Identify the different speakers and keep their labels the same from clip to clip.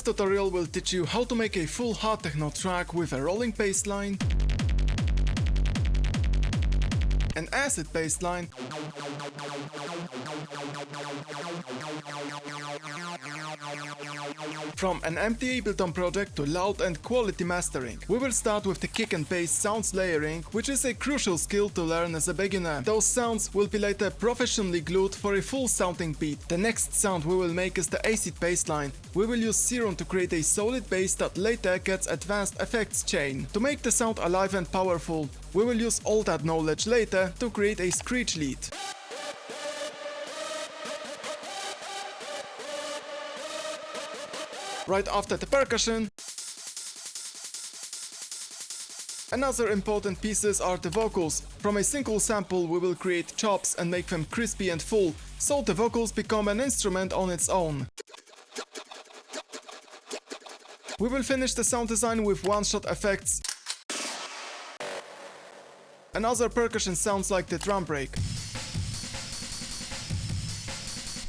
Speaker 1: tutorial will teach you how to make a full hard techno track with a rolling bass line, an acid bass line, from an empty Ableton project to loud and quality mastering. We will start with the kick and bass sounds layering, which is a crucial skill to learn as a beginner. Those sounds will be later professionally glued for a full sounding beat. The next sound we will make is the acid bass line. We will use serum to create a solid bass that later gets advanced effects chain. To make the sound alive and powerful, we will use all that knowledge later to create a screech lead. Right after the percussion, another important pieces are the vocals. From a single sample we will create chops and make them crispy and full, so the vocals become an instrument on its own. We will finish the sound design with one-shot effects. Another percussion sounds like the drum break.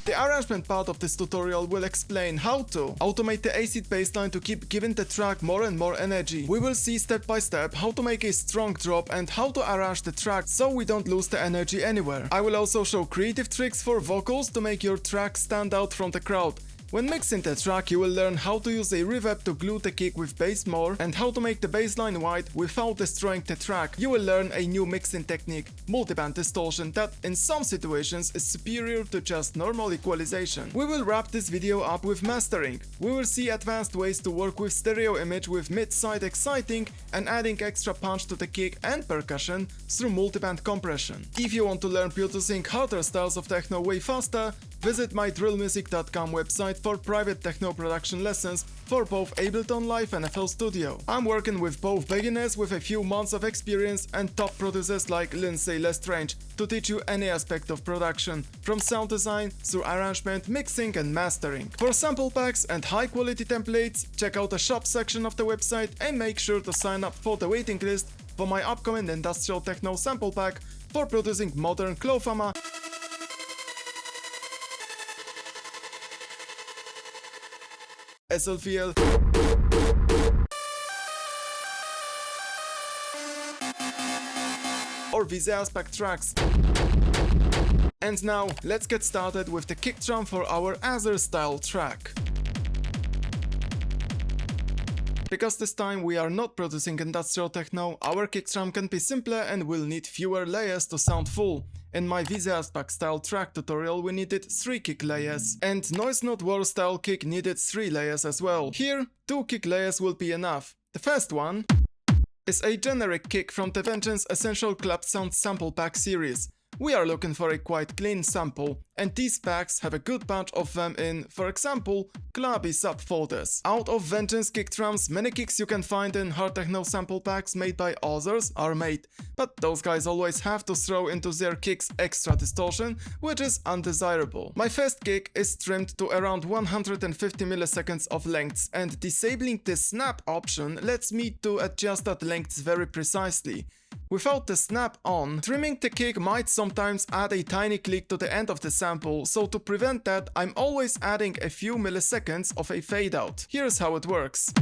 Speaker 1: The arrangement part of this tutorial will explain how to automate the acid bassline to keep giving the track more and more energy. We will see step by step how to make a strong drop and how to arrange the track so we don't lose the energy anywhere. I will also show creative tricks for vocals to make your track stand out from the crowd. When mixing the track, you will learn how to use a reverb to glue the kick with bass more and how to make the bassline wide without destroying the track. You will learn a new mixing technique, multiband distortion, that in some situations is superior to just normal equalization. We will wrap this video up with mastering. We will see advanced ways to work with stereo image with mid-side exciting and adding extra punch to the kick and percussion through multiband compression. If you want to learn producing harder styles of techno way faster, visit my drillmusic.com website for private techno production lessons for both Ableton Live and FL Studio. I'm working with both beginners with a few months of experience and top producers like Lindsay Lestrange to teach you any aspect of production, from sound design through arrangement, mixing and mastering. For sample packs and high quality templates, check out the shop section of the website and make sure to sign up for the waiting list for my upcoming industrial techno sample pack for producing modern Clofama, SLVL, or VZ Aspect tracks. And now, let's get started with the kick drum for our Azyr style track. Because this time we are not producing industrial techno, our kick drum can be simpler and will need fewer layers to sound full. In my VZ Aspect style track tutorial we needed 3 kick layers, and Noise Not War style kick needed 3 layers as well. Here, 2 kick layers will be enough. The first one is a generic kick from the Vengeance Essential Club Sound Sample Pack series. We are looking for a quite clean sample, and these packs have a good bunch of them in, for example, clubby subfolders. Out of Vengeance kick drums, many kicks you can find in hard techno sample packs made by others are made, but those guys always have to throw into their kicks extra distortion, which is undesirable. My first kick is trimmed to around 150 milliseconds of lengths, and disabling the snap option lets me to adjust that length very precisely. Without the snap on, trimming the kick might sometimes add a tiny click to the end of the sample, so to prevent that, I'm always adding a few milliseconds of a fade out. Here's how it works.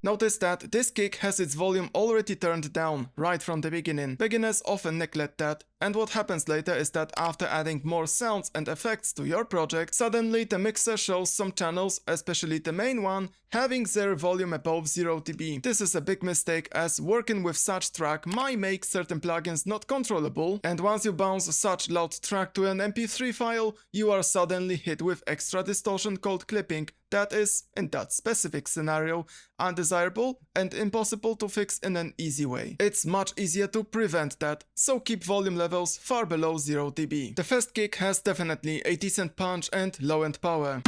Speaker 1: Notice that this kick has its volume already turned down, right from the beginning. Beginners often neglect that, and what happens later is that after adding more sounds and effects to your project, suddenly the mixer shows some channels, especially the main one, having their volume above 0 dB. This is a big mistake, as working with such track might make certain plugins not controllable, and once you bounce such loud track to an MP3 file, you are suddenly hit with extra distortion called clipping. That is, in that specific scenario, undesirable and impossible to fix in an easy way. It's much easier to prevent that, so keep volume levels far below 0 dB. The first kick has definitely a decent punch and low-end power,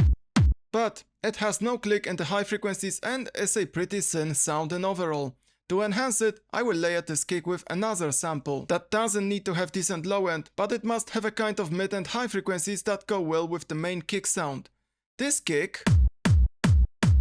Speaker 1: but it has no click in the high frequencies and is a pretty thin sound in overall. To enhance it, I will layer this kick with another sample that doesn't need to have decent low end, but it must have a kind of mid and high frequencies that go well with the main kick sound. This kick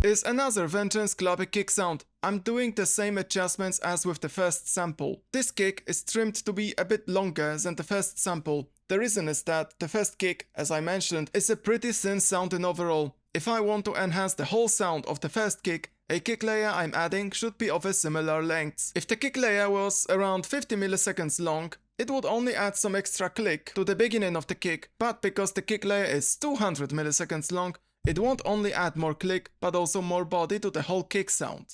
Speaker 1: is another Vengeance clubby kick sound. I'm doing the same adjustments as with the first sample. This kick is trimmed to be a bit longer than the first sample. The reason is that the first kick, as I mentioned, is a pretty thin sound in overall. If I want to enhance the whole sound of the first kick, a kick layer I'm adding should be of a similar length. If the kick layer was around 50 milliseconds long, it would only add some extra click to the beginning of the kick, but because the kick layer is 200 milliseconds long, it won't only add more click, but also more body to the whole kick sound.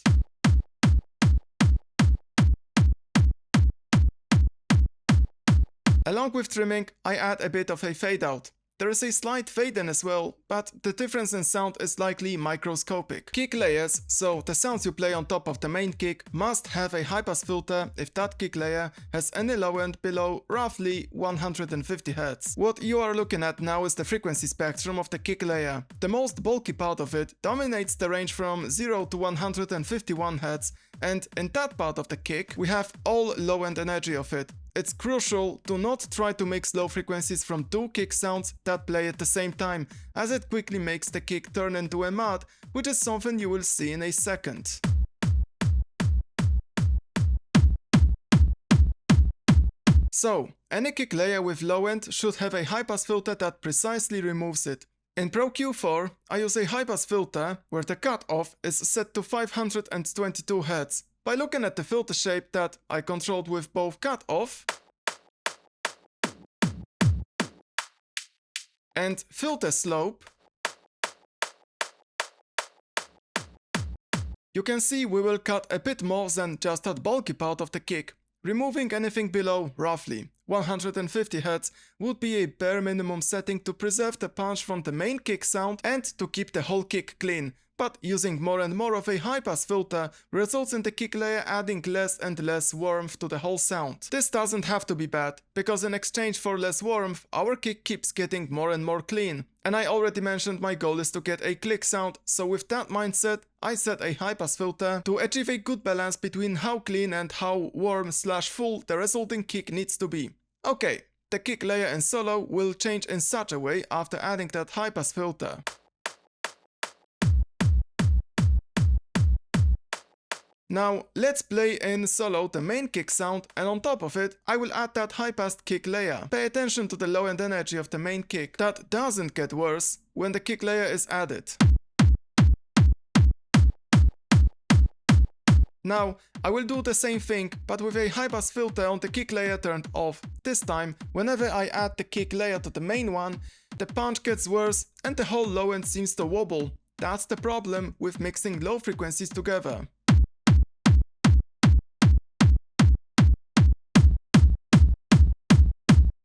Speaker 1: Along with trimming, I add a bit of a fade out. There is a slight fade in as well, but the difference in sound is likely microscopic. Kick layers, so the sounds you play on top of the main kick, must have a high pass filter if that kick layer has any low end below roughly 150 Hz. What you are looking at now is the frequency spectrum of the kick layer. The most bulky part of it dominates the range from 0 to 151 Hz, and in that part of the kick we have all low end energy of it. It's crucial to not try to mix low frequencies from two kick sounds that play at the same time, as it quickly makes the kick turn into a mud, which is something you will see in a second. So, any kick layer with low end should have a high pass filter that precisely removes it. In Pro Q4, I use a high pass filter where the cutoff is set to 522 Hz. By looking at the filter shape that I controlled with both cutoff and filter slope, you can see we will cut a bit more than just that bulky part of the kick. Removing anything below, roughly 150 Hz, would be a bare minimum setting to preserve the punch from the main kick sound and to keep the whole kick clean. But using more and more of a high-pass filter results in the kick layer adding less and less warmth to the whole sound. This doesn't have to be bad, because in exchange for less warmth, our kick keeps getting more and more clean. And I already mentioned my goal is to get a click sound, so with that mindset, I set a high-pass filter to achieve a good balance between how clean and how warm/full the resulting kick needs to be. Okay, the kick layer in solo will change in such a way after adding that high-pass filter. Now, let's play in solo the main kick sound, and on top of it, I will add that high-passed kick layer. Pay attention to the low-end energy of the main kick. That doesn't get worse when the kick layer is added. Now, I will do the same thing, but with a high-pass filter on the kick layer turned off. This time, whenever I add the kick layer to the main one, the punch gets worse and the whole low end seems to wobble. That's the problem with mixing low frequencies together.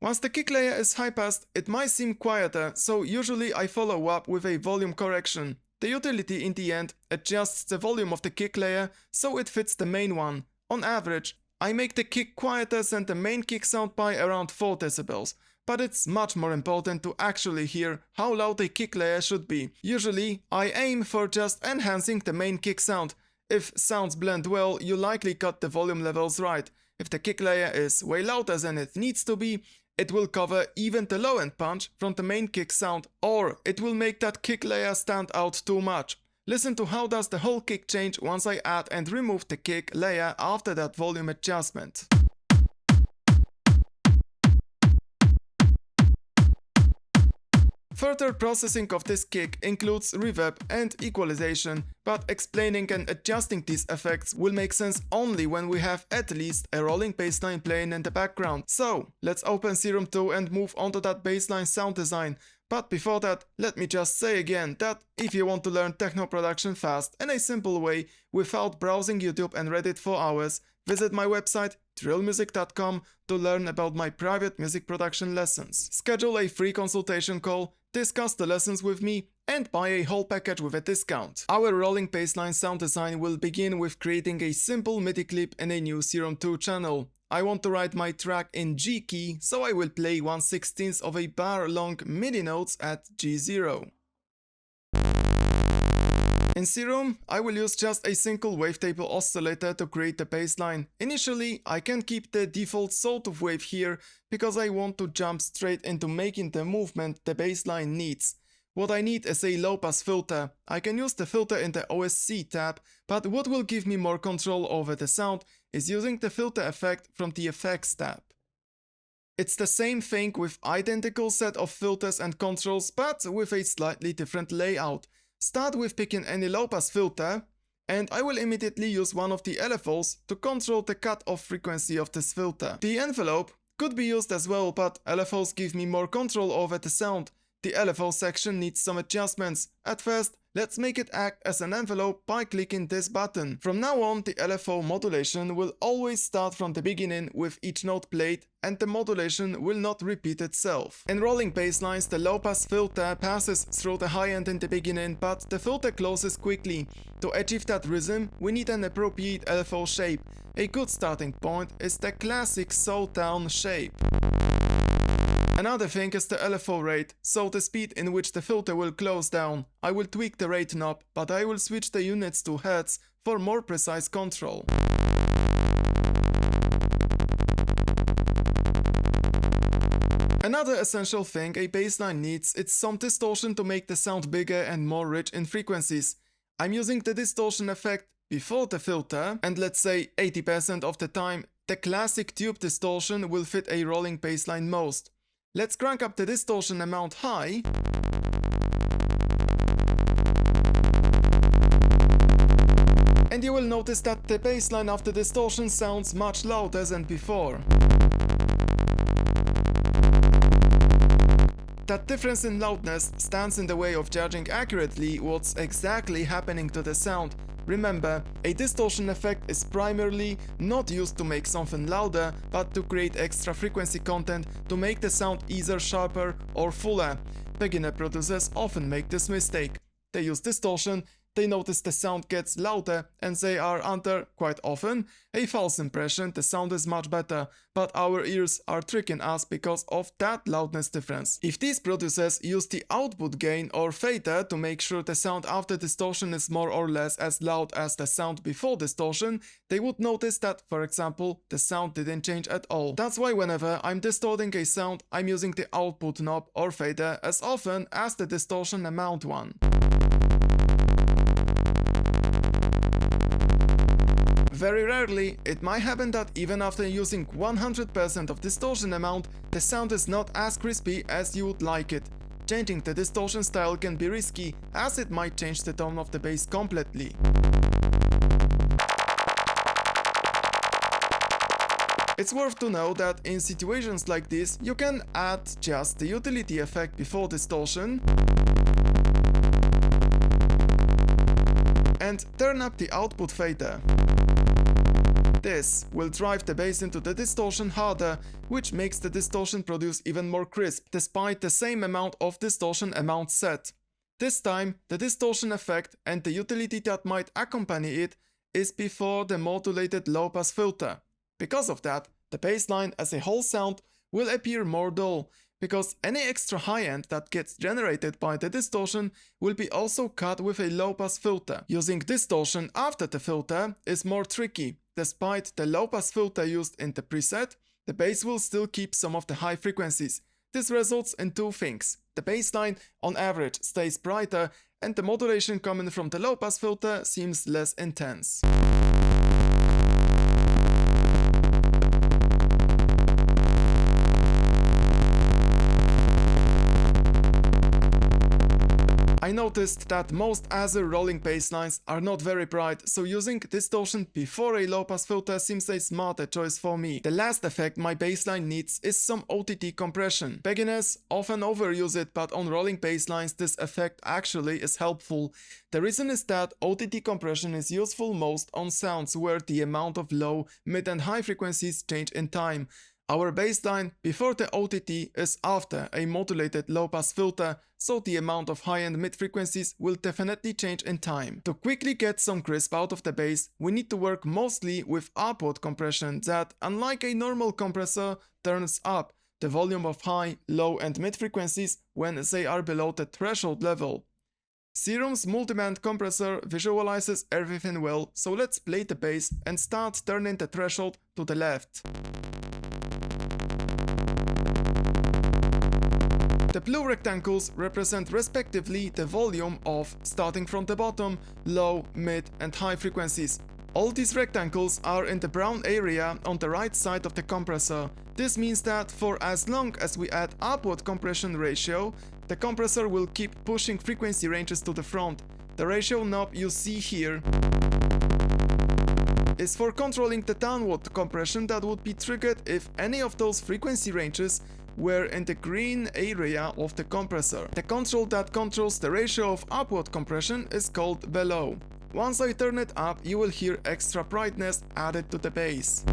Speaker 1: Once the kick layer is high-passed, it might seem quieter, so usually I follow up with a volume correction. The utility in the end adjusts the volume of the kick layer so it fits the main one. On average, I make the kick quieter than the main kick sound by around 4 decibels, but it's much more important to actually hear how loud a kick layer should be. Usually, I aim for just enhancing the main kick sound. If sounds blend well, you likely got the volume levels right. If the kick layer is way louder than it needs to be, it will cover even the low-end punch from the main kick sound, or it will make that kick layer stand out too much. Listen to how does the whole kick change once I add and remove the kick layer after that volume adjustment. Further processing of this kick includes reverb and equalization, but explaining and adjusting these effects will make sense only when we have at least a rolling bassline playing in the background. So, let's open Serum 2 and move on to that bassline sound design. But before that, let me just say again that if you want to learn techno production fast in a simple way without browsing YouTube and Reddit for hours, visit my website drillmusic.com to learn about my private music production lessons. Schedule a free consultation call, discuss the lessons with me, and buy a whole package with a discount. Our rolling bassline sound design will begin with creating a simple MIDI clip in a new Serum 2 channel. I want to write my track in G key, so I will play 1/16 of a bar long MIDI notes at G0. In Serum, I will use just a single wavetable oscillator to create the bassline. Initially, I can keep the default sawtooth wave here because I want to jump straight into making the movement the bassline needs. What I need is a low-pass filter. I can use the filter in the OSC tab, but what will give me more control over the sound is using the filter effect from the Effects tab. It's the same thing with identical set of filters and controls, but with a slightly different layout. Start with picking any low-pass filter, and I will immediately use one of the LFOs to control the cut-off frequency of this filter. The envelope could be used as well, but LFOs give me more control over the sound. The LFO section needs some adjustments. At first, let's make it act as an envelope by clicking this button. From now on, the LFO modulation will always start from the beginning with each note played, and the modulation will not repeat itself. In rolling bass lines, the low-pass filter passes through the high end in the beginning, but the filter closes quickly. To achieve that rhythm, we need an appropriate LFO shape. A good starting point is the classic sawtone shape. Another thing is the LFO rate, so the speed in which the filter will close down. I will tweak the rate knob, but I will switch the units to hertz for more precise control. Another essential thing a bassline needs is some distortion to make the sound bigger and more rich in frequencies. I'm using the distortion effect before the filter, and let's say 80% of the time, the classic tube distortion will fit a rolling bassline most. Let's crank up the distortion amount high. And you will notice that the bassline after distortion sounds much louder than before. That difference in loudness stands in the way of judging accurately what's exactly happening to the sound. Remember, a distortion effect is primarily not used to make something louder, but to create extra frequency content to make the sound either sharper or fuller. Beginner producers often make this mistake. They use distortion, they notice the sound gets louder, and they are under, quite often, a false impression the sound is much better, but our ears are tricking us because of that loudness difference. If these producers use the output gain or fader to make sure the sound after distortion is more or less as loud as the sound before distortion, they would notice that, for example, the sound didn't change at all. That's why whenever I'm distorting a sound, I'm using the output knob or fader as often as the distortion amount one. Very rarely, it might happen that even after using 100% of distortion amount, the sound is not as crispy as you would like it. Changing the distortion style can be risky, as it might change the tone of the bass completely. It's worth to know that in situations like this, you can add just the utility effect before distortion and turn up the output fader. This will drive the bass into the distortion harder, which makes the distortion produce even more crisp, despite the same amount of distortion amount set. This time, the distortion effect and the utility that might accompany it is before the modulated low-pass filter. Because of that, the bassline as a whole sound will appear more dull, because any extra high end that gets generated by the distortion will be also cut with a low-pass filter. Using distortion after the filter is more tricky. Despite the low-pass filter used in the preset, the bass will still keep some of the high frequencies. This results in two things. The bassline on average stays brighter, and the modulation coming from the low-pass filter seems less intense. I noticed that most Azyr rolling basslines are not very bright, so using distortion before a low-pass filter seems a smarter choice for me. The last effect my bassline needs is some OTT compression. Beginners often overuse it, but on rolling basslines this effect actually is helpful. The reason is that OTT compression is useful most on sounds where the amount of low, mid and high frequencies change in time. Our bassline before the OTT is after a modulated low-pass filter, so the amount of high and mid frequencies will definitely change in time. To quickly get some crisp out of the bass, we need to work mostly with upward compression that, unlike a normal compressor, turns up the volume of high, low and mid frequencies when they are below the threshold level. Serum's multiband compressor visualizes everything well, so let's play the bass and start turning the threshold to the left. The blue rectangles represent respectively the volume of, starting from the bottom, low, mid and high frequencies. All these rectangles are in the brown area on the right side of the compressor. This means that for as long as we add upward compression ratio, the compressor will keep pushing frequency ranges to the front. The ratio knob you see here is for controlling the downward compression that would be triggered if any of those frequency ranges were in the green area of the compressor. The control that controls the ratio of upward compression is called bellow. Once I turn it up, you will hear extra brightness added to the bass.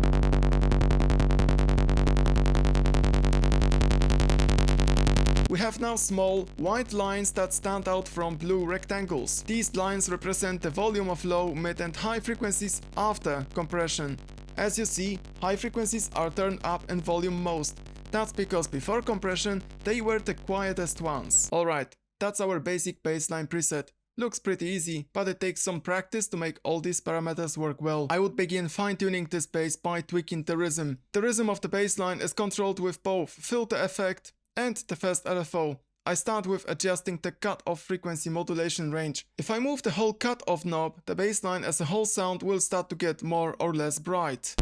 Speaker 1: We have now small, white lines that stand out from blue rectangles. These lines represent the volume of low, mid and high frequencies after compression. As you see, high frequencies are turned up in volume most. That's because before compression, they were the quietest ones. Alright, that's our basic bassline preset. Looks pretty easy, but it takes some practice to make all these parameters work well. I would begin fine-tuning this bass by tweaking the rhythm. The rhythm of the bassline is controlled with both filter effect and the first LFO. I start with adjusting the cut-off frequency modulation range. If I move the whole cut-off knob, the bassline as a whole sound will start to get more or less bright.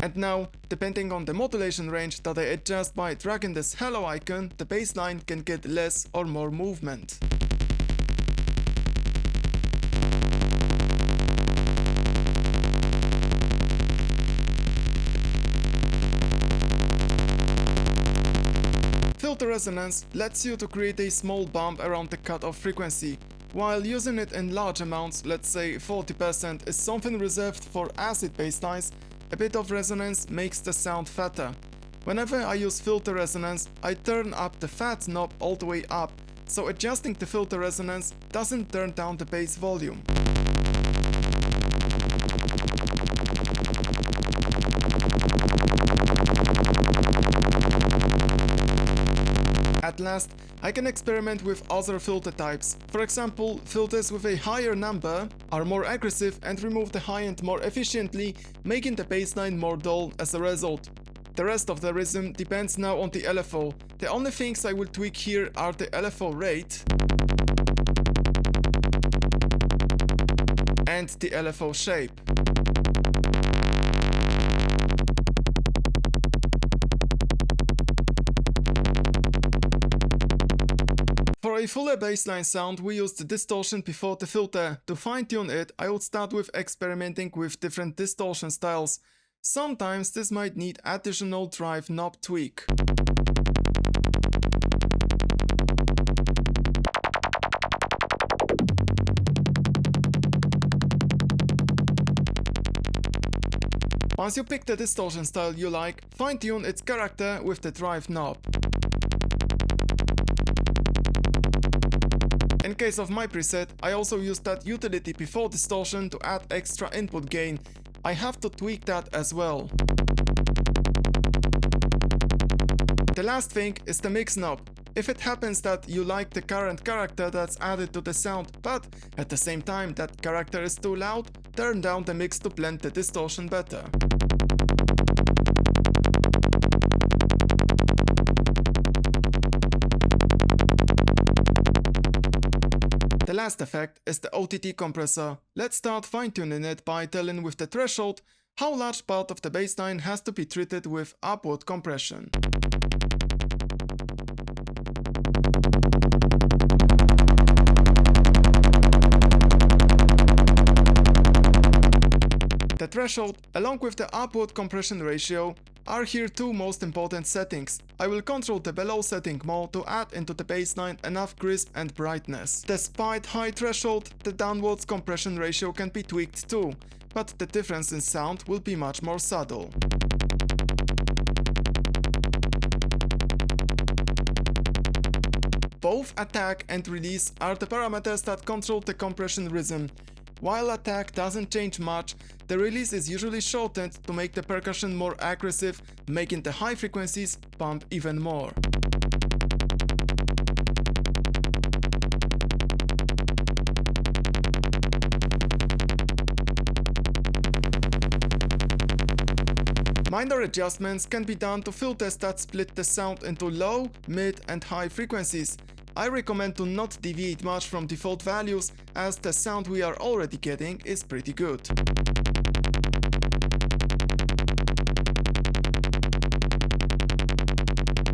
Speaker 1: And now, depending on the modulation range that I adjust by dragging this hello icon, the bassline can get less or more movement. Filter resonance lets you to create a small bump around the cutoff frequency. While using it in large amounts, let's say 40%, is something reserved for acid basslines, a bit of resonance makes the sound fatter. Whenever I use filter resonance, I turn up the fat knob all the way up, so adjusting the filter resonance doesn't turn down the bass volume. At last, I can experiment with other filter types. For example, filters with a higher number are more aggressive and remove the high end more efficiently, making the bassline more dull as a result. The rest of the rhythm depends now on the LFO. The only things I will tweak here are the LFO rate and the LFO shape. For a fuller bassline sound, we used distortion before the filter. To fine-tune it, I would start with experimenting with different distortion styles. Sometimes this might need additional drive knob tweak. Once you pick the distortion style you like, fine-tune its character with the drive knob. In case of my preset, I also used that utility before distortion to add extra input gain. I have to tweak that as well. The last thing is the mix knob. If it happens that you like the current character that's added to the sound, but at the same time that character is too loud, turn down the mix to blend the distortion better. The last effect is the OTT compressor. Let's start fine-tuning it by telling with the threshold how large part of the bassline has to be treated with upward compression. The threshold, along with the upward compression ratio, are here two most important settings. I will control the below setting more to add into the bassline enough crisp and brightness. Despite high threshold, the downwards compression ratio can be tweaked too, but the difference in sound will be much more subtle. Both attack and release are the parameters that control the compression rhythm. While attack doesn't change much, the release is usually shortened to make the percussion more aggressive, making the high frequencies pump even more. Minor adjustments can be done to filters that split the sound into low, mid and high frequencies. I recommend to not deviate much from default values, as the sound we are already getting is pretty good.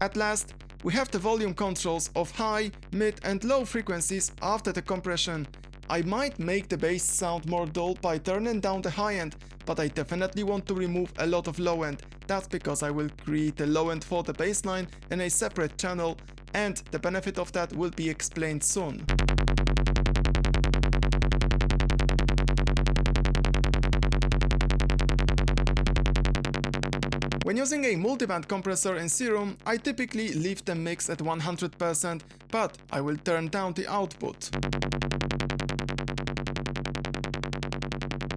Speaker 1: At last, we have the volume controls of high, mid and low frequencies after the compression. I might make the bass sound more dull by turning down the high end, but I definitely want to remove a lot of low end. That's because I will create a low end for the bassline in a separate channel, and the benefit of that will be explained soon. When using a multiband compressor in Serum, I typically leave the mix at 100%, but I will turn down the output.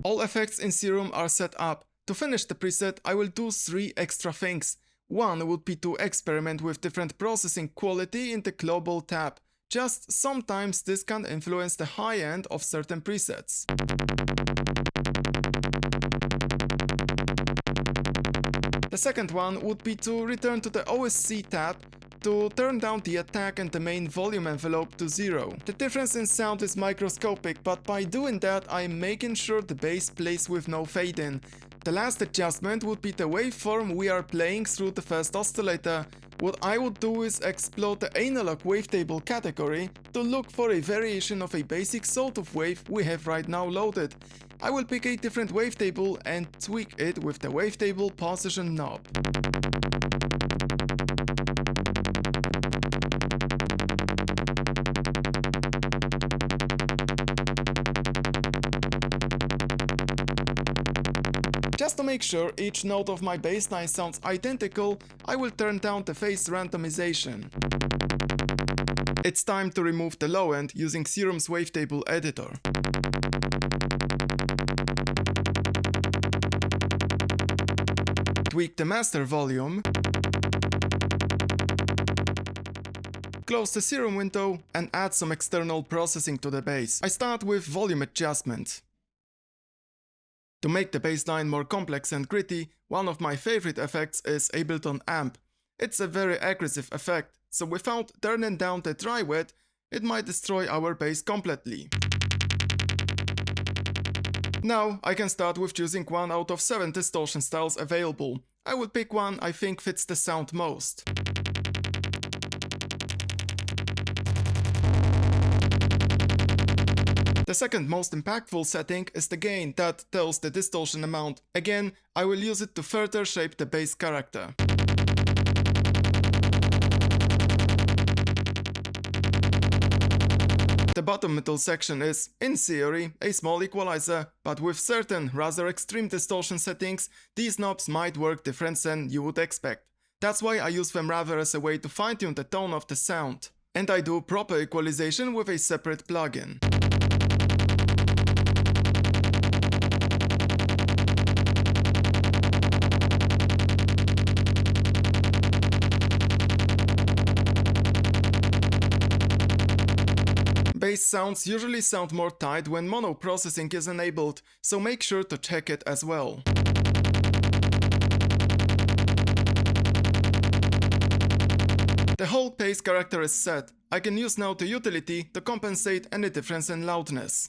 Speaker 1: All effects in Serum are set up. To finish the preset, I will do 3 extra things. One would be to experiment with different processing quality in the global tab. Just sometimes this can influence the high end of certain presets. The second one would be to return to the OSC tab to turn down the attack and the main volume envelope to 0. The difference in sound is microscopic, but by doing that I'm making sure the bass plays with no fade in. The last adjustment would be the waveform we are playing through the first oscillator. What I would do is explore the analog wavetable category to look for a variation of a basic sort of wave we have right now loaded. I will pick a different wavetable and tweak it with the wavetable position knob. Just to make sure each note of my bassline sounds identical, I will turn down the phase randomization. It's time to remove the low end using Serum's wavetable editor. Tweak the master volume, close the Serum window and add some external processing to the bass. I start with volume adjustment. To make the bassline more complex and gritty, one of my favorite effects is Ableton Amp. It's a very aggressive effect, so without turning down the dry wet, it might destroy our bass completely. Now I can start with choosing one out of 7 distortion styles available. I will pick one I think fits the sound most. The second most impactful setting is the gain that tells the distortion amount. Again, I will use it to further shape the bass character. The bottom middle section is, in theory, a small equalizer, but with certain rather extreme distortion settings, these knobs might work different than you would expect. That's why I use them rather as a way to fine-tune the tone of the sound. And I do proper equalization with a separate plugin. Bass sounds usually sound more tight when mono processing is enabled, so make sure to check it as well. The whole bass character is set. I can use now the utility to compensate any difference in loudness.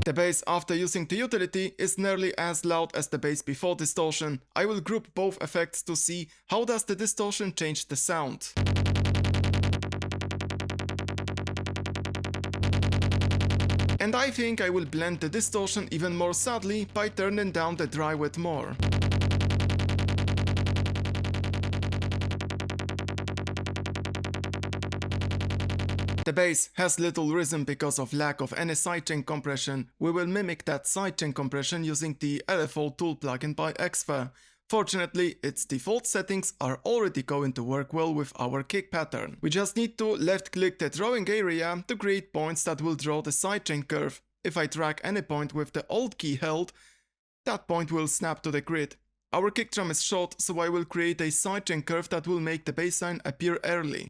Speaker 1: The bass after using the utility is nearly as loud as the bass before distortion. I will group both effects to see how does the distortion change the sound. And I think I will blend the distortion even more subtly by turning down the dry wet more. The bass has little rhythm because of lack of any sidechain compression. We will mimic that sidechain compression using the LFO tool plugin by Xfer. Fortunately, its default settings are already going to work well with our kick pattern. We just need to left click the drawing area to create points that will draw the sidechain curve. If I drag any point with the Alt key held, that point will snap to the grid. Our kick drum is short, so I will create a sidechain curve that will make the bassline appear early.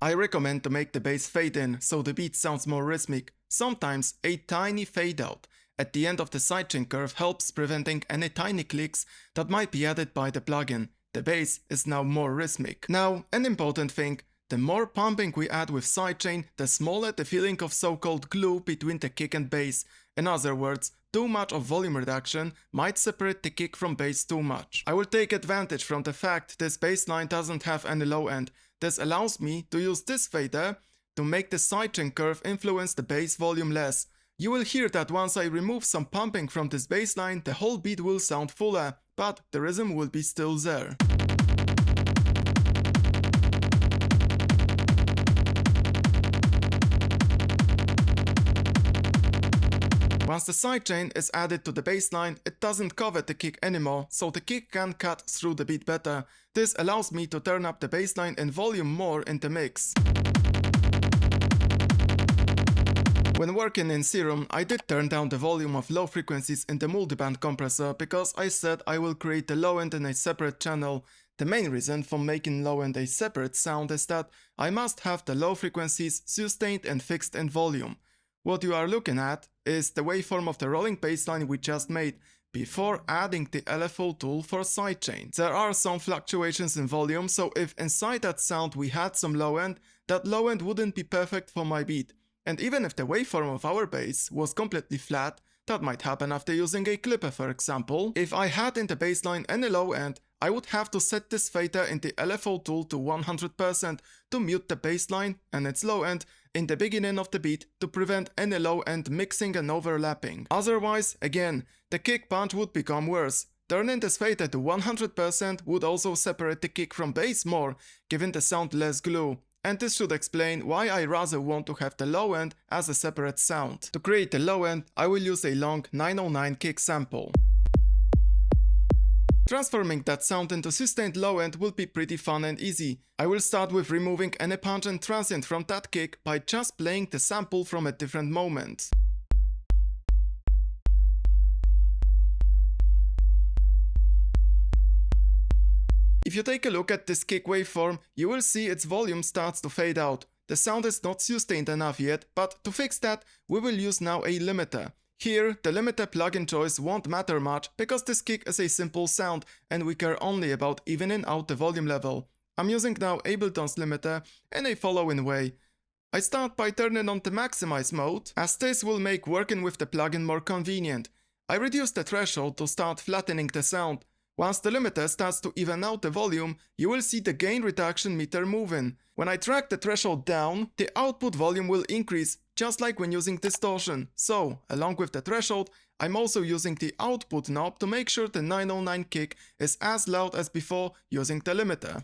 Speaker 1: I recommend to make the bass fade in so the beat sounds more rhythmic. Sometimes a tiny fade out at the end of the sidechain curve helps preventing any tiny clicks that might be added by the plugin. The bass is now more rhythmic. Now, an important thing, the more pumping we add with sidechain, the smaller the feeling of so-called glue between the kick and bass. In other words, too much of volume reduction might separate the kick from bass too much. I will take advantage from the fact this bassline doesn't have any low end. This allows me to use this fader to make the sidechain curve influence the bass volume less. You will hear that once I remove some pumping from this bassline, the whole beat will sound fuller, but the rhythm will be still there. Once the sidechain is added to the bassline, it doesn't cover the kick anymore, so the kick can cut through the beat better. This allows me to turn up the bassline and volume more in the mix. When working in Serum, I did turn down the volume of low frequencies in the multiband compressor because I said I will create the low end in a separate channel. The main reason for making low end a separate sound is that I must have the low frequencies sustained and fixed in volume. What you are looking at is the waveform of the rolling bassline we just made before adding the LFO tool for sidechain. There are some fluctuations in volume, so if inside that sound we had some low end, that low end wouldn't be perfect for my beat. And even if the waveform of our bass was completely flat, that might happen after using a clipper for example. If I had in the bassline any low end, I would have to set this fader in the LFO tool to 100% to mute the bassline and its low end in the beginning of the beat to prevent any low end mixing and overlapping. Otherwise, again, the kick punch would become worse. Turning this fader to 100% would also separate the kick from bass more, giving the sound less glue. And this should explain why I rather want to have the low end as a separate sound. To create the low end, I will use a long 909 kick sample. Transforming that sound into sustained low end will be pretty fun and easy. I will start with removing any punch and transient from that kick by just playing the sample from a different moment. If you take a look at this kick waveform, you will see its volume starts to fade out. The sound is not sustained enough yet, but to fix that, we will use now a limiter. Here, the limiter plugin choice won't matter much, because this kick is a simple sound and we care only about evening out the volume level. I'm using now Ableton's limiter in a following way. I start by turning on the maximize mode, as this will make working with the plugin more convenient. I reduce the threshold to start flattening the sound. Once the limiter starts to even out the volume, you will see the gain reduction meter moving. When I drag the threshold down, the output volume will increase, just like when using distortion. So, along with the threshold, I'm also using the output knob to make sure the 909 kick is as loud as before using the limiter.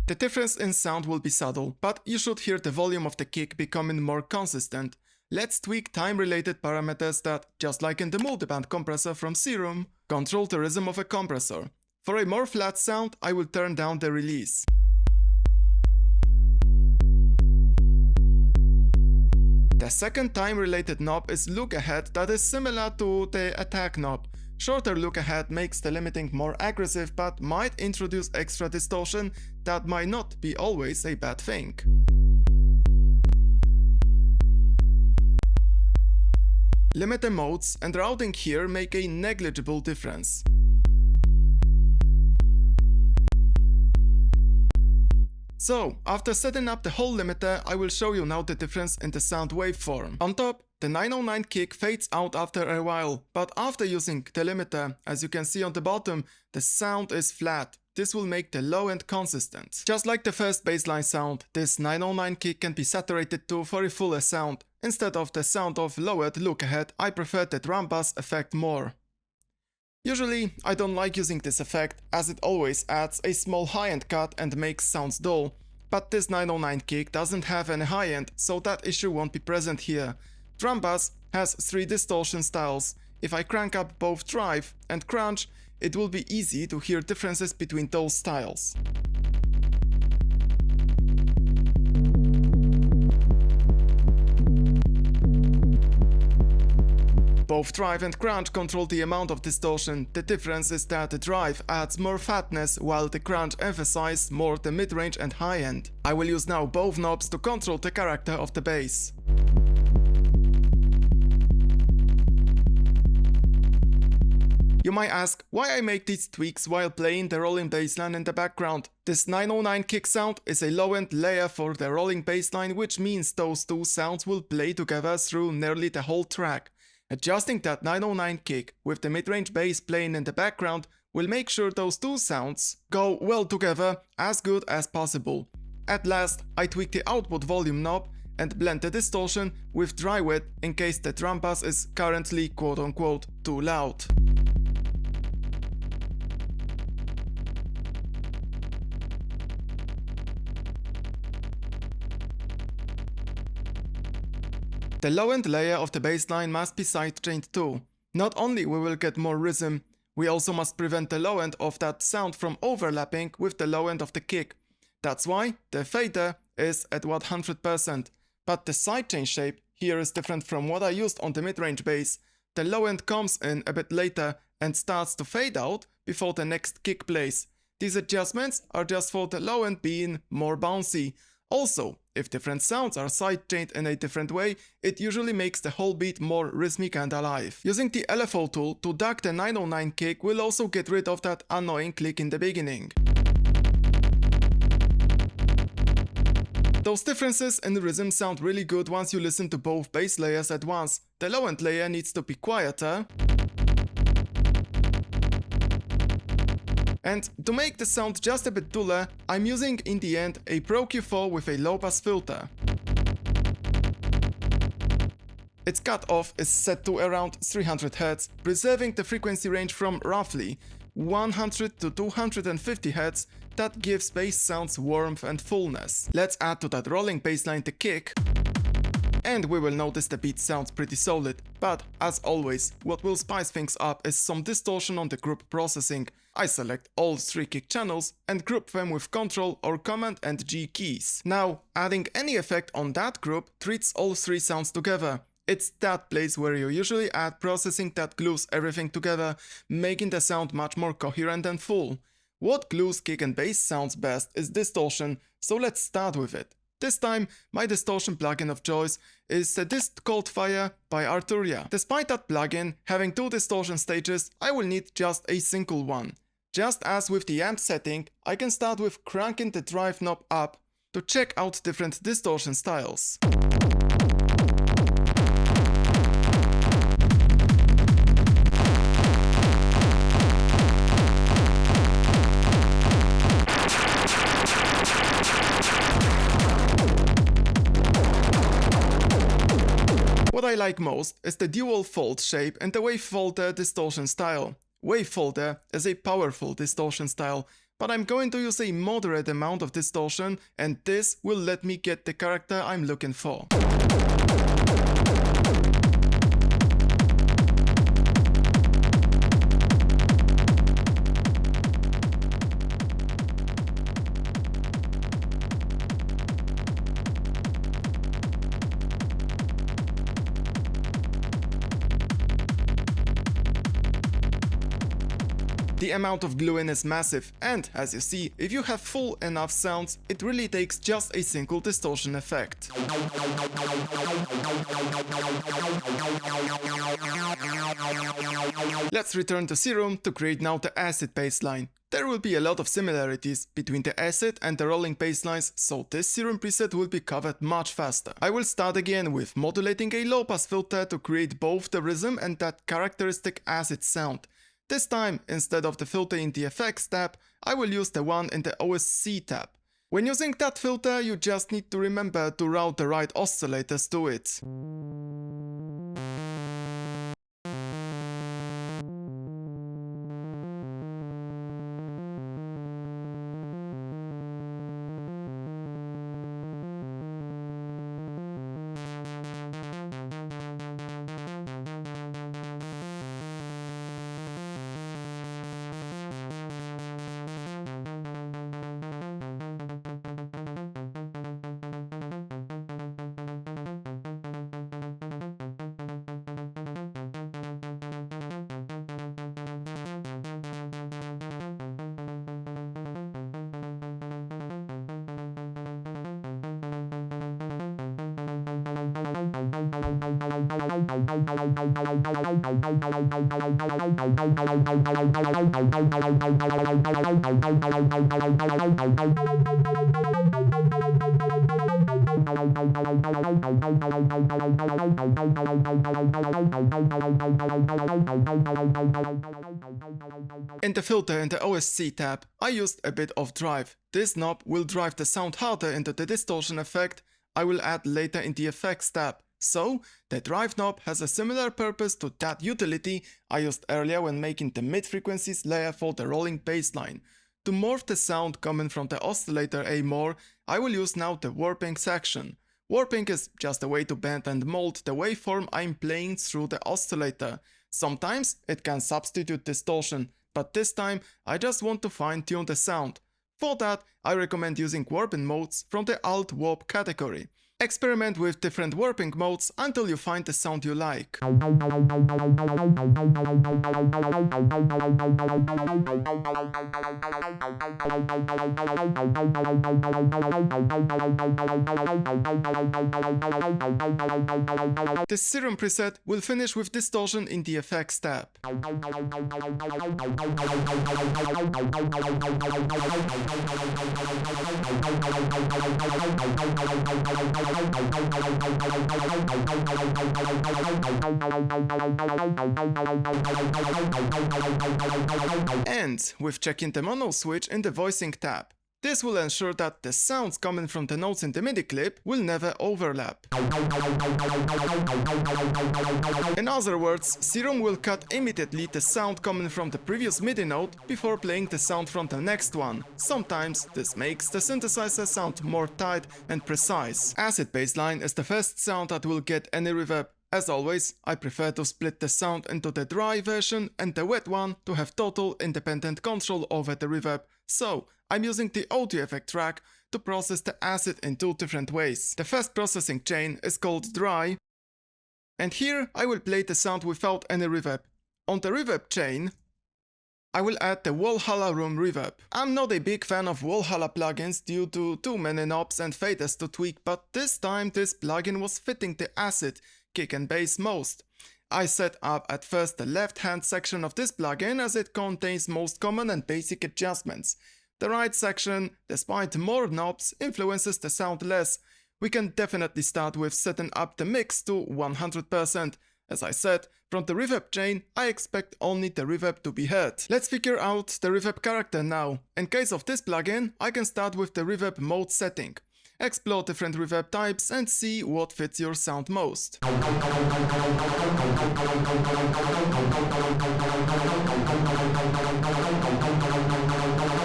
Speaker 1: The difference in sound will be subtle, but you should hear the volume of the kick becoming more consistent. Let's tweak time-related parameters that, just like in the multiband compressor from Serum, control the rhythm of a compressor. For a more flat sound, I will turn down the release. The second time-related knob is look ahead that is similar to the attack knob. Shorter look ahead makes the limiting more aggressive but might introduce extra distortion that might not be always a bad thing. Limiter modes and routing here make a negligible difference. So, after setting up the whole limiter, I will show you now the difference in the sound waveform. On top, the 909 kick fades out after a while, but after using the limiter, as you can see on the bottom, the sound is flat. This will make the low end consistent. Just like the first bassline sound, this 909 kick can be saturated too for a fuller sound. Instead of the sound of lowered look ahead, I prefer the drum bass effect more. Usually, I don't like using this effect, as it always adds a small high-end cut and makes sounds dull. But this 909 kick doesn't have any high-end, so that issue won't be present here. Drum bass has 3 distortion styles. If I crank up both drive and crunch, it will be easy to hear differences between those styles. Both drive and crunch control the amount of distortion. The difference is that the drive adds more fatness while the crunch emphasizes more the mid-range and high-end. I will use now both knobs to control the character of the bass. You might ask why I make these tweaks while playing the rolling bassline in the background. This 909 kick sound is a low-end layer for the rolling bassline, which means those two sounds will play together through nearly the whole track. Adjusting that 909 kick with the mid-range bass playing in the background will make sure those two sounds go well together as good as possible. At last, I tweak the output volume knob and blend the distortion with dry width in case the drum bass is currently quote-unquote too loud. The low-end layer of the bassline must be sidechained too. Not only we will get more rhythm, we also must prevent the low end of that sound from overlapping with the low end of the kick. That's why the fader is at 100%, but the sidechain shape here is different from what I used on the mid-range bass. The low end comes in a bit later and starts to fade out before the next kick plays. These adjustments are just for the low end being more bouncy. Also, if different sounds are sidechained in a different way, it usually makes the whole beat more rhythmic and alive. Using the LFO tool to duck the 909 kick will also get rid of that annoying click in the beginning. Those differences in rhythm sound really good once you listen to both bass layers at once. The low-end layer needs to be quieter. And to make the sound just a bit duller, I'm using in the end a Pro Q4 with a low pass filter. Its cutoff is set to around 300 Hz, preserving the frequency range from roughly 100 to 250 Hz that gives bass sounds warmth and fullness. Let's add to that rolling bassline the kick, and we will notice the beat sounds pretty solid. But as always, what will spice things up is some distortion on the group processing. I select all 3 kick channels and group them with Ctrl or Command and G keys. Now, adding any effect on that group treats all 3 sounds together. It's that place where you usually add processing that glues everything together, making the sound much more coherent and full. What glues kick and bass sounds best is distortion, so let's start with it. This time, my distortion plugin of choice is the Disc Cold Fire by Arturia. Despite that plugin having 2 distortion stages, I will need just a single one. Just as with the amp setting, I can start with cranking the drive knob up to check out different distortion styles. What I like most is the dual fold shape and the wave folder distortion style. Wave folder is a powerful distortion style, but I'm going to use a moderate amount of distortion, and this will let me get the character I'm looking for. The amount of glue-in is massive, and as you see, if you have full enough sounds, it really takes just a single distortion effect. Let's return to Serum to create now the acid bassline. There will be a lot of similarities between the acid and the rolling basslines, so this Serum preset will be covered much faster. I will start again with modulating a low pass filter to create both the rhythm and that characteristic acid sound. This time, instead of the filter in the Effects tab, I will use the one in the OSC tab. When using that filter, you just need to remember to route the right oscillators to it. In the filter in the OSC tab, I used a bit of drive. This knob will drive the sound harder into the distortion effect I will add later in the effects tab. So, the drive knob has a similar purpose to that utility I used earlier when making the mid-frequencies layer for the rolling bassline. To morph the sound coming from the oscillator A more, I will use now the warping section. Warping is just a way to bend and mold the waveform I'm playing through the oscillator. Sometimes it can substitute distortion, but this time I just want to fine-tune the sound. For that, I recommend using warping modes from the Alt Warp category. Experiment with different warping modes until you find the sound you like. The Serum preset will finish with distortion in the effects tab. And with checking the mono switch in the voicing tab. This will ensure that the sounds coming from the notes in the MIDI clip will never overlap. In other words, Serum will cut immediately the sound coming from the previous MIDI note before playing the sound from the next one. Sometimes this makes the synthesizer sound more tight and precise. Acid bassline is the first sound that will get any reverb. As always, I prefer to split the sound into the dry version and the wet one to have total independent control over the reverb. So, I'm using the audio effect track to process the acid in two different ways. The first processing chain is called dry, and here I will play the sound without any reverb. On the reverb chain, I will add the Valhalla Room reverb. I'm not a big fan of Valhalla plugins due to too many knobs and faders to tweak, but this time this plugin was fitting the acid, kick and bass most. I set up at first the left hand section of this plugin as it contains most common and basic adjustments. The right section, despite more knobs, influences the sound less. We can definitely start with setting up the mix to 100%. As I said, from the reverb chain, I expect only the reverb to be heard. Let's figure out the reverb character now. In case of this plugin, I can start with the reverb mode setting. Explore different reverb types and see what fits your sound most.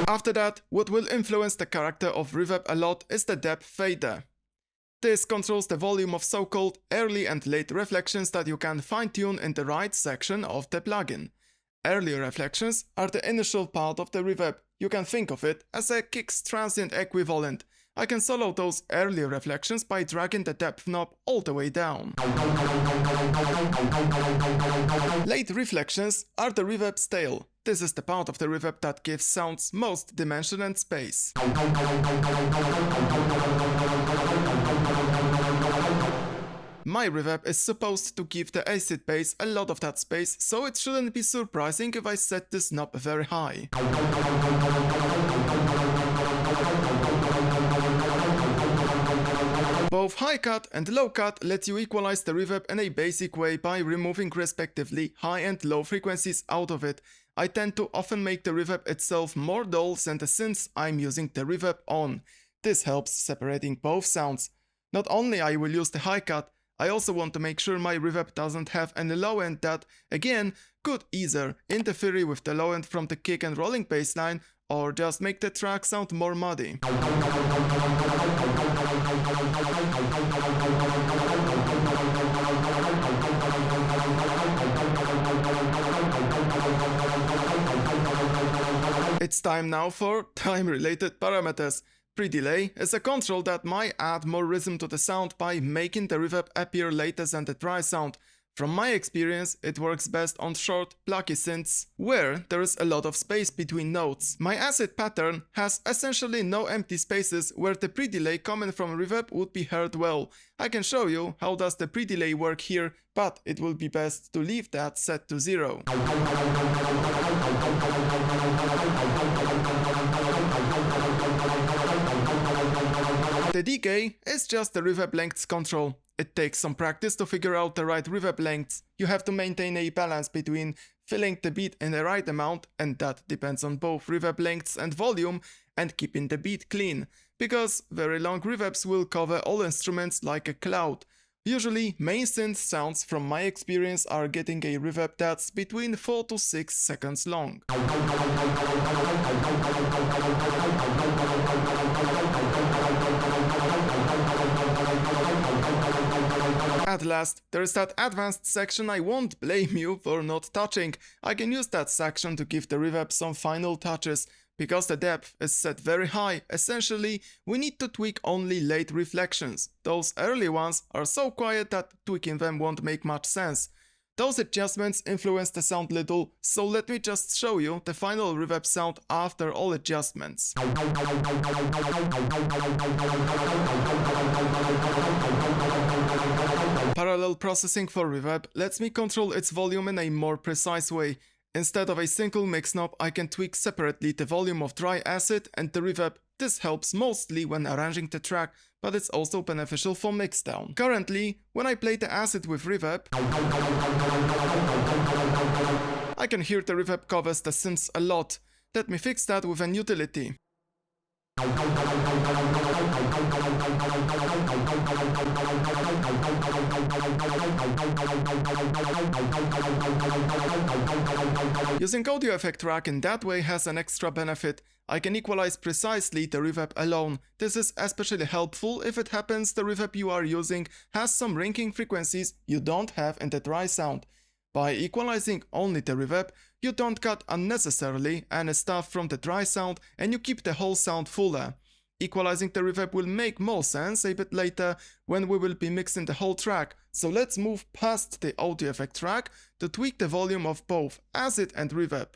Speaker 1: After that, what will influence the character of reverb a lot is the depth fader. This controls the volume of so-called early and late reflections that you can fine-tune in the right section of the plugin. Early reflections are the initial part of the reverb. You can think of it as a kick's transient equivalent. I can solo those early reflections by dragging the depth knob all the way down. Late reflections are the reverb's tail. This is the part of the reverb that gives sounds most dimension and space. My reverb is supposed to give the acid bass a lot of that space, so it shouldn't be surprising if I set this knob very high. Both high cut and low cut let you equalize the reverb in a basic way by removing respectively high and low frequencies out of it. I tend to often make the reverb itself more dull than the synths I'm using the reverb on. This helps separating both sounds. Not only I will use the high cut, I also want to make sure my reverb doesn't have any low end that, again, could either interfere with the low end from the kick and rolling bassline or just make the track sound more muddy. It's time now for time-related parameters. Pre-delay is a control that might add more rhythm to the sound by making the reverb appear later than the dry sound. From my experience, it works best on short, plucky synths, where there is a lot of space between notes. My acid pattern has essentially no empty spaces where the pre-delay coming from reverb would be heard well. I can show you how does the pre-delay work here, but it will be best to leave that set to 0. The decay is just the reverb lengths control. It takes some practice to figure out the right reverb lengths. You have to maintain a balance between filling the beat in the right amount, and that depends on both reverb lengths and volume, and keeping the beat clean, because very long reverbs will cover all instruments like a cloud. Usually, main synth sounds from my experience are getting a reverb that's between 4 to 6 seconds long. At last, there is that advanced section I won't blame you for not touching. I can use that section to give the reverb some final touches. Because the depth is set very high, essentially we need to tweak only late reflections. Those early ones are so quiet that tweaking them won't make much sense. Those adjustments influence the sound little, so let me just show you the final reverb sound after all adjustments. Parallel processing for reverb lets me control its volume in a more precise way. Instead of a single mix knob, I can tweak separately the volume of dry acid and the reverb. This helps mostly when arranging the track, but it's also beneficial for mixdown. Currently, when I play the acid with reverb, I can hear the reverb covers the synths a lot. Let me fix that with an utility. Using audio effect track in that way has an extra benefit. I can equalize precisely the reverb alone. This is especially helpful if it happens the reverb you are using has some ringing frequencies you don't have in the dry sound. By equalizing only the reverb, you don't cut unnecessarily any stuff from the dry sound and you keep the whole sound fuller. Equalizing the reverb will make more sense a bit later when we will be mixing the whole track, so let's move past the audio effect track to tweak the volume of both acid and reverb.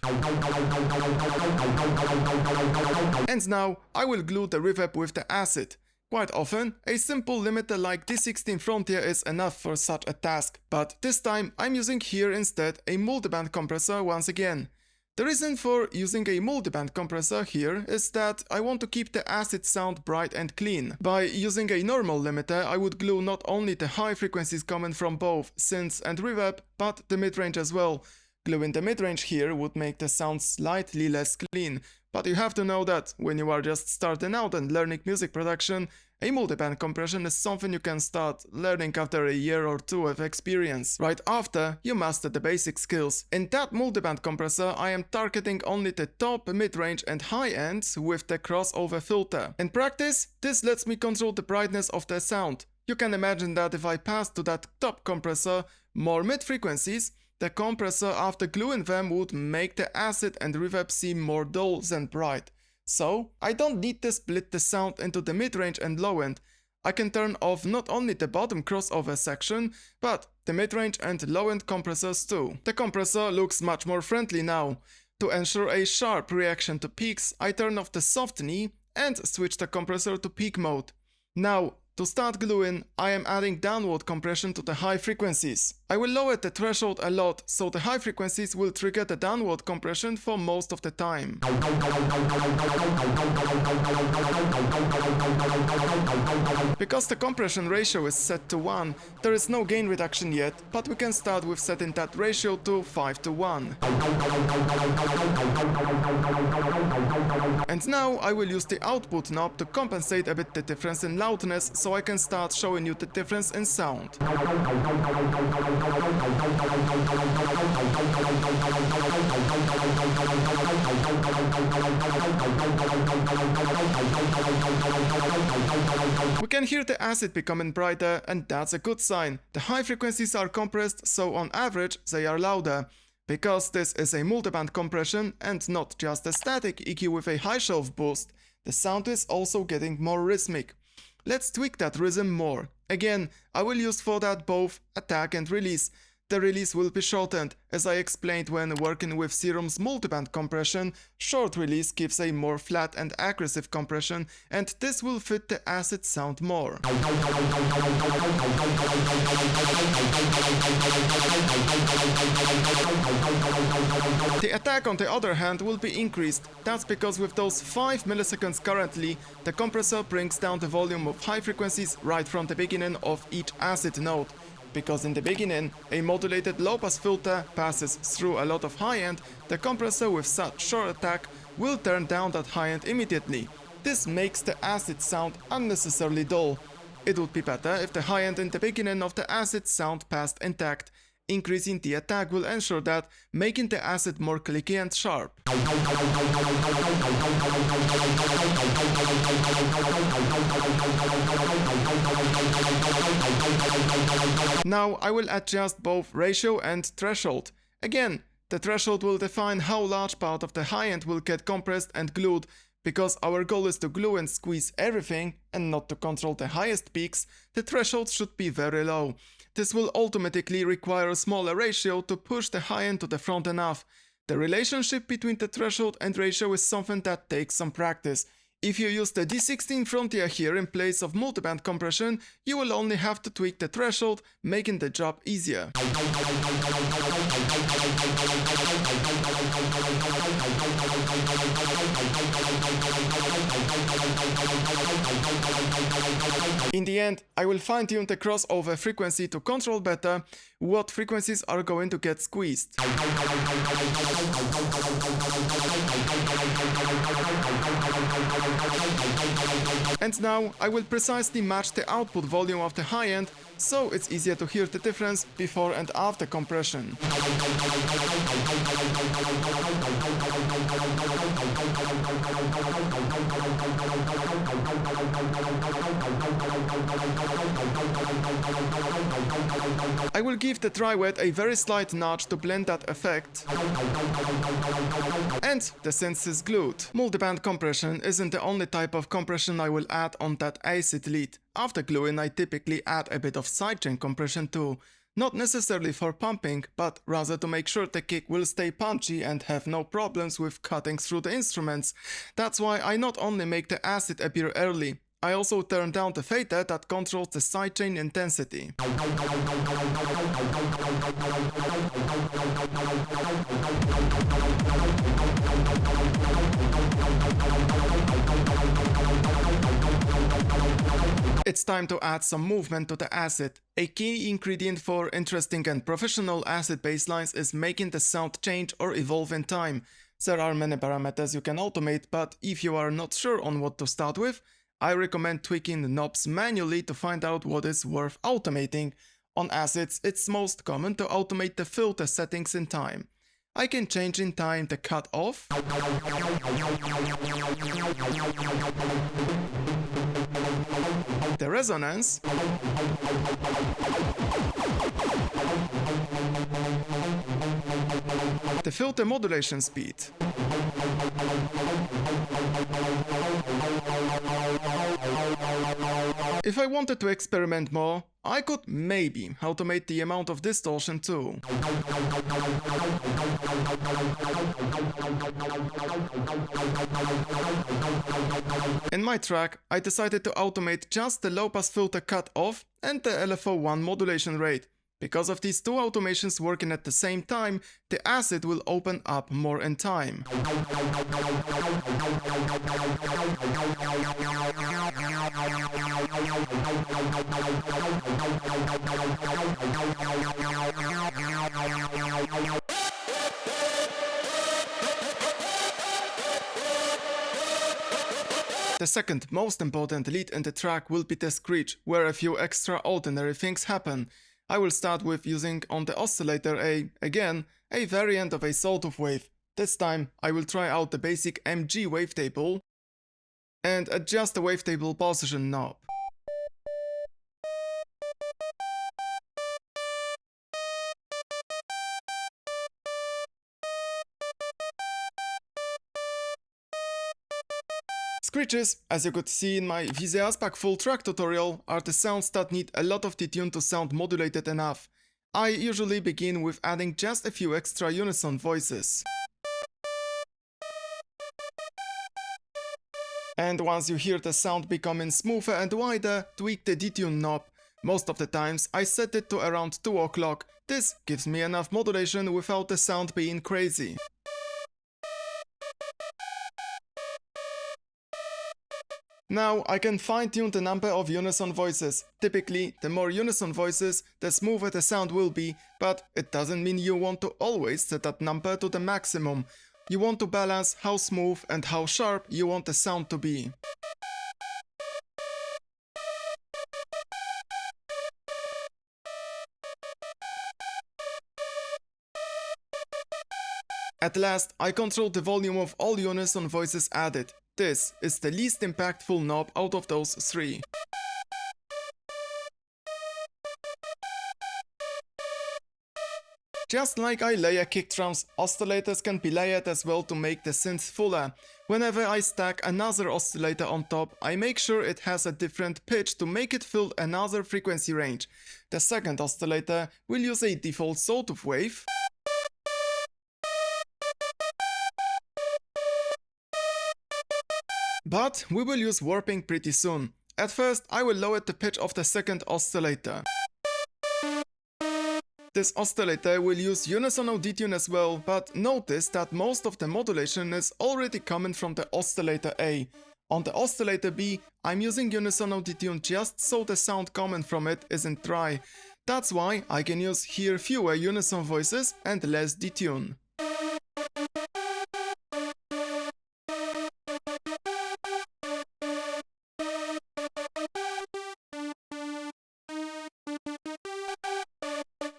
Speaker 1: And now I will glue the reverb with the acid. Quite often, a simple limiter like D16 Frontier is enough for such a task, but this time I'm using here instead a multiband compressor once again. The reason for using a multiband compressor here is that I want to keep the acid sound bright and clean. By using a normal limiter, I would glue not only the high frequencies coming from both synths and reverb, but the midrange as well. Gluing the midrange here would make the sound slightly less clean, but you have to know that when you are just starting out and learning music production, a multiband compression is something you can start learning after a year or two of experience, right after you master the basic skills. In that multiband compressor, I am targeting only the top, mid-range and high ends with the crossover filter. In practice, this lets me control the brightness of the sound. You can imagine that if I pass to that top compressor more mid-frequencies, the compressor after gluing them would make the acid and reverb seem more dull than bright. So, I don't need to split the sound into the mid-range and low-end. I can turn off not only the bottom crossover section, but the mid-range and low-end compressors too. The compressor looks much more friendly now. To ensure a sharp reaction to peaks, I turn off the soft knee and switch the compressor to peak mode. Now, to start gluing, I am adding downward compression to the high frequencies. I will lower the threshold a lot, so the high frequencies will trigger the downward compression for most of the time. Because the compression ratio is set to 1, there is no gain reduction yet, but we can start with setting that ratio to 5:1. And now I will use the output knob to compensate a bit the difference in loudness, so I can start showing you the difference in sound. We can hear the acid becoming brighter, and that's a good sign. The high frequencies are compressed, so on average they are louder. Because this is a multiband compression and not just a static EQ with a high shelf boost, the sound is also getting more rhythmic. Let's tweak that rhythm more. Again, I will use for that both attack and release. the release will be shortened. As I explained when working with Serum's multiband compression, short release gives a more flat and aggressive compression, and this will fit the acid sound more. The attack on the other hand will be increased. That's because with those 5 milliseconds currently, the compressor brings down the volume of high frequencies right from the beginning of each acid note. Because in the beginning, a modulated low-pass filter passes through a lot of high-end, the compressor with such short attack will turn down that high-end immediately. This makes the acid sound unnecessarily dull. It would be better if the high-end in the beginning of the acid sound passed intact. Increasing the attack will ensure that, making the acid more clicky and sharp. Now I will adjust both ratio and threshold. Again, the threshold will define how large part of the high end will get compressed and glued. Because our goal is to glue and squeeze everything and not to control the highest peaks, the threshold should be very low. This will automatically require a smaller ratio to push the high end to the front enough. The relationship between the threshold and ratio is something that takes some practice. If you use the D16 Frontier here in place of multiband compression, you will only have to tweak the threshold, making the job easier. In the end, I will fine-tune the crossover frequency to control better what frequencies are going to get squeezed. And now I will precisely match the output volume of the high end, so it's easier to hear the difference before and after compression. I will give the dry wet a very slight nudge to blend that effect. And the synth is glued. Multiband compression isn't the only type of compression I will add on that acid lead. After gluing, I typically add a bit of sidechain compression too. Not necessarily for pumping, but rather to make sure the kick will stay punchy and have no problems with cutting through the instruments. That's why I not only make the acid appear early, I also turn down the fader that controls the sidechain intensity. It's time to add some movement to the acid. A key ingredient for interesting and professional acid basslines is making the sound change or evolve in time. There are many parameters you can automate, but if you are not sure on what to start with, I recommend tweaking the knobs manually to find out what is worth automating. On acids, it's most common to automate the filter settings in time. I can change in time the cut-off, the resonance, the filter modulation speed. If I wanted to experiment more, I could maybe automate the amount of distortion too. In my track, I decided to automate just the low-pass filter cut-off and the LFO1 modulation rate. Because of these two automations working at the same time, the acid will open up more in time. The second most important lead in the track will be the Screech, where a few extraordinary things happen. I will start with using on the oscillator again, a variant of a sawtooth wave. This time I will try out the basic MG wavetable and adjust the wavetable position knob. Screeches, as you could see in my VZASPAC full track tutorial, are the sounds that need a lot of detune to sound modulated enough. I usually begin with adding just a few extra unison voices. And once you hear the sound becoming smoother and wider, tweak the detune knob. Most of the times I set it to around 2 o'clock. This gives me enough modulation without the sound being crazy. Now I can fine-tune the number of unison voices. Typically, the more unison voices, the smoother the sound will be, but it doesn't mean you want to always set that number to the maximum. You want to balance how smooth and how sharp you want the sound to be. At last, I control the volume of all unison voices added. This is the least impactful knob out of those three. Just like I layer kick drums, oscillators can be layered as well to make the synth fuller. Whenever I stack another oscillator on top, I make sure it has a different pitch to make it fill another frequency range. The second oscillator will use a default sawtooth wave, but we will use warping pretty soon. At first, I will lower the pitch of the second oscillator. This oscillator will use unisono detune as well, but notice that most of the modulation is already coming from the oscillator A. On the oscillator B, I'm using unisono detune just so the sound coming from it isn't dry. That's why I can use here fewer unison voices and less detune.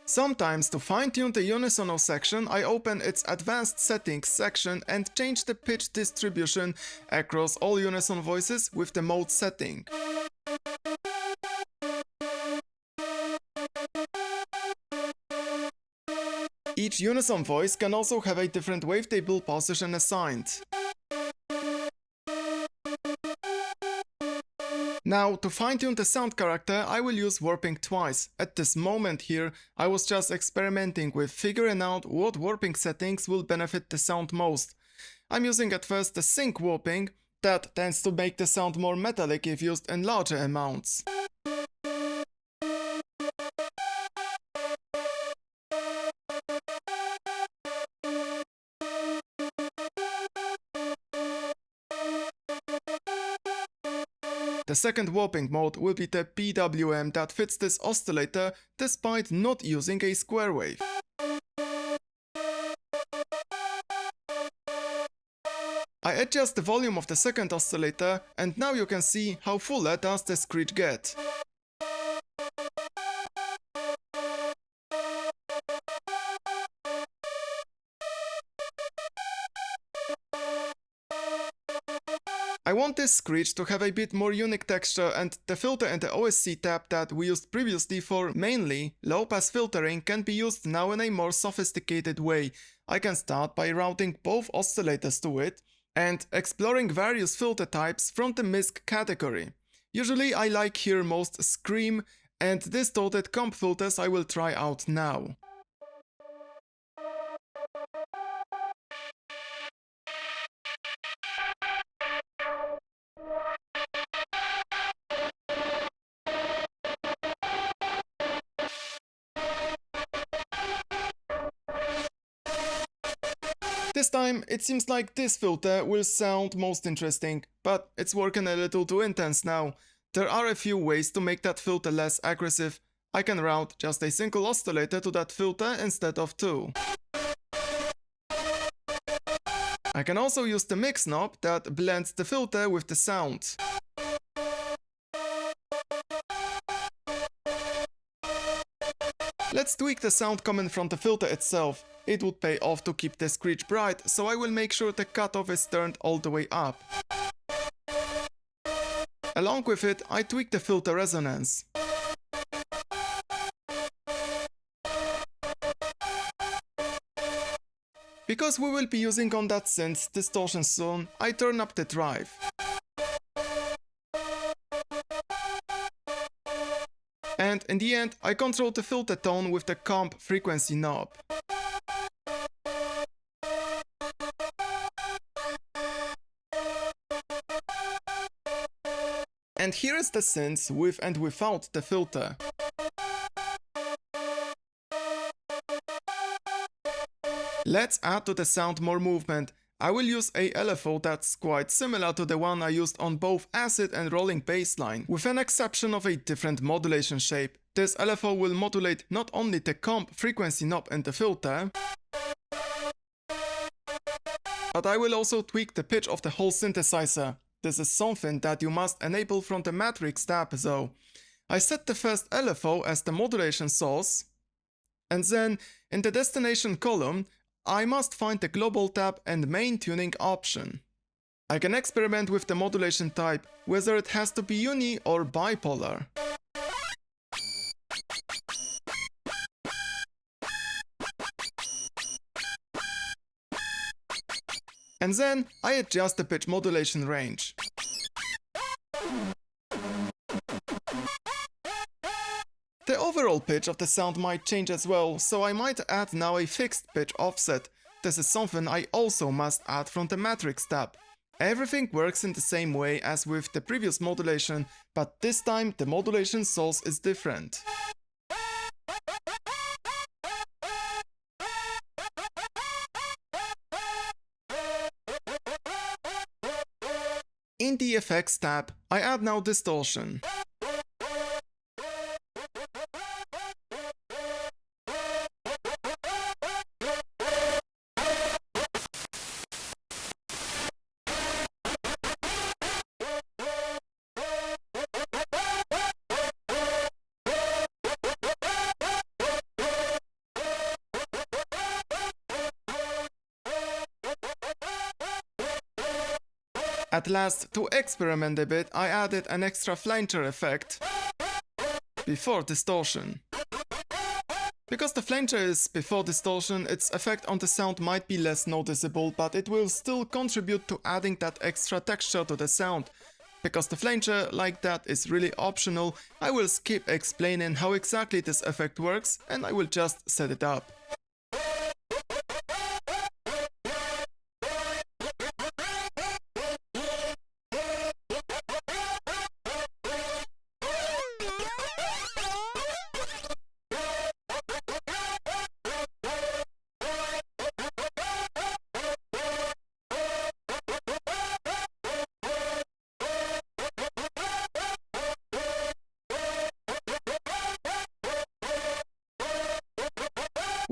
Speaker 1: Sometimes to fine-tune the unisono section, I open its advanced settings section and change the pitch distribution across all unison voices with the mode setting. Each unison voice can also have a different wavetable position assigned. Now, to fine-tune the sound character, I will use warping twice. At this moment here, I was just experimenting with figuring out what warping settings will benefit the sound most. I'm using at first the sync warping, that tends to make the sound more metallic if used in larger amounts. The second warping mode will be the PWM that fits this oscillator despite not using a square wave. I adjust the volume of the second oscillator and now you can see how fuller does the screech get. I want this screech to have a bit more unique texture, and the filter in the OSC tab that we used previously for mainly low-pass filtering can be used now in a more sophisticated way. I can start by routing both oscillators to it and exploring various filter types from the MISC category. Usually I like here most Scream and distorted comp filters I will try out now. This time, it seems like this filter will sound most interesting, but it's working a little too intense now. There are a few ways to make that filter less aggressive. I can route just a single oscillator to that filter instead of two. I can also use the mix knob that blends the filter with the sound. Let's tweak the sound coming from the filter itself. It would pay off to keep the screech bright, so I will make sure the cutoff is turned all the way up. Along with it, I tweak the filter resonance. Because we will be using on that synth distortion soon, I turn up the drive. and in the end I control the filter tone with the comp frequency knob. And here is the synth with and without the filter. Let's add to the sound more movement. I will use a LFO that's quite similar to the one I used on both acid and rolling bassline, with an exception of a different modulation shape. This LFO will modulate not only the comp frequency knob and the filter, but I will also tweak the pitch of the whole synthesizer. This is something that you must enable from the Matrix tab though. I set the first LFO as the modulation source, and then in the destination column I must find the global tab and main tuning option. I can experiment with the modulation type, whether it has to be uni or bipolar. And then I adjust the pitch modulation range. The overall pitch of the sound might change as well, so I might add now a fixed pitch offset. This is something I also must add from the Matrix tab. Everything works in the same way as with the previous modulation, but this time the modulation source is different. In the Effects tab, I add now distortion. At last, to experiment a bit, I added an extra flanger effect before distortion. Because the flanger is before distortion, its effect on the sound might be less noticeable, but it will still contribute to adding that extra texture to the sound. Because the flanger, like that, is really optional, I will skip explaining how exactly this effect works and I will just set it up.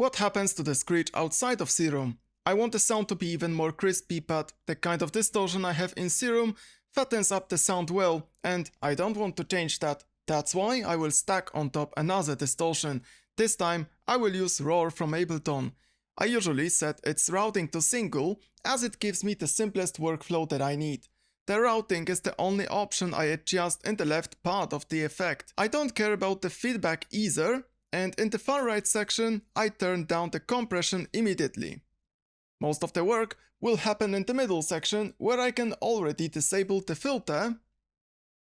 Speaker 1: What happens to the screech outside of Serum? I want the sound to be even more crispy, but the kind of distortion I have in Serum fattens up the sound well, and I don't want to change that. That's why I will stack on top another distortion. This time I will use Roar from Ableton. I usually set its routing to single, as it gives me the simplest workflow that I need. The routing is the only option I adjust in the left part of the effect. I don't care about the feedback either, and in the far right section I turn down the compression immediately. Most of the work will happen in the middle section, where I can already disable the filter.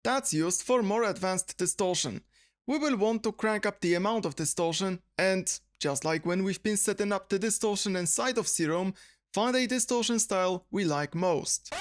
Speaker 1: That's used for more advanced distortion. We will want to crank up the amount of distortion, and just like when we've been setting up the distortion inside of Serum, find a distortion style we like most.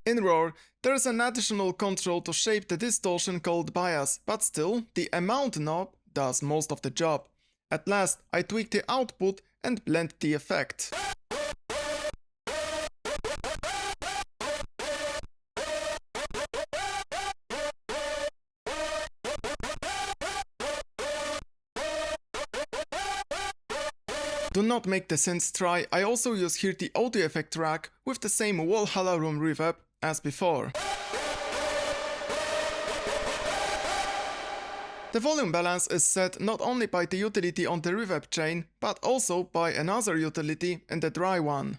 Speaker 1: In Roar, there is an additional control to shape the distortion called bias, but still, the amount knob does most of the job. At last, I tweak the output and blend the effect. Do not make the synths try, I also use here the audio effect track with the same Valhalla room reverb as before. The volume balance is set not only by the utility on the reverb chain, but also by another utility in the dry one.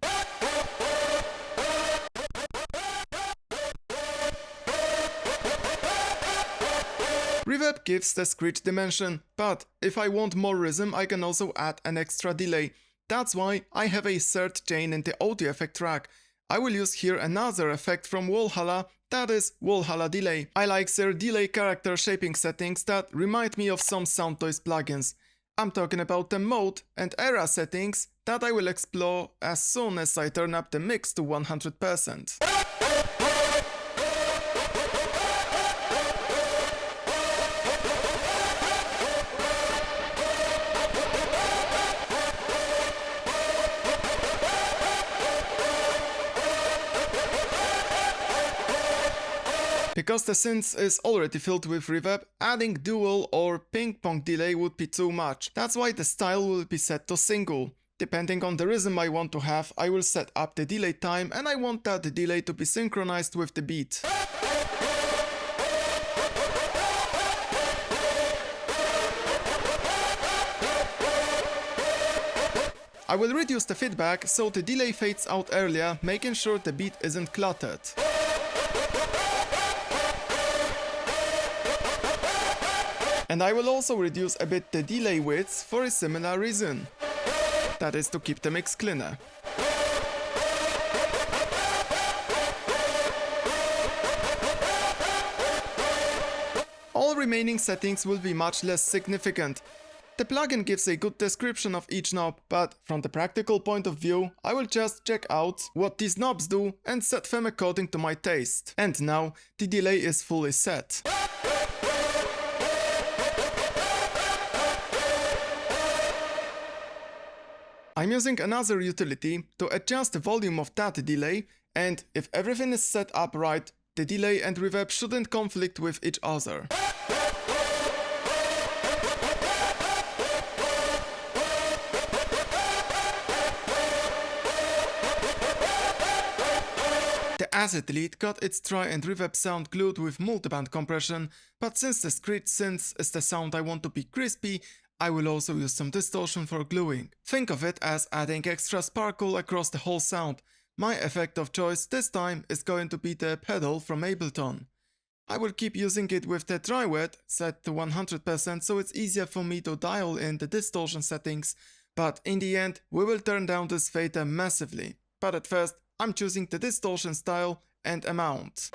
Speaker 1: Reverb gives the screech dimension, but if I want more rhythm I can also add an extra delay. That's why I have a third chain in the audio effect track. I will use here another effect from Valhalla, that is Valhalla delay. I like their delay character shaping settings that remind me of some sound toys plugins. I'm talking about the mode and era settings that I will explore as soon as I turn up the mix to 100%. Because the synth is already filled with reverb, adding dual or ping-pong delay would be too much. That's why the style will be set to single. Depending on the rhythm I want to have, I will set up the delay time and I want that delay to be synchronized with the beat. I will reduce the feedback so the delay fades out earlier, making sure the beat isn't cluttered. And I will also reduce a bit the delay width for a similar reason. That is to keep the mix cleaner. All remaining settings will be much less significant. The plugin gives a good description of each knob, but from the practical point of view, I will just check out what these knobs do and set them according to my taste. And now the delay is fully set. I'm using another utility to adjust the volume of that delay, and if everything is set up right, the delay and reverb shouldn't conflict with each other. The Azyr lead got its dry and reverb sound glued with multiband compression, but since the Screech synth is the sound I want to be crispy, I will also use some distortion for gluing. Think of it as adding extra sparkle across the whole sound. My effect of choice this time is going to be the pedal from Ableton. I will keep using it with the dry wet set to 100% so it's easier for me to dial in the distortion settings, but in the end we will turn down this fader massively. But at first I'm choosing the distortion style and amount.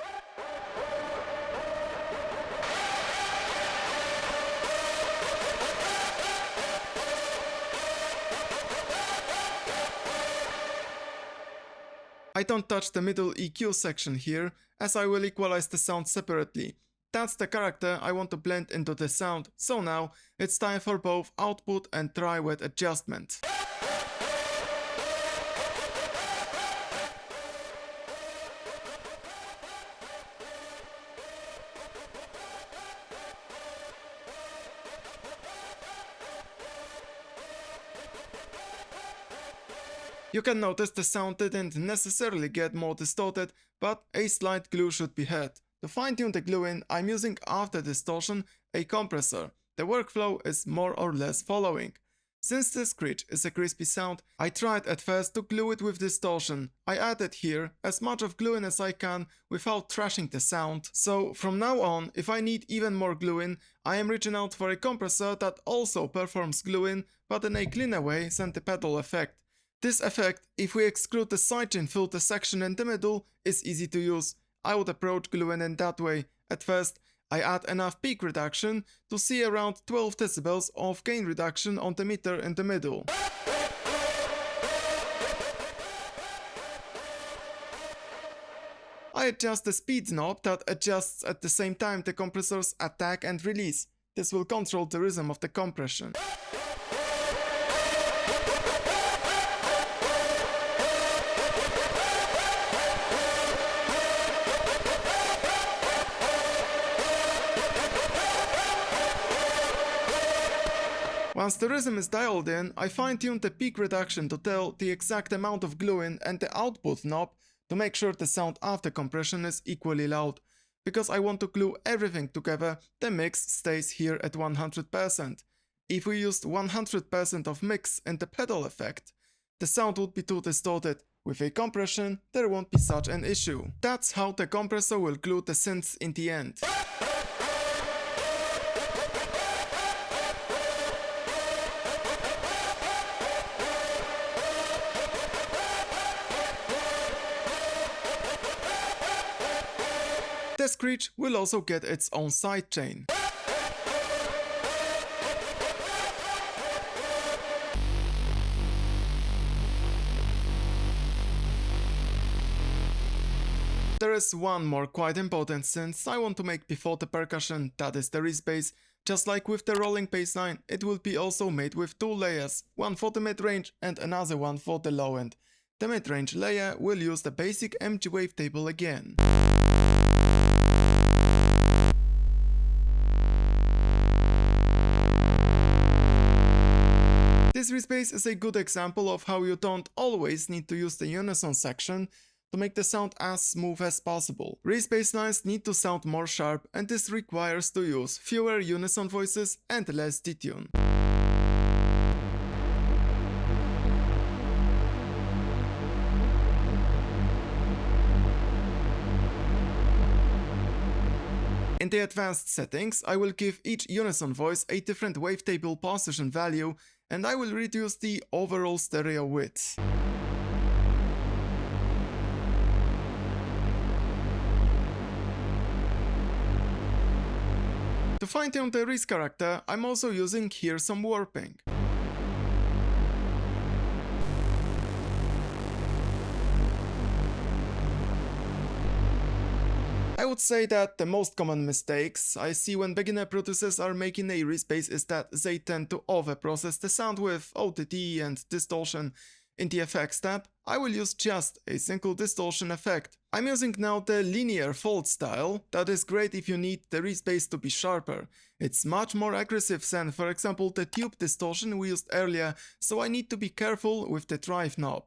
Speaker 1: I don't touch the middle EQ section here, as I will equalize the sound separately. That's the character I want to blend into the sound, so now it's time for both output and dry wet adjustment. You can notice the sound didn't necessarily get more distorted, but a slight glue should be had. To fine-tune the glue-in, I'm using after distortion a compressor. The workflow is more or less following. Since the Screech is a crispy sound, I tried at first to glue it with distortion. I added here as much of glue-in as I can without trashing the sound. So from now on, if I need even more glue-in, I am reaching out for a compressor that also performs glue-in, but in a cleaner way than the pedal effect. This effect, if we exclude the sidechain filter section in the middle, is easy to use. I would approach glue-in in that way. At first, I add enough peak reduction to see around 12 decibels of gain reduction on the meter in the middle. I adjust the speed knob that adjusts at the same time the compressor's attack and release. This will control the rhythm of the compression. Once the rhythm is dialed in, I fine-tuned the peak reduction to tell the exact amount of glue-in and the output knob to make sure the sound after compression is equally loud. Because I want to glue everything together, the mix stays here at 100%. If we used 100% of mix in the pedal effect, the sound would be too distorted. With a compression, there won't be such an issue. That's how the compressor will glue the synths in the end. The Screech will also get its own sidechain. There is one more quite important synth I want to make before the percussion, that is the Reese bass. Just like with the rolling bassline, it will be also made with two layers, one for the mid-range and another one for the low end. The mid-range layer will use the basic MG wavetable again. This Reese bass is a good example of how you don't always need to use the unison section to make the sound as smooth as possible. Reese basslines need to sound more sharp, and this requires to use fewer unison voices and less detune. In the advanced settings, I will give each unison voice a different wavetable position value, and I will reduce the overall stereo width. To fine-tune the Reese character, I'm also using here some warping. I would say that the most common mistakes I see when beginner producers are making a Reese bass is that they tend to overprocess the sound with OTT and distortion. In the effects tab, I will use just a single distortion effect. I'm using now the linear fold style. That is great if you need the Reese bass to be sharper. It's much more aggressive than, for example, the tube distortion we used earlier, so I need to be careful with the drive knob.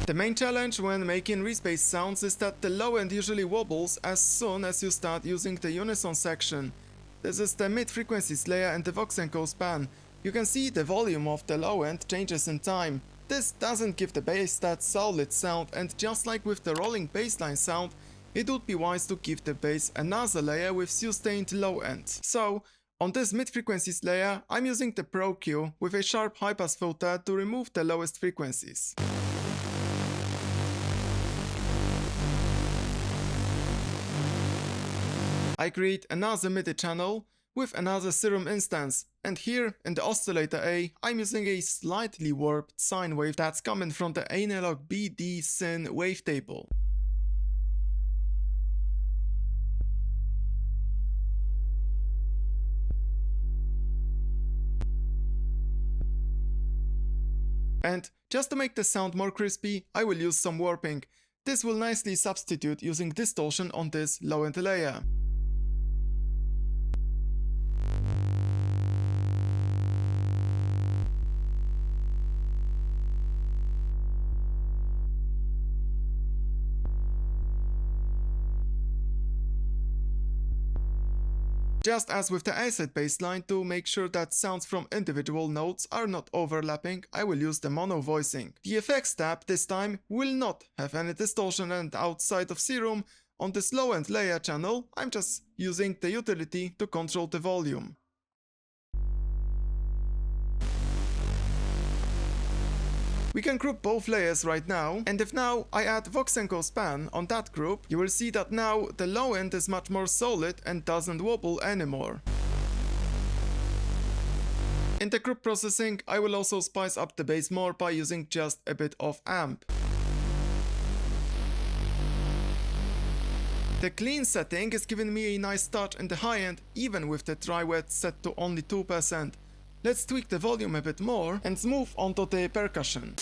Speaker 1: The main challenge when making Reese bass sounds is that the low end usually wobbles as soon as you start using the unison section. This is the mid-frequencies layer and the Vox encode span. You can see the volume of the low end changes in time. This doesn't give the bass that solid sound, and just like with the rolling bassline sound, it would be wise to give the bass another layer with sustained low end. So, on this mid-frequencies layer, I'm using the Pro Q with a sharp high-pass filter to remove the lowest frequencies. I create another MIDI channel with another serum instance, and here in the oscillator A, I'm using a slightly warped sine wave that's coming from the analog BD syn wavetable. And just to make the sound more crispy, I will use some warping. This will nicely substitute using distortion on this low-end layer. Just as with the Azyr bassline, to make sure that sounds from individual notes are not overlapping, I will use the mono voicing. The effects tab this time will not have any distortion, and outside of serum, on this low-end layer channel, I'm just using the utility to control the volume. We can group both layers right now, and if now I add Vox encode span on that group, you will see that now the low end is much more solid and doesn't wobble anymore. In the group processing, I will also spice up the bass more by using just a bit of amp. The clean setting is giving me a nice touch in the high end, even with the dry wet set to only 2%. Let's tweak the volume a bit more and move on to the percussion.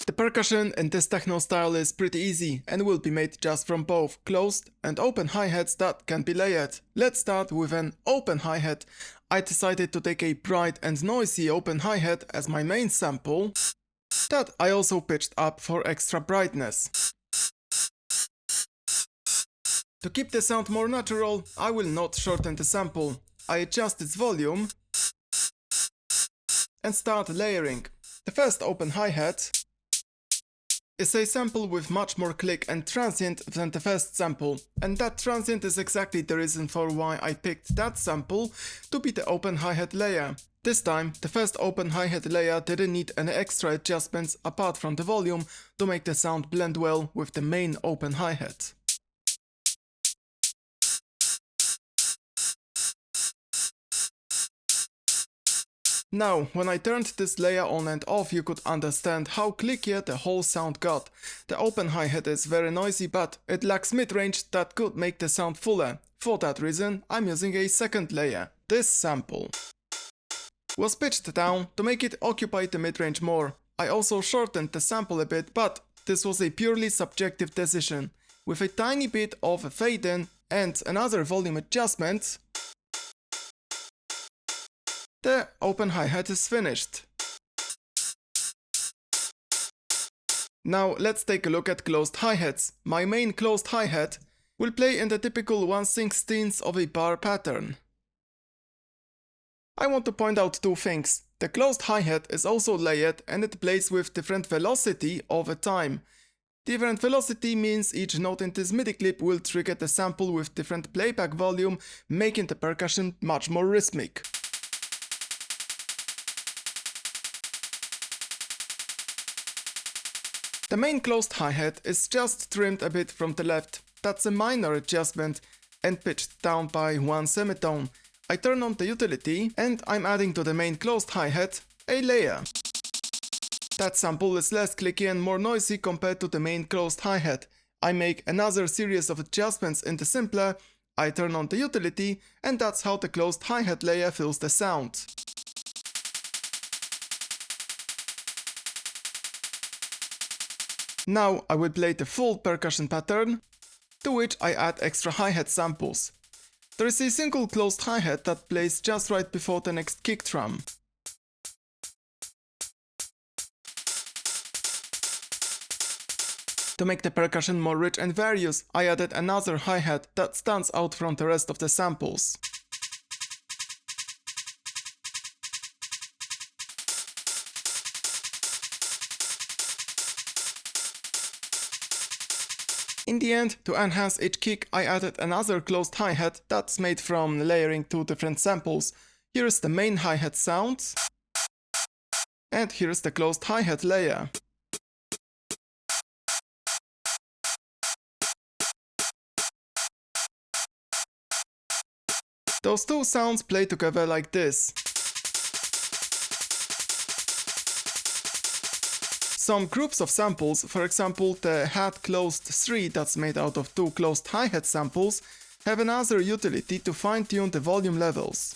Speaker 1: The percussion in this techno style is pretty easy and will be made just from both closed and open hi-hats that can be layered. Let's start with an open hi-hat. I decided to take a bright and noisy open hi-hat as my main sample that I also pitched up for extra brightness. To keep the sound more natural, I will not shorten the sample. I adjust its volume and start layering. The first open hi-hat is a sample with much more click and transient than the first sample, and that transient is exactly the reason for why I picked that sample to be the open hi-hat layer. This time, the first open hi-hat layer didn't need any extra adjustments apart from the volume to make the sound blend well with the main open hi-hat. Now, when I turned this layer on and off, you could understand how clickier the whole sound got. The open hi-hat is very noisy, but it lacks mid-range that could make the sound fuller. For that reason, I'm using a second layer. This sample was pitched down to make it occupy the mid-range more. I also shortened the sample a bit, but this was a purely subjective decision. With a tiny bit of a fade-in and another volume adjustment, the open hi-hat is finished. Now let's take a look at closed hi-hats. My main closed hi-hat will play in the typical 1/16 of a bar pattern. I want to point out two things. The closed hi-hat is also layered and it plays with different velocity over time. Different velocity means each note in this MIDI clip will trigger the sample with different playback volume, making the percussion much more rhythmic. The main closed hi-hat is just trimmed a bit from the left. That's a minor adjustment and pitched down by one semitone. I turn on the utility and I'm adding to the main closed hi-hat a layer. That sample is less clicky and more noisy compared to the main closed hi-hat. I make another series of adjustments in the simpler, I turn on the utility, and that's how the closed hi-hat layer fills the sound. Now I will play the full percussion pattern, to which I add extra hi-hat samples. There is a single closed hi-hat that plays just right before the next kick drum. To make the percussion more rich and various, I added another hi-hat that stands out from the rest of the samples. In the end, to enhance each kick, I added another closed hi-hat that's made from layering two different samples. Here is the main hi-hat sound, and here is the closed hi-hat layer. Those two sounds play together like this. Some groups of samples, for example the hat closed 3 that's made out of two closed hi-hat samples, have another utility to fine-tune the volume levels.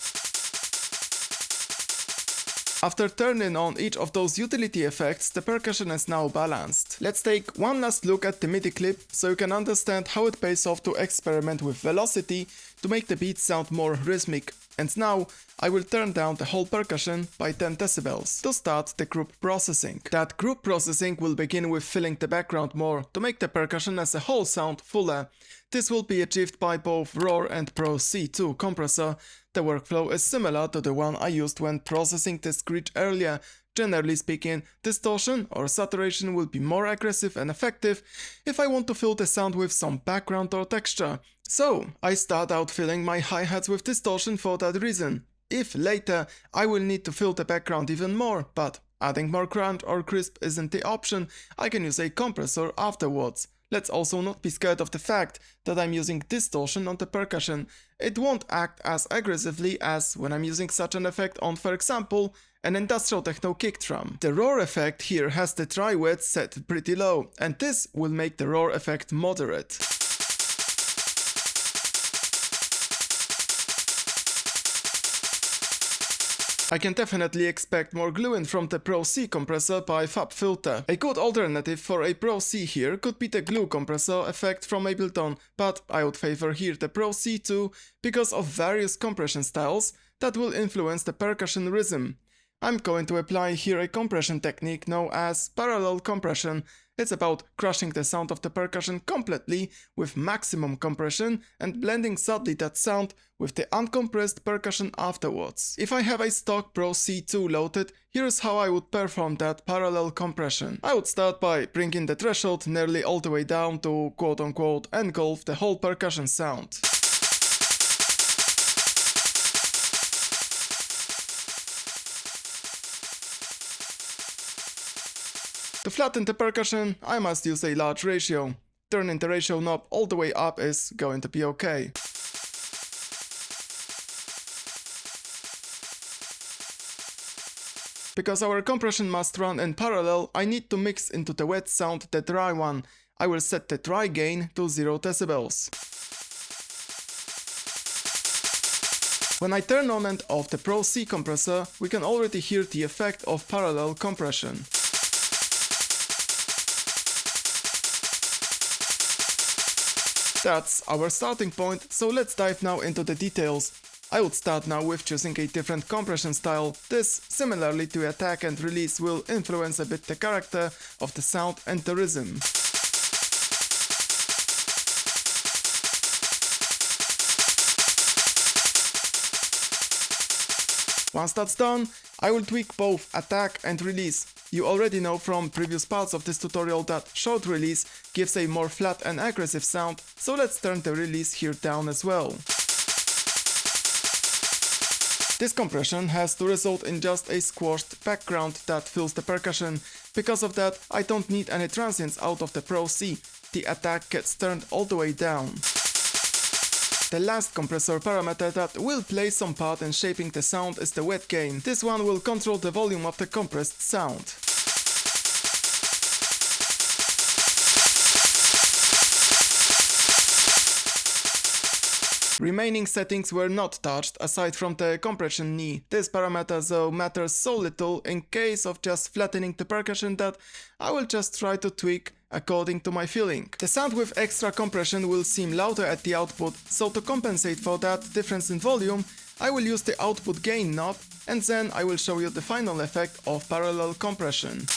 Speaker 1: After turning on each of those utility effects, the percussion is now balanced. Let's take one last look at the MIDI clip so you can understand how it pays off to experiment with velocity to make the beats sound more rhythmic. And now I will turn down the whole percussion by 10 decibels to start the group processing. That group processing will begin with filling the background more to make the percussion as a whole sound fuller. This will be achieved by both RAW and Pro C2 compressor. The workflow is similar to the one I used when processing the Screech earlier. Generally speaking, distortion or saturation will be more aggressive and effective if I want to fill the sound with some background or texture. So, I start out filling my hi-hats with distortion for that reason. If later I will need to fill the background even more, but adding more crunch or crisp isn't the option, I can use a compressor afterwards. Let's also not be scared of the fact that I'm using distortion on the percussion. It won't act as aggressively as when I'm using such an effect on, for example, an industrial techno kick drum. The roar effect here has the dry wet set pretty low, and this will make the roar effect moderate. I can definitely expect more glue-in from the Pro C compressor by FabFilter. A good alternative for a Pro C here could be the glue compressor effect from Ableton, but I would favor here the Pro C2 because of various compression styles that will influence the percussion rhythm. I'm going to apply here a compression technique known as parallel compression, It's about crushing the sound of the percussion completely with maximum compression and blending subtly that sound with the uncompressed percussion afterwards. If I have a stock Pro C2 loaded, here's how I would perform that parallel compression. I would start by bringing the threshold nearly all the way down to quote-unquote engulf the whole percussion sound. To flatten the percussion, I must use a large ratio. Turning the ratio knob all the way up is going to be okay. Because our compression must run in parallel, I need to mix into the wet sound the dry one. I will set the dry gain to 0 decibels. When I turn on and off the Pro C compressor, we can already hear the effect of parallel compression. That's our starting point, so let's dive now into the details. I would start now with choosing a different compression style. This, similarly to attack and release, will influence a bit the character of the sound and the rhythm. Once that's done, I will tweak both attack and release. You already know from previous parts of this tutorial that short release gives a more flat and aggressive sound, so let's turn the release here down as well. This compression has to result in just a squashed background that fills the percussion. Because of that, I don't need any transients out of the Pro C. The attack gets turned all the way down. The last compressor parameter that will play some part in shaping the sound is the wet gain. This one will control the volume of the compressed sound. Remaining settings were not touched aside from the compression knee. This parameter though matters so little in case of just flattening the percussion that I will just try to tweak according to my feeling. The sound with extra compression will seem louder at the output, so to compensate for that difference in volume, I will use the output gain knob, and then I will show you the final effect of parallel compression.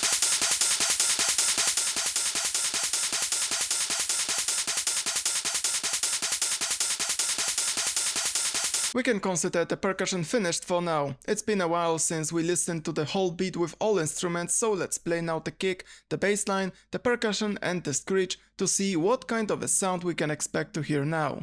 Speaker 1: We can consider the percussion finished for now. It's been a while since we listened to the whole beat with all instruments, so let's play now the kick, the bassline, the percussion and the screech to see what kind of a sound we can expect to hear now.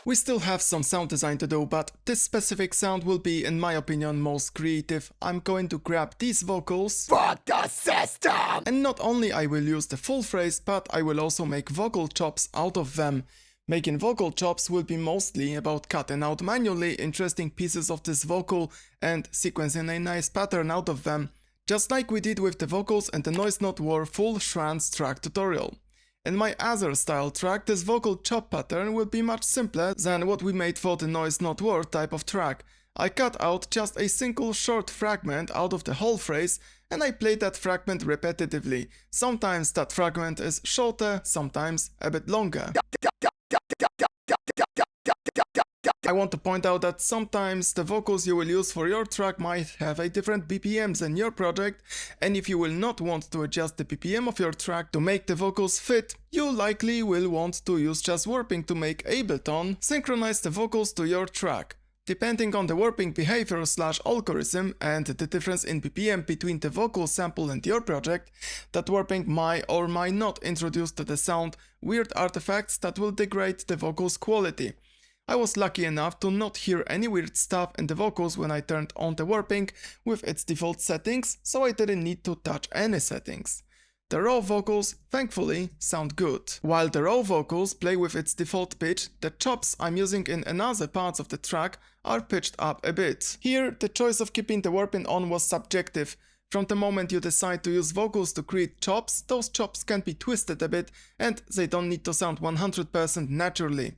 Speaker 1: We still have some sound design to do, but this specific sound will be, in my opinion, most creative. I'm going to grab these vocals,
Speaker 2: Fuck the system!
Speaker 1: and not only I will use the full phrase, but I will also make vocal chops out of them. Making vocal chops will be mostly about cutting out manually interesting pieces of this vocal and sequencing a nice pattern out of them, just like we did with the vocals and the Noise Not War full Shrans track tutorial. In my Azyr style track, this vocal chop pattern will be much simpler than what we made for the Noise Not War type of track. I cut out just a single short fragment out of the whole phrase and I played that fragment repetitively. Sometimes that fragment is shorter, sometimes a bit longer. I want to point out that sometimes the vocals you will use for your track might have a different BPMs than your project, and if you will not want to adjust the BPM of your track to make the vocals fit, you likely will want to use just warping to make Ableton synchronize the vocals to your track. Depending on the warping behavior / algorithm and the difference in BPM between the vocal sample and your project, that warping might or might not introduce to the sound weird artifacts that will degrade the vocals quality. I was lucky enough to not hear any weird stuff in the vocals when I turned on the warping with its default settings, so I didn't need to touch any settings. The raw vocals, thankfully, sound good. While the raw vocals play with its default pitch, the chops I'm using in another parts of the track are pitched up a bit. Here, the choice of keeping the warping on was subjective. From the moment you decide to use vocals to create chops, those chops can be twisted a bit and they don't need to sound 100% naturally.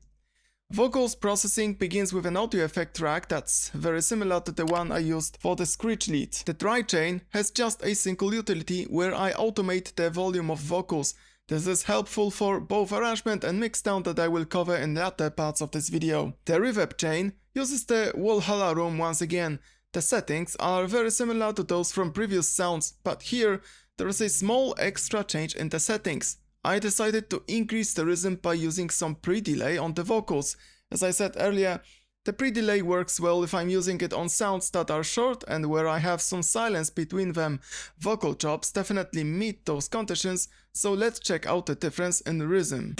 Speaker 1: Vocals processing begins with an audio effect track that's very similar to the one I used for the Screech lead. The dry chain has just a single utility where I automate the volume of vocals. This is helpful for both arrangement and mixdown that I will cover in later parts of this video. The reverb chain uses the Valhalla room once again. The settings are very similar to those from previous sounds, but here there is a small extra change in the settings. I decided to increase the rhythm by using some pre-delay on the vocals. As I said earlier, the pre-delay works well if I'm using it on sounds that are short and where I have some silence between them. Vocal chops definitely meet those conditions, so let's check out the difference in rhythm.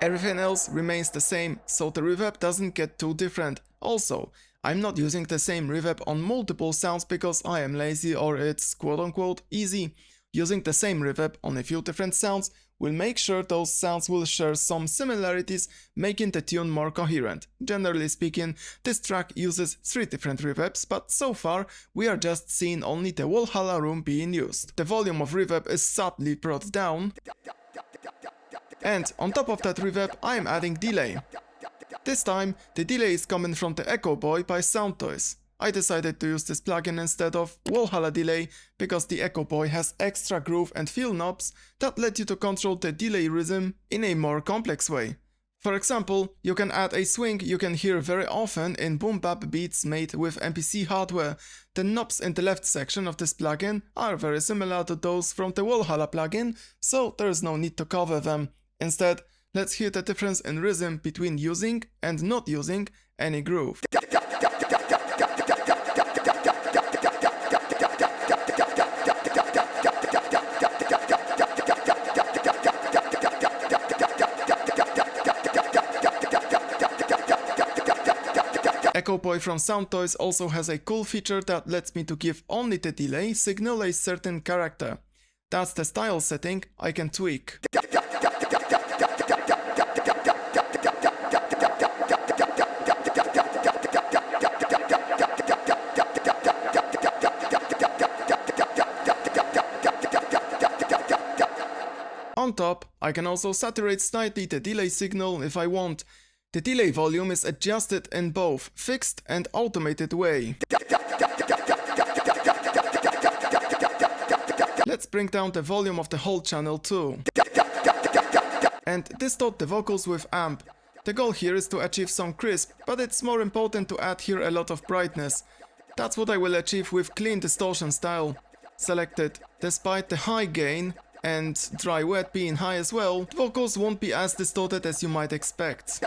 Speaker 1: Everything else remains the same, so the reverb doesn't get too different. Also, I'm not using the same reverb on multiple sounds because I am lazy or it's quote-unquote easy. Using the same reverb on a few different sounds will make sure those sounds will share some similarities, making the tune more coherent. Generally speaking, this track uses 3 different reverbs, but so far we are just seeing only the Valhalla room being used. The volume of reverb is subtly brought down, and on top of that reverb I am adding delay. This time the delay is coming from the Echo Boy by Soundtoys. I decided to use this plugin instead of Valhalla delay because the Echo Boy has extra groove and feel knobs that let you to control the delay rhythm in a more complex way. For example, you can add a swing you can hear very often in boom bap beats made with MPC hardware. The knobs in the left section of this plugin are very similar to those from the Valhalla plugin, so there is no need to cover them. Instead, let's hear the difference in rhythm between using and not using any groove. Echo Boy from Soundtoys also has a cool feature that lets me to give only the delay signal a certain character. That's the style setting I can tweak. On top, I can also saturate slightly the delay signal if I want. The delay volume is adjusted in both fixed and automated way. Let's bring down the volume of the whole channel too. And distort the vocals with amp. The goal here is to achieve some crisp, but it's more important to add here a lot of brightness. That's what I will achieve with clean distortion style. Selected. Despite the high gain and dry wet being high as well, the vocals won't be as distorted as you might expect.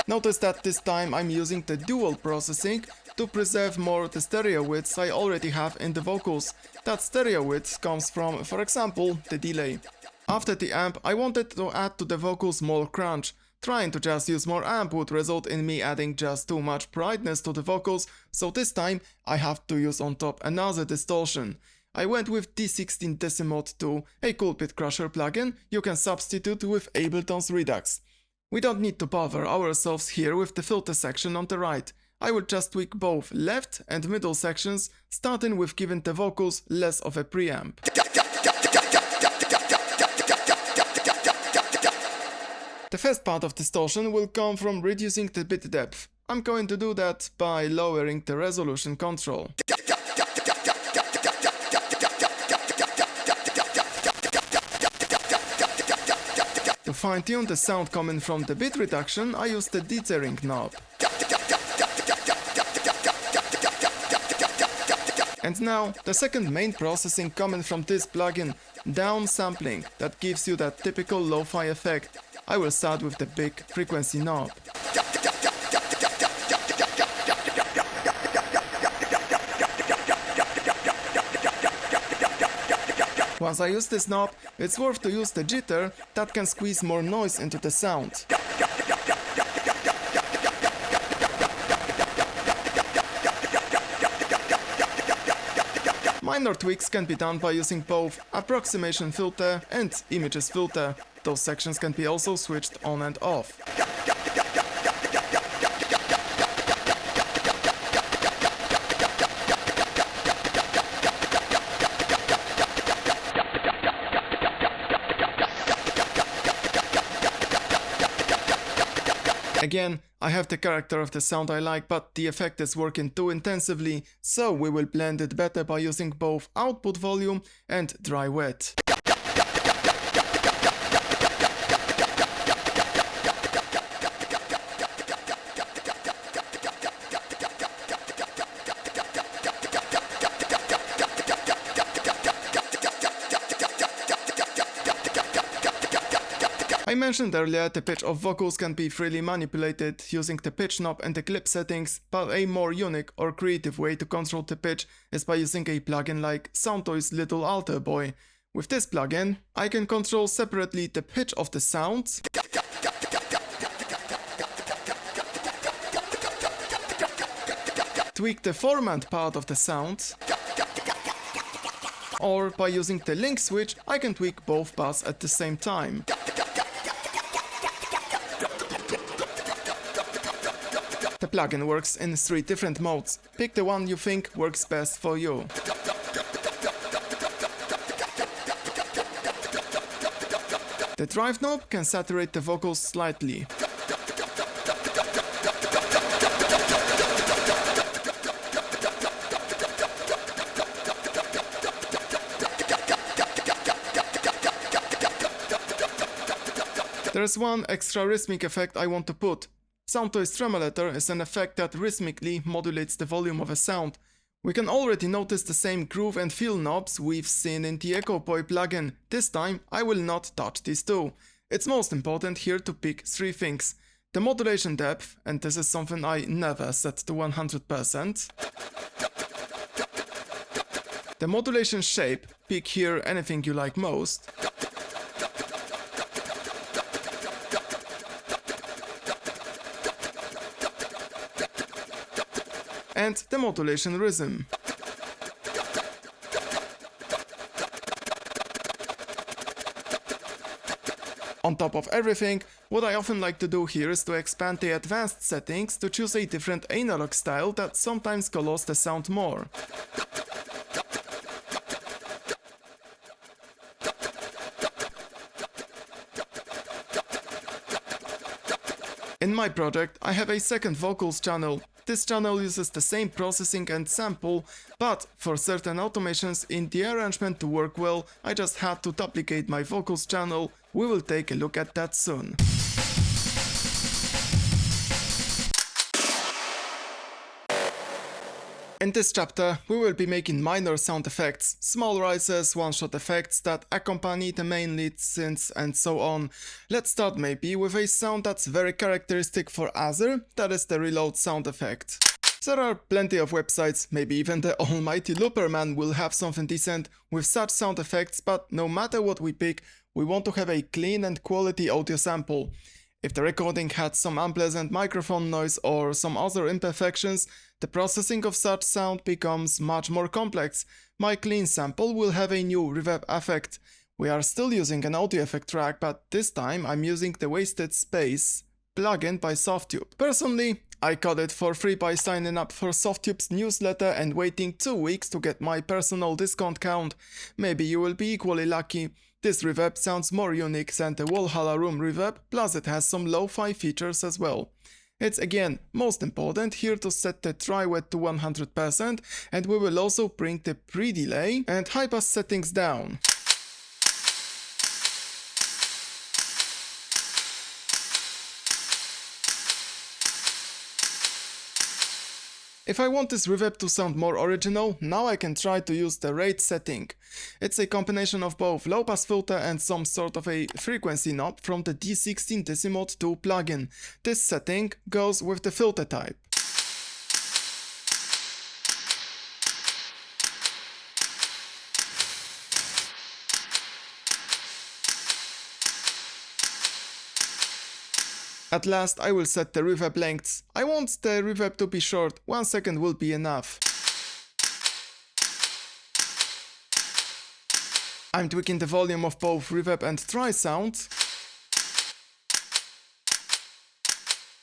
Speaker 1: Notice that this time I'm using the dual processing to preserve more the stereo widths I already have in the vocals. That stereo width comes from, for example, the delay. After the amp, I wanted to add to the vocals more crunch. Trying to just use more amp would result in me adding just too much brightness to the vocals, so this time I have to use on top another distortion. I went with D16 Decimode 2, a cool bit crusher plugin you can substitute with Ableton's Redux. We don't need to bother ourselves here with the filter section on the right. I will just tweak both left and middle sections, starting with giving the vocals less of a preamp. The first part of distortion will come from reducing the bit depth. I'm going to do that by lowering the resolution control. To fine-tune the sound coming from the bit reduction, I use the dithering knob. And now, the second main processing coming from this plugin, downsampling, that gives you that typical lo-fi effect. I will start with the big frequency knob. Once I use this knob, it's worth to use the jitter that can squeeze more noise into the sound. Minor tweaks can be done by using both approximation filter and images filter. Those sections can be also switched on and off. Again, I have the character of the sound I like, but the effect is working too intensively, so we will blend it better by using both output volume and dry wet. I mentioned earlier the pitch of vocals can be freely manipulated using the pitch knob and the clip settings, but a more unique or creative way to control the pitch is by using a plugin like Soundtoys Little Alter Boy. With this plugin, I can control separately the pitch of the sounds, tweak the formant part of the sound, or by using the link switch, I can tweak both parts at the same time. The plugin works in 3 different modes. Pick the one you think works best for you. The drive knob can saturate the vocals slightly. There's one extra rhythmic effect I want to put. Soundtoys Tremolator is an effect that rhythmically modulates the volume of a sound. We can already notice the same groove and feel knobs we've seen in the Echo Boy plugin. This time I will not touch these two. It's most important here to pick 3 things. The modulation depth, and this is something I never set to 100%. The modulation shape, pick here anything you like most. And the modulation rhythm. On top of everything, what I often like to do here is to expand the advanced settings to choose a different analog style that sometimes colors the sound more. In my project, I have a second vocals channel. This channel uses the same processing and sample, but for certain automations in the arrangement to work well, I just had to duplicate my vocals channel. We will take a look at that soon. In this chapter, we will be making minor sound effects, small rises, one-shot effects that accompany the main lead synths and so on. Let's start maybe with a sound that's very characteristic for Azyr, that is the reload sound effect. There are plenty of websites, maybe even the almighty Looperman will have something decent with such sound effects, but no matter what we pick, we want to have a clean and quality audio sample. If the recording had some unpleasant microphone noise or some other imperfections, the processing of such sound becomes much more complex. My clean sample will have a new reverb effect. We are still using an audio effect track, but this time I'm using the Wasted Space plugin by Softtube. Personally, I got it for free by signing up for Softtube's newsletter and waiting 2 weeks to get my personal discount count. Maybe you will be equally lucky. This reverb sounds more unique than the Valhalla Room reverb, plus it has some lo-fi features as well. It's again most important here to set the dry wet to 100%, and we will also bring the pre-delay and high-pass settings down. If I want this reverb to sound more original, now I can try to use the rate setting. It's a combination of both low pass filter and some sort of a frequency knob from the D16 Decimode 2 plugin. This setting goes with the filter type. At last I will set the reverb lengths. I want the reverb to be short, 1 second will be enough. I'm tweaking the volume of both reverb and dry sound.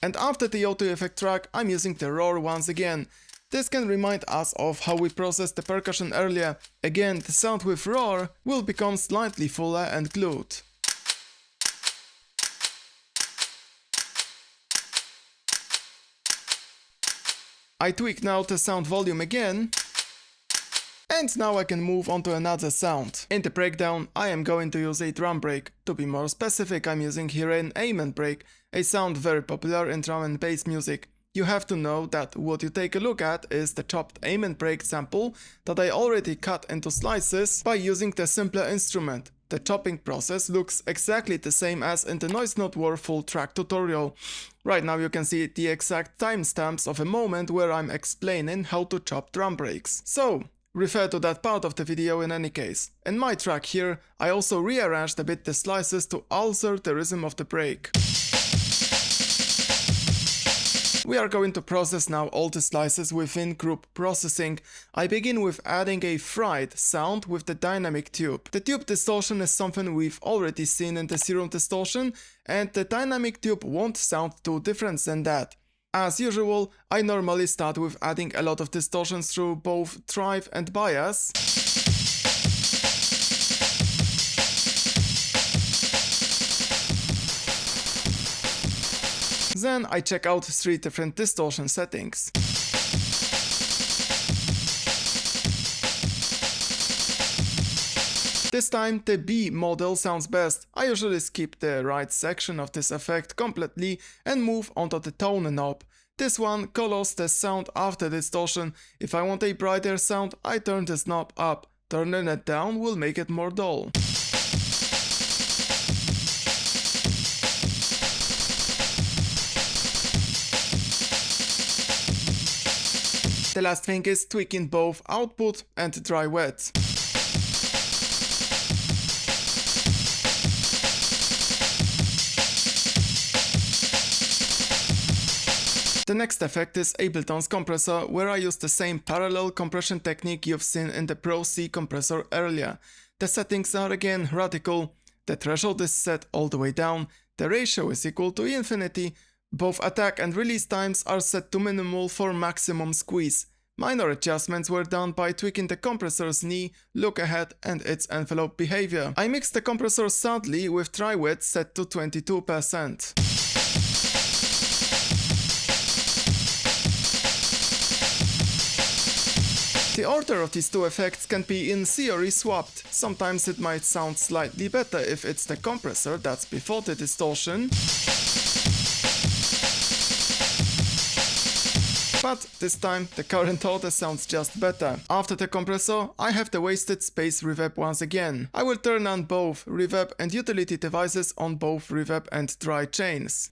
Speaker 1: And after the audio effect track, I'm using the roar once again. This can remind us of how we processed the percussion earlier. Again, the sound with roar will become slightly fuller and glued. I tweak now the sound volume again. And now I can move on to another sound. In the breakdown, I am going to use a drum break. To be more specific, I'm using here an amen break, a sound very popular in drum and bass music. You have to know that what you take a look at is the chopped amen break sample that I already cut into slices by using the simpler instrument. The chopping process looks exactly the same as in the Noise Not War full track tutorial. Right now you can see the exact timestamps of a moment where I'm explaining how to chop drum breaks. So, refer to that part of the video in any case. In my track here, I also rearranged a bit the slices to alter the rhythm of the break. We are going to process now all the slices within group processing. I begin with adding a fried sound with the dynamic tube. The tube distortion is something we've already seen in the serum distortion, and the dynamic tube won't sound too different than that. As usual, I normally start with adding a lot of distortions through both drive and bias. Then I check out 3 different distortion settings. This time the B model sounds best. I usually skip the right section of this effect completely and move onto the tone knob. This one colors the sound after distortion. If I want a brighter sound, I turn this knob up. Turning it down will make it more dull. The last thing is tweaking both output and dry wet. The next effect is Ableton's compressor, where I use the same parallel compression technique you've seen in the Pro C compressor earlier. The settings are again radical. The threshold is set all the way down, the ratio is equal to infinity. Both attack and release times are set to minimal for maximum squeeze. Minor adjustments were done by tweaking the compressor's knee, look ahead and its envelope behavior. I mixed the compressor sadly with dry wet set to 22%. The order of these two effects can be in theory swapped. Sometimes it might sound slightly better if it's the compressor that's before the distortion. But this time the current order sounds just better. After the compressor, I have the wasted space reverb once again. I will turn on both reverb and utility devices on both reverb and dry chains.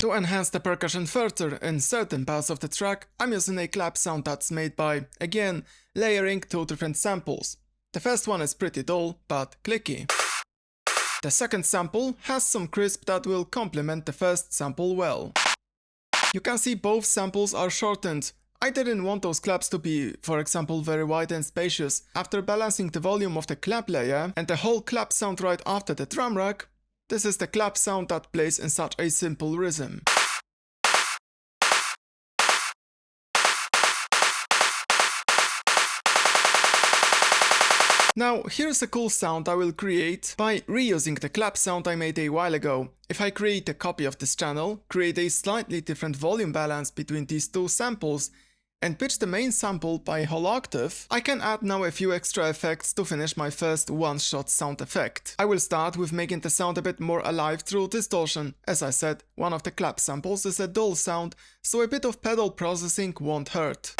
Speaker 1: To enhance the percussion further in certain parts of the track, I'm using a clap sound that's made by, again, layering 2 different samples. The first one is pretty dull, but clicky. The second sample has some crisp that will complement the first sample well. You can see both samples are shortened. I didn't want those claps to be, for example, very wide and spacious. After balancing the volume of the clap layer and the whole clap sound right after the drum rack, this is the clap sound that plays in such a simple rhythm. Now, here's a cool sound I will create by reusing the clap sound I made a while ago. If I create a copy of this channel, create a slightly different volume balance between these 2 samples, and pitch the main sample by a whole octave, I can add now a few extra effects to finish my first one-shot sound effect. I will start with making the sound a bit more alive through distortion. As I said, one of the clap samples is a dull sound, so a bit of pedal processing won't hurt.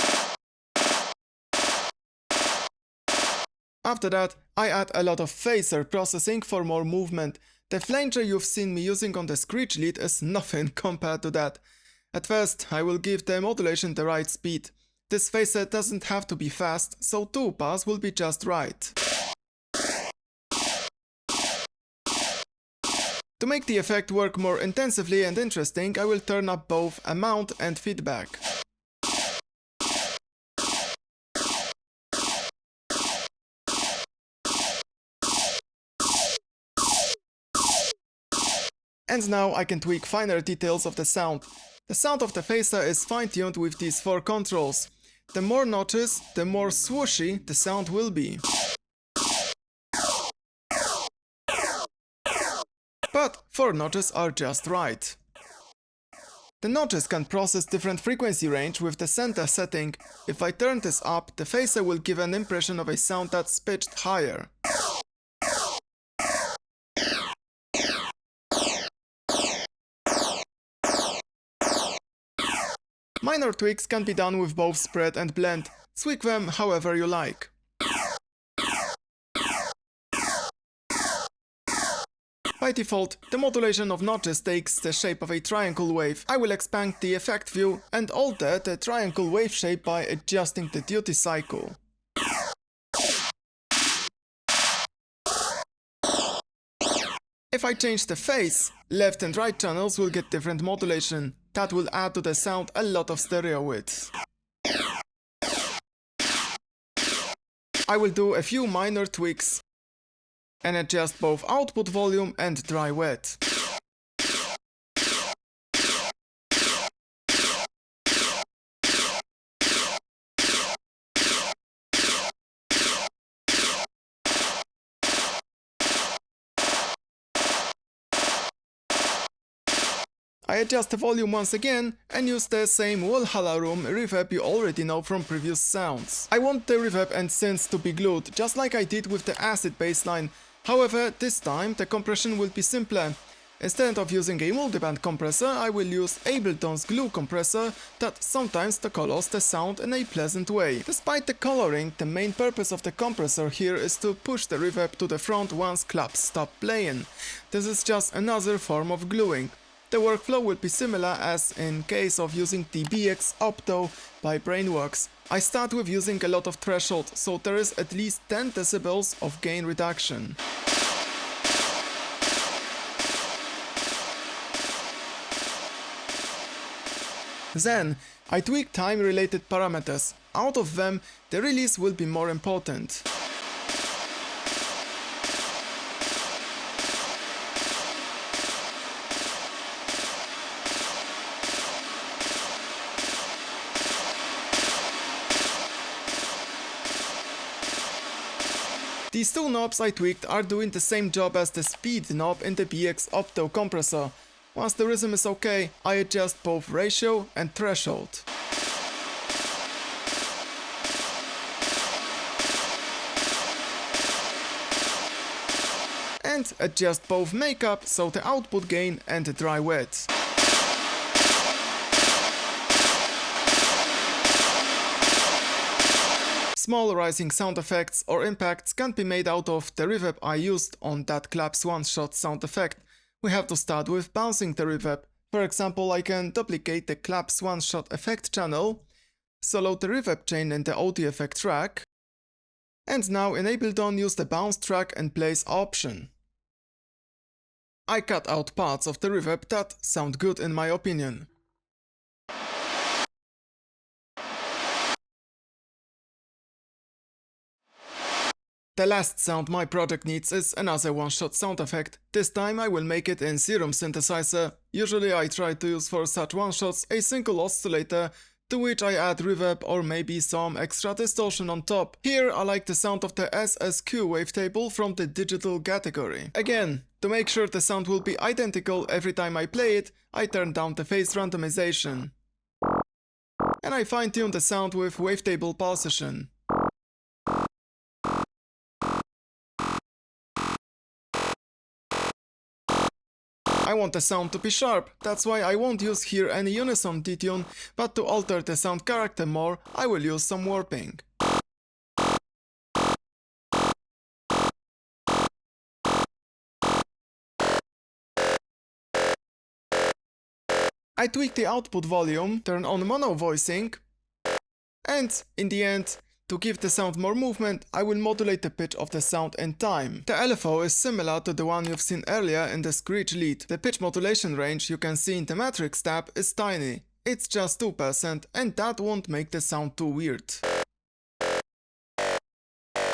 Speaker 1: After that, I add a lot of phaser processing for more movement. The flanger you've seen me using on the Screech lead is nothing compared to that. At first, I will give the modulation the right speed. This phaser doesn't have to be fast, so 2 bars will be just right. To make the effect work more intensively and interesting, I will turn up both amount and feedback. And now I can tweak finer details of the sound. The sound of the phaser is fine-tuned with these 4 controls. The more notches, the more swooshy the sound will be. but 4 notches are just right. The notches can process different frequency range with the center setting. If I turn this up, the phaser will give an impression of a sound that's pitched higher. Minor tweaks can be done with both spread and blend. Tweak them however you like. By default, the modulation of notches takes the shape of a triangle wave. I will expand the effect view and alter the triangle wave shape by adjusting the duty cycle. If I change the phase, left and right channels will get different modulation. That will add to the sound a lot of stereo width. I will do a few minor tweaks and adjust both output volume and dry wet. I adjust the volume once again and use the same Valhalla Room reverb you already know from previous sounds. I want the reverb and synths to be glued, just like I did with the Azyr bassline. However, this time the compression will be simpler. Instead of using a multiband compressor, I will use Ableton's glue compressor that sometimes colors the sound in a pleasant way. Despite the coloring, the main purpose of the compressor here is to push the reverb to the front once claps stop playing. This is just another form of gluing. The workflow will be similar as in case of using the BX Opto by Brainworks. I start with using a lot of threshold, so there is at least 10 decibels of gain reduction. Then, I tweak time-related parameters. Out of them, the release will be more important. These two knobs I tweaked are doing the same job as the speed knob in the BX Opto compressor. Once the rhythm is okay, I adjust both ratio and threshold. And adjust both makeup, so the output gain and the dry wet. Small rising sound effects or impacts can be made out of the reverb I used on that claps one-shot sound effect. We have to start with bouncing the reverb. For example, I can duplicate the claps one-shot effect channel, solo the reverb chain in the audio effect track, and now in Ableton use the bounce track and place option. I cut out parts of the reverb that sound good in my opinion. The last sound my project needs is another one-shot sound effect. This time I will make it in Serum synthesizer. Usually I try to use for such one-shots a single oscillator to which I add reverb or maybe some extra distortion on top. Here I like the sound of the SSQ wavetable from the digital category. Again, to make sure the sound will be identical every time I play it, I turn down the phase randomization. And I fine-tune the sound with wavetable position. I want the sound to be sharp, that's why I won't use here any unison detune, but to alter the sound character more, I will use some warping. I tweak the output volume, turn on mono voicing, and in the end, to give the sound more movement, I will modulate the pitch of the sound in time. The LFO is similar to the one you've seen earlier in the Screech lead. The pitch modulation range you can see in the Matrix tab is tiny. It's just 2% and that won't make the sound too weird.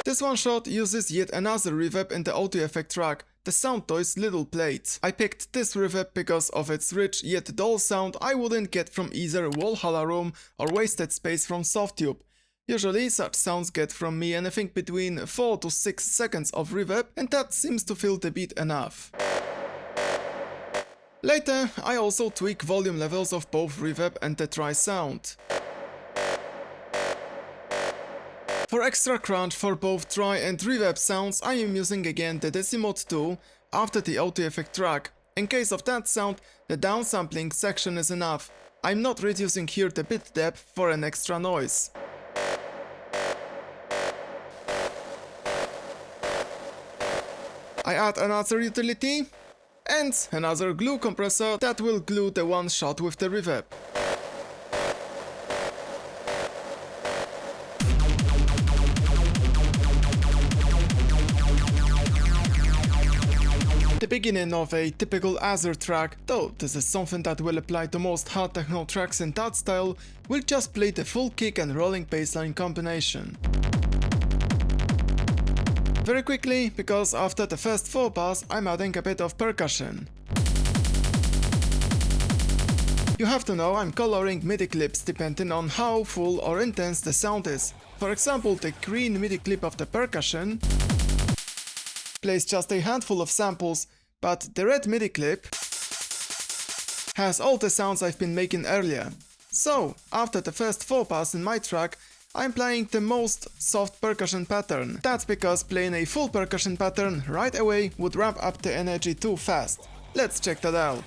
Speaker 1: This one shot uses yet another reverb in the audio effect track, the Sound Toys Little Plate. I picked this reverb because of its rich yet dull sound I wouldn't get from either Valhalla Room or Wasted Space from Softtube. Usually such sounds get from me anything between 4 to 6 seconds of reverb, and that seems to fill the beat enough. Later, I also tweak volume levels of both reverb and the dry sound. For extra crunch for both dry and reverb sounds, I am using again the Decimode 2 after the auto effect track. In case of that sound, the downsampling section is enough. I'm not reducing here the bit depth for an extra noise. I add another utility and another glue compressor that will glue the one shot with the reverb. The beginning of a typical Azyr track, though this is something that will apply to most hard techno tracks in that style, will just play the full kick and rolling bassline combination. Very quickly, because after the first 4 bars I'm adding a bit of percussion. You have to know I'm coloring MIDI clips depending on how full or intense the sound is. For example, the green MIDI clip of the percussion plays just a handful of samples, but the red MIDI clip has all the sounds I've been making earlier. So, after the first 4 bars in my track, I'm playing the most soft percussion pattern. That's because playing a full percussion pattern right away would ramp up the energy too fast. Let's check that out.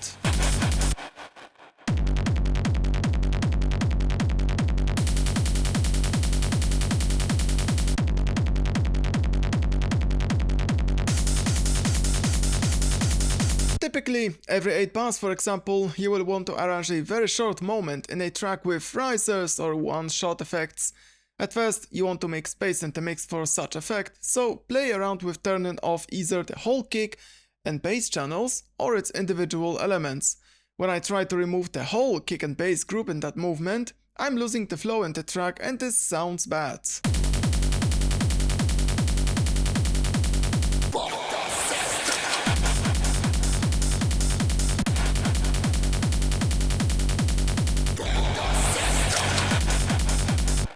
Speaker 1: Typically, every 8 bars for example, you will want to arrange a very short moment in a track with risers or one-shot effects. At first, you want to make space in the mix for such effect, so play around with turning off either the whole kick and bass channels or its individual elements. When I try to remove the whole kick and bass group in that movement, I'm losing the flow in the track and this sounds bad.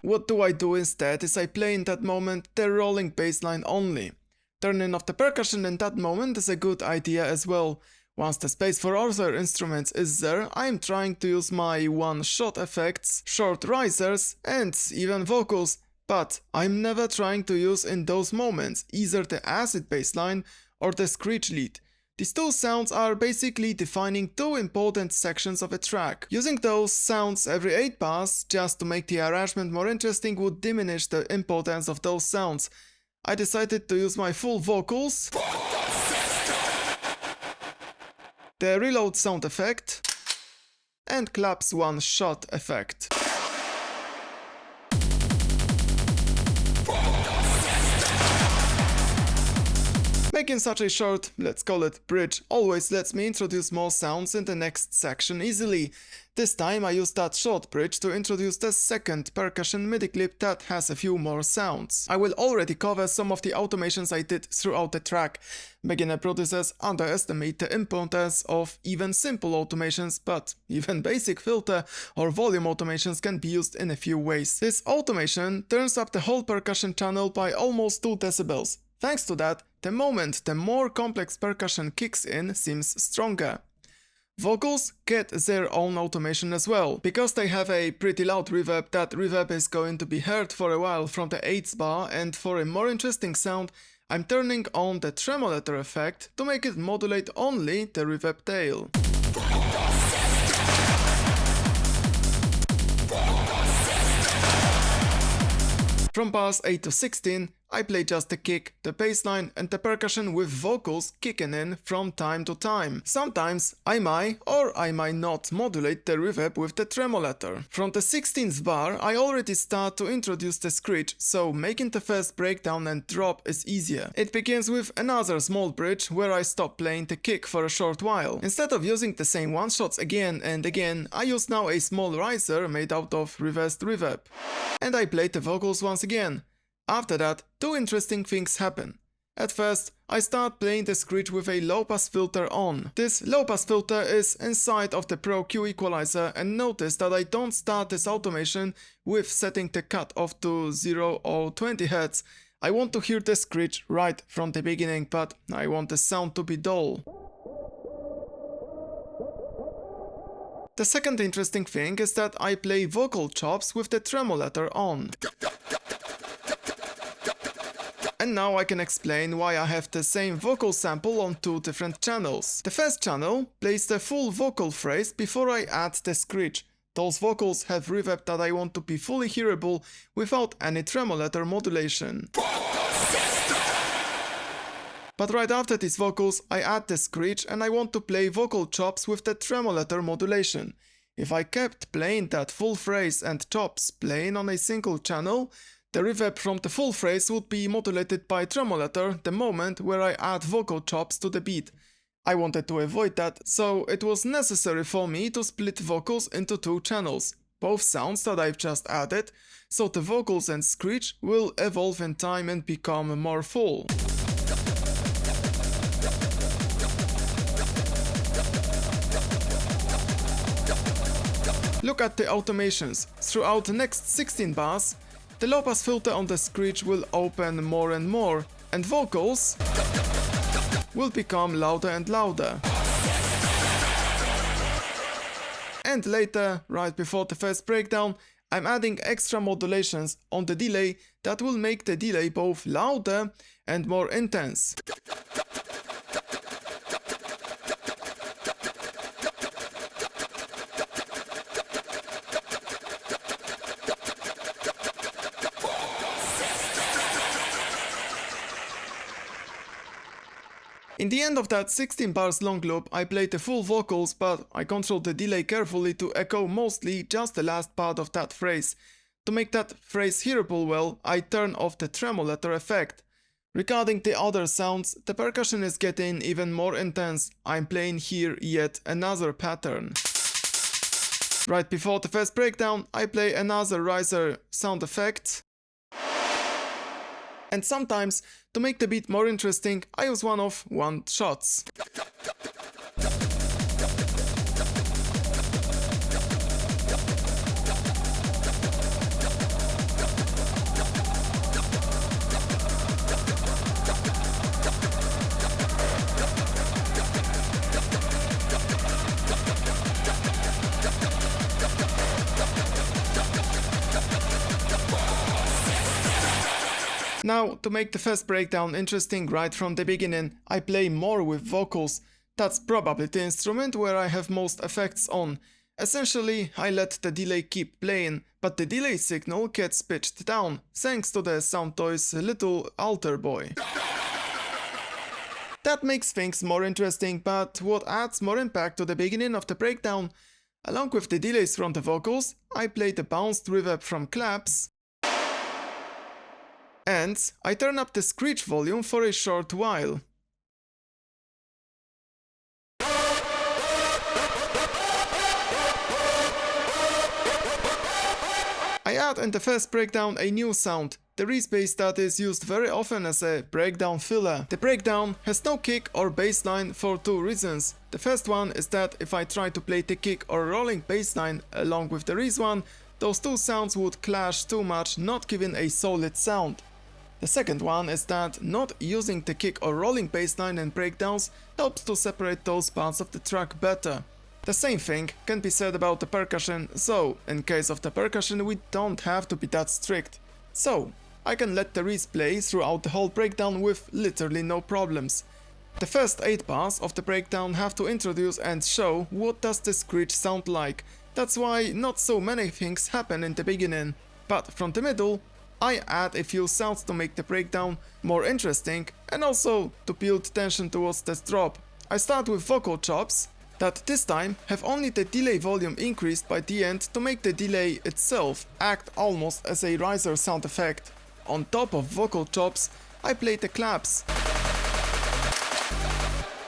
Speaker 1: What do I do instead is I play in that moment the rolling bassline only. Turning off the percussion in that moment is a good idea as well. Once the space for other instruments is there, I am trying to use my one-shot effects, short risers and even vocals, but I'm never trying to use in those moments either the acid bassline or the screech lead. These two sounds are basically defining two important sections of a track. Using those sounds every 8 bars just to make the arrangement more interesting would diminish the importance of those sounds. I decided to use my full vocals, the reload sound effect, and claps one shot effect. Making such a short, let's call it bridge, always lets me introduce more sounds in the next section easily. This time I used that short bridge to introduce the second percussion MIDI clip that has a few more sounds. I will already cover some of the automations I did throughout the track. Beginner producers underestimate the importance of even simple automations, but even basic filter or volume automations can be used in a few ways. This automation turns up the whole percussion channel by almost 2 decibels. Thanks to that, the moment the more complex percussion kicks in seems stronger. Vocals get their own automation as well. Because they have a pretty loud reverb, that reverb is going to be heard for a while from the 8th bar, and for a more interesting sound, I'm turning on the tremolator effect to make it modulate only the reverb tail. From bars 8 to 16, I play just the kick, the bassline and the percussion with vocals kicking in from time to time. Sometimes I might or I might not modulate the reverb with the tremolator. From the 16th bar I already start to introduce the screech, so making the first breakdown and drop is easier. It begins with another small bridge where I stop playing the kick for a short while. Instead of using the same one shots again and again, I use now a small riser made out of reversed reverb. And I play the vocals once again. After that, 2 interesting things happen. At first, I start playing the screech with a low-pass filter on. This low-pass filter is inside of the Pro Q equalizer, and notice that I don't start this automation with setting the cutoff to 0 or 20 Hz. I want to hear the screech right from the beginning, but I want the sound to be dull. The second interesting thing is that I play vocal chops with the tremolator on. And now I can explain why I have the same vocal sample on two different channels. The first channel plays the full vocal phrase before I add the screech. Those vocals have reverb that I want to be fully hearable without any tremolator modulation. But right after these vocals, I add the screech and I want to play vocal chops with the tremolator modulation. If I kept playing that full phrase and chops playing on a single channel, the reverb from the full phrase would be modulated by tremolator the moment where I add vocal chops to the beat. I wanted to avoid that, so it was necessary for me to split vocals into two channels, both sounds that I've just added, so the vocals and screech will evolve in time and become more full. Look at the automations. Throughout the next 16 bars, the low pass filter on the screech will open more and more, and vocals will become louder and louder. And later, right before the first breakdown, I'm adding extra modulations on the delay that will make the delay both louder and more intense. In the end of that 16 bars long loop, I played the full vocals, but I controlled the delay carefully to echo mostly just the last part of that phrase. To make that phrase hearable well, I turn off the tremolator effect. Regarding the other sounds, the percussion is getting even more intense. I'm playing here yet another pattern. Right before the first breakdown, I play another riser sound effect. And sometimes, to make the beat more interesting, I use one of one-shots. Now, to make the first breakdown interesting right from the beginning, I play more with vocals. That's probably the instrument where I have most effects on. Essentially, I let the delay keep playing, but the delay signal gets pitched down, thanks to the sound toy's little altar boy. That makes things more interesting, but what adds more impact to the beginning of the breakdown, along with the delays from the vocals, I play the bounced reverb from claps, and I turn up the screech volume for a short while. I add in the first breakdown a new sound, the Reese bass that is used very often as a breakdown filler. The breakdown has no kick or bassline for two reasons. The first one is that if I try to play the kick or rolling bassline along with the Reese one, those two sounds would clash too much, not giving a solid sound. The second one is that not using the kick or rolling bassline in breakdowns helps to separate those parts of the track better. The same thing can be said about the percussion, so in case of the percussion we don't have to be that strict. So I can let the Reese play throughout the whole breakdown with literally no problems. The first 8 bars of the breakdown have to introduce and show what does the screech sound like. That's why not so many things happen in the beginning. But from the middle, I add a few sounds to make the breakdown more interesting and also to build tension towards the drop. I start with vocal chops that this time have only the delay volume increased by the end to make the delay itself act almost as a riser sound effect. On top of vocal chops, I play the claps.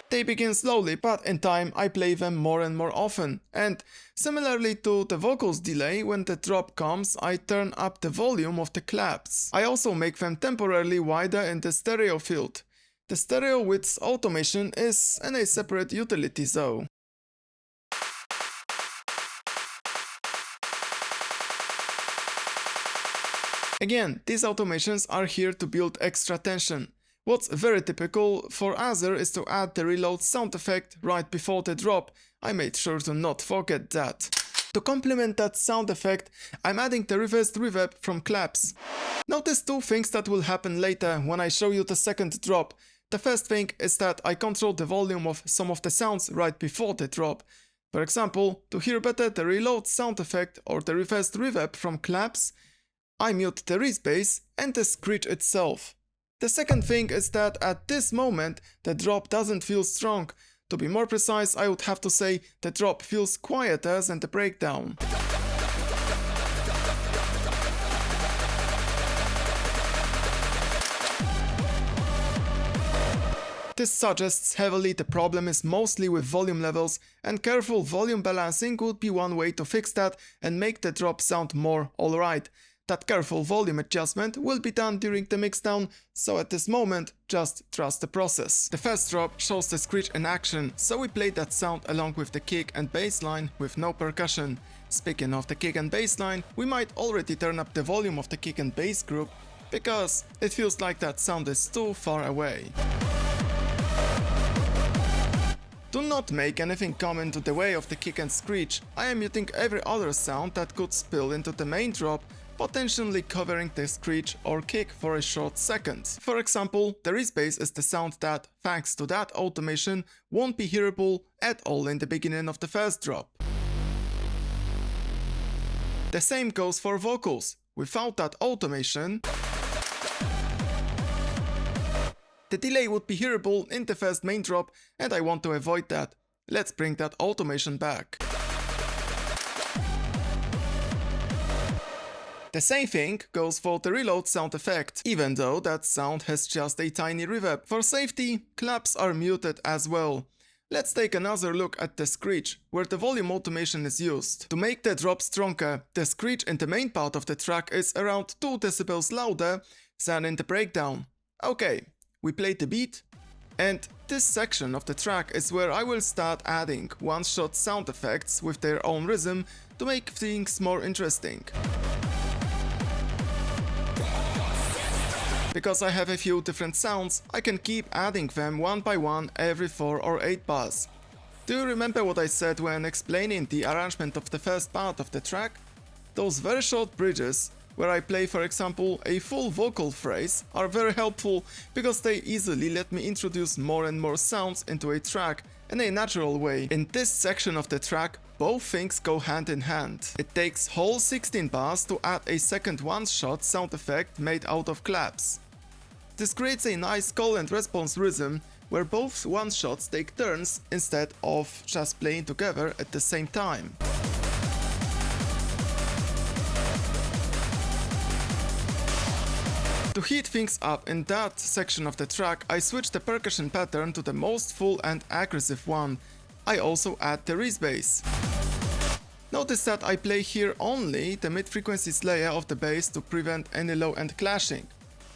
Speaker 1: They begin slowly, but in time I play them more and more often. And similarly to the vocals delay, when the drop comes, I turn up the volume of the claps. I also make them temporarily wider in the stereo field. The stereo width automation is in a separate utility though. Again, these automations are here to build extra tension. What's very typical for Azyr is to add the reload sound effect right before the drop. I made sure to not forget that. To complement that sound effect, I'm adding the reversed reverb from claps. Notice two things that will happen later when I show you the second drop. The first thing is that I control the volume of some of the sounds right before the drop. For example, to hear better the reload sound effect or the reversed reverb from claps, I mute the Reese bass and the Screech itself. The second thing is that at this moment the drop doesn't feel strong. To be more precise, I would have to say the drop feels quieter than the breakdown. This suggests heavily the problem is mostly with volume levels, and careful volume balancing would be one way to fix that and make the drop sound more alright. That careful volume adjustment will be done during the mixdown, so at this moment, just trust the process. The first drop shows the Screech in action, so we played that sound along with the kick and bass line with no percussion. Speaking of the kick and bass line, we might already turn up the volume of the kick and bass group, because it feels like that sound is too far away. Do not make anything come into the way of the kick and Screech. I am muting every other sound that could spill into the main drop, potentially covering the Screech or kick for a short second. For example, the Reese bass is the sound that, thanks to that automation, won't be hearable at all in the beginning of the first drop. The same goes for vocals. Without that automation, the delay would be hearable in the first main drop, and I want to avoid that. Let's bring that automation back. The same thing goes for the reload sound effect, even though that sound has just a tiny reverb. For safety, claps are muted as well. Let's take another look at the Screech, where the volume automation is used. To make the drop stronger, the Screech in the main part of the track is around 2 decibels louder than in the breakdown. Okay, we played the beat, and this section of the track is where I will start adding one-shot sound effects with their own rhythm to make things more interesting. Because I have a few different sounds, I can keep adding them one by one every 4 or 8 bars. Do you remember what I said when explaining the arrangement of the first part of the track? Those very short bridges, where I play for example a full vocal phrase, are very helpful because they easily let me introduce more and more sounds into a track in a natural way. In this section of the track, both things go hand in hand. It takes whole 16 bars to add a second one-shot sound effect made out of claps. This creates a nice call and response rhythm where both one-shots take turns instead of just playing together at the same time. To heat things up in that section of the track, I switch the percussion pattern to the most full and aggressive one. I also add the Reese bass. Notice that I play here only the mid-frequencies layer of the bass to prevent any low end clashing.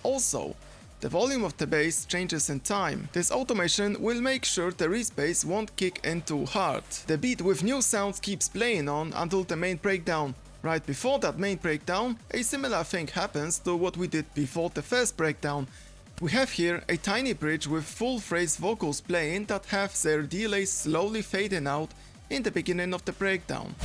Speaker 1: Also, the volume of the bass changes in time. This automation will make sure the Reese bass won't kick in too hard. The beat with new sounds keeps playing on until the main breakdown. Right before that main breakdown, a similar thing happens to what we did before the first breakdown. We have here a tiny bridge with full phrase vocals playing that have their delays slowly fading out in the beginning of the breakdown.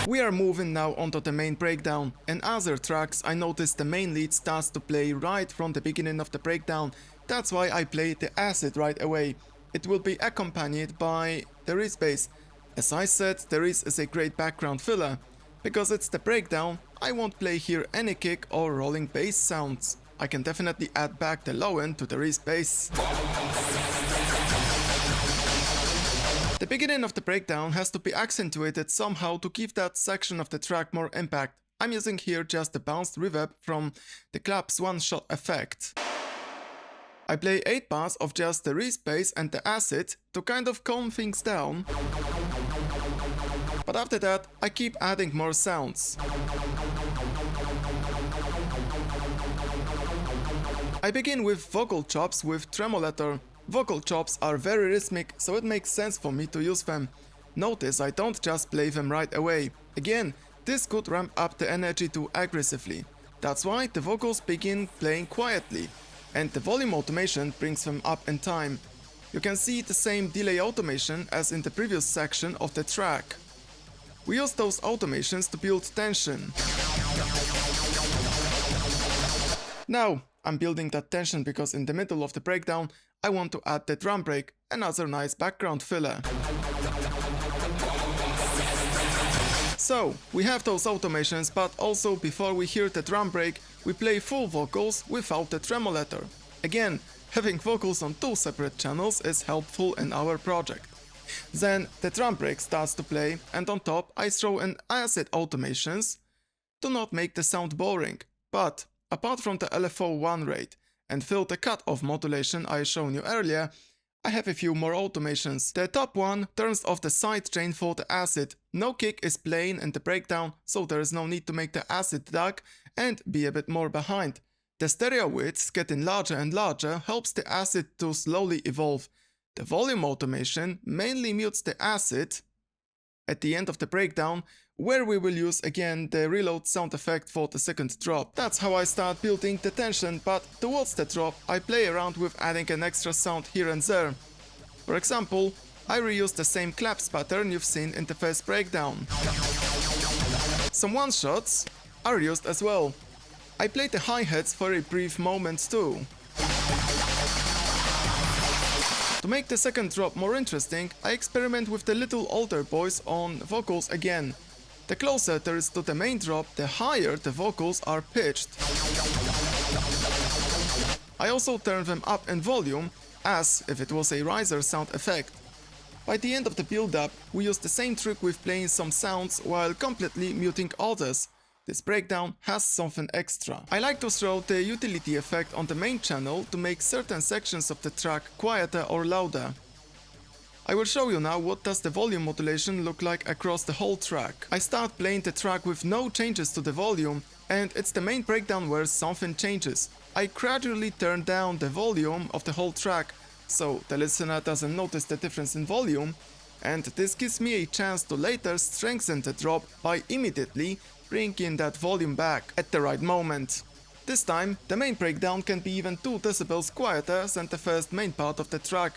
Speaker 1: We are moving now onto the main breakdown. In other tracks I noticed the main lead starts to play right from the beginning of the breakdown. That's why I play the acid right away. It will be accompanied by the Reese bass. As I said, the Reese is a great background filler. Because it's the breakdown, I won't play here any kick or rolling bass sounds. I can definitely add back the low end to the Reese bass. The beginning of the breakdown has to be accentuated somehow to give that section of the track more impact. I'm using here just the bounced reverb from the claps one-shot effect. I play 8 bars of just the Reese bass and the acid to kind of calm things down. But after that, I keep adding more sounds. I begin with vocal chops with tremolator. Vocal chops are very rhythmic, so it makes sense for me to use them. Notice I don't just play them right away. Again, this could ramp up the energy too aggressively. That's why the vocals begin playing quietly, and the volume automation brings them up in time. You can see the same delay automation as in the previous section of the track. We use those automations to build tension. Now, I'm building that tension because in the middle of the breakdown, I want to add the drum break, another nice background filler. So, we have those automations, but also before we hear the drum break, we play full vocals without the tremolator. Again, having vocals on two separate channels is helpful in our project. Then the drum break starts to play, and on top I throw in acid automations to not make the sound boring. But apart from the LFO1 rate and filter cut-off modulation I shown you earlier, I have a few more automations. The top one turns off the side chain for the acid. No kick is playing in the breakdown, so there is no need to make the acid duck and be a bit more behind. The stereo widths getting larger and larger helps the acid to slowly evolve. The volume automation mainly mutes the acid at the end of the breakdown, where we will use again the reload sound effect for the second drop. That's how I start building the tension, but towards the drop I play around with adding an extra sound here and there. For example, I reuse the same claps pattern you've seen in the first breakdown. Some one-shots are used as well. I play the hi-hats for a brief moment too. To make the second drop more interesting, I experiment with the little altar boys on vocals again. The closer there is to the main drop, the higher the vocals are pitched. I also turn them up in volume, as if it was a riser sound effect. By the end of the build-up, we use the same trick with playing some sounds while completely muting others. This breakdown has something extra. I like to throw the utility effect on the main channel to make certain sections of the track quieter or louder. I will show you now what does the volume modulation look like across the whole track. I start playing the track with no changes to the volume, and it's the main breakdown where something changes. I gradually turn down the volume of the whole track, so the listener doesn't notice the difference in volume, and this gives me a chance to later strengthen the drop by immediately bringing that volume back at the right moment. This time, the main breakdown can be even 2 decibels quieter than the first main part of the track.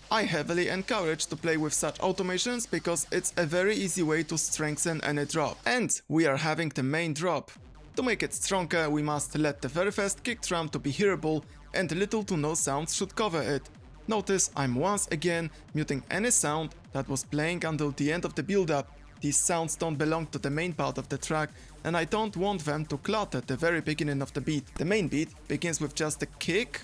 Speaker 1: I heavily encourage to play with such automations because it's a very easy way to strengthen any drop. And we are having the main drop. To make it stronger, we must let the very first kick drum to be hearable, and little to no sounds should cover it. Notice I'm once again muting any sound that was playing until the end of the build-up. These sounds don't belong to the main part of the track, and I don't want them to clutter the very beginning of the beat. The main beat begins with just a kick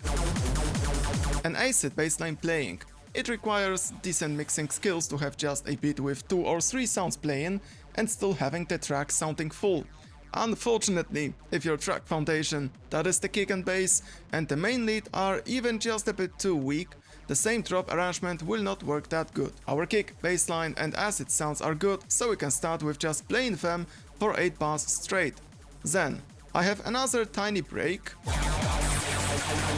Speaker 1: and acid bassline playing. It requires decent mixing skills to have just a beat with 2 or 3 sounds playing and still having the track sounding full. Unfortunately, if your track foundation, that is the kick and bass, and the main lead are even just a bit too weak, the same drop arrangement will not work that good. Our kick, bassline and acid sounds are good, so we can start with just playing them for 8 bars straight. Then, I have another tiny break,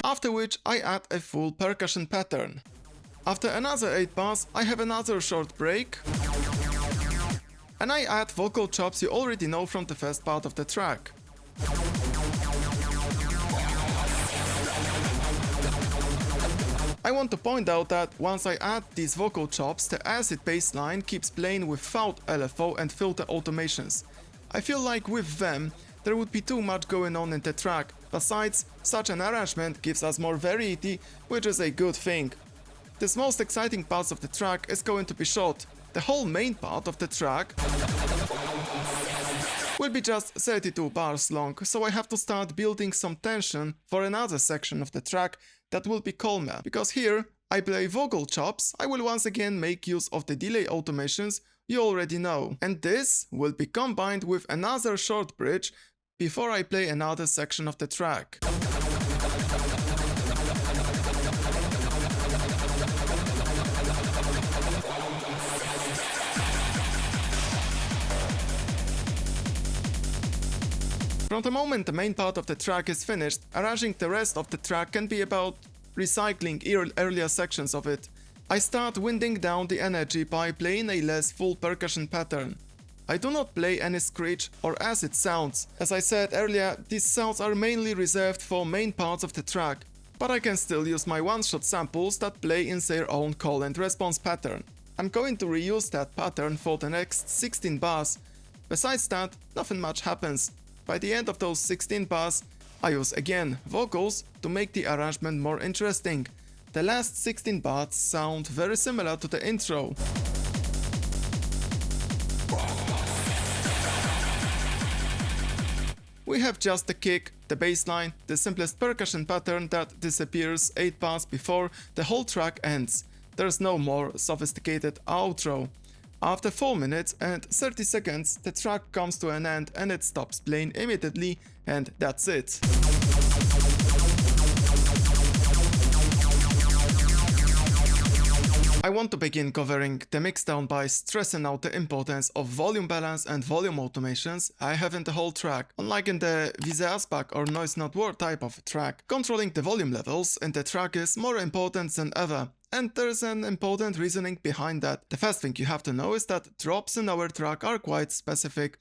Speaker 1: after which I add a full percussion pattern. After another 8 bars, I have another short break, and I add vocal chops you already know from the first part of the track. I want to point out that once I add these vocal chops, the acid bassline keeps playing without LFO and filter automations. I feel like with them, there would be too much going on in the track. Besides, such an arrangement gives us more variety, which is a good thing. This most exciting part of the track is going to be short. The whole main part of the track will be just 32 bars long, so I have to start building some tension for another section of the track that will be calmer. Because here I play vocal chops, I will once again make use of the delay automations you already know. And this will be combined with another short bridge before I play another section of the track. From the moment the main part of the track is finished, arranging the rest of the track can be about recycling earlier sections of it. I start winding down the energy by playing a less full percussion pattern. I do not play any Screech or Azyr sounds. As I said earlier, these sounds are mainly reserved for main parts of the track, but I can still use my one-shot samples that play in their own call and response pattern. I'm going to reuse that pattern for the next 16 bars. Besides that, nothing much happens. By the end of those 16 bars, I use again vocals to make the arrangement more interesting. The last 16 bars sound very similar to the intro. We have just the kick, the bass line, the simplest percussion pattern that disappears 8 bars before the whole track ends. There's no more sophisticated outro. After 4 minutes and 30 seconds, the track comes to an end and it stops playing immediately, and that's it. I want to begin covering the mixdown by stressing out the importance of volume balance and volume automations I have in the whole track. Unlike in the Azyr or Noise Not War type of track, controlling the volume levels in the track is more important than ever. And there's an important reasoning behind that. The first thing you have to know is that drops in our track are quite specific.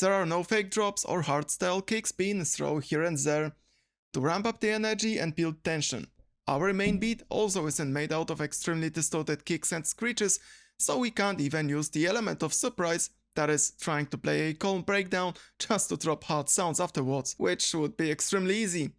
Speaker 1: There are no fake drops or hardstyle kicks being thrown here and there to ramp up the energy and build tension. Our main beat also isn't made out of extremely distorted kicks and screeches, so we can't even use the element of surprise, that is, trying to play a calm breakdown just to drop hard sounds afterwards, which would be extremely easy.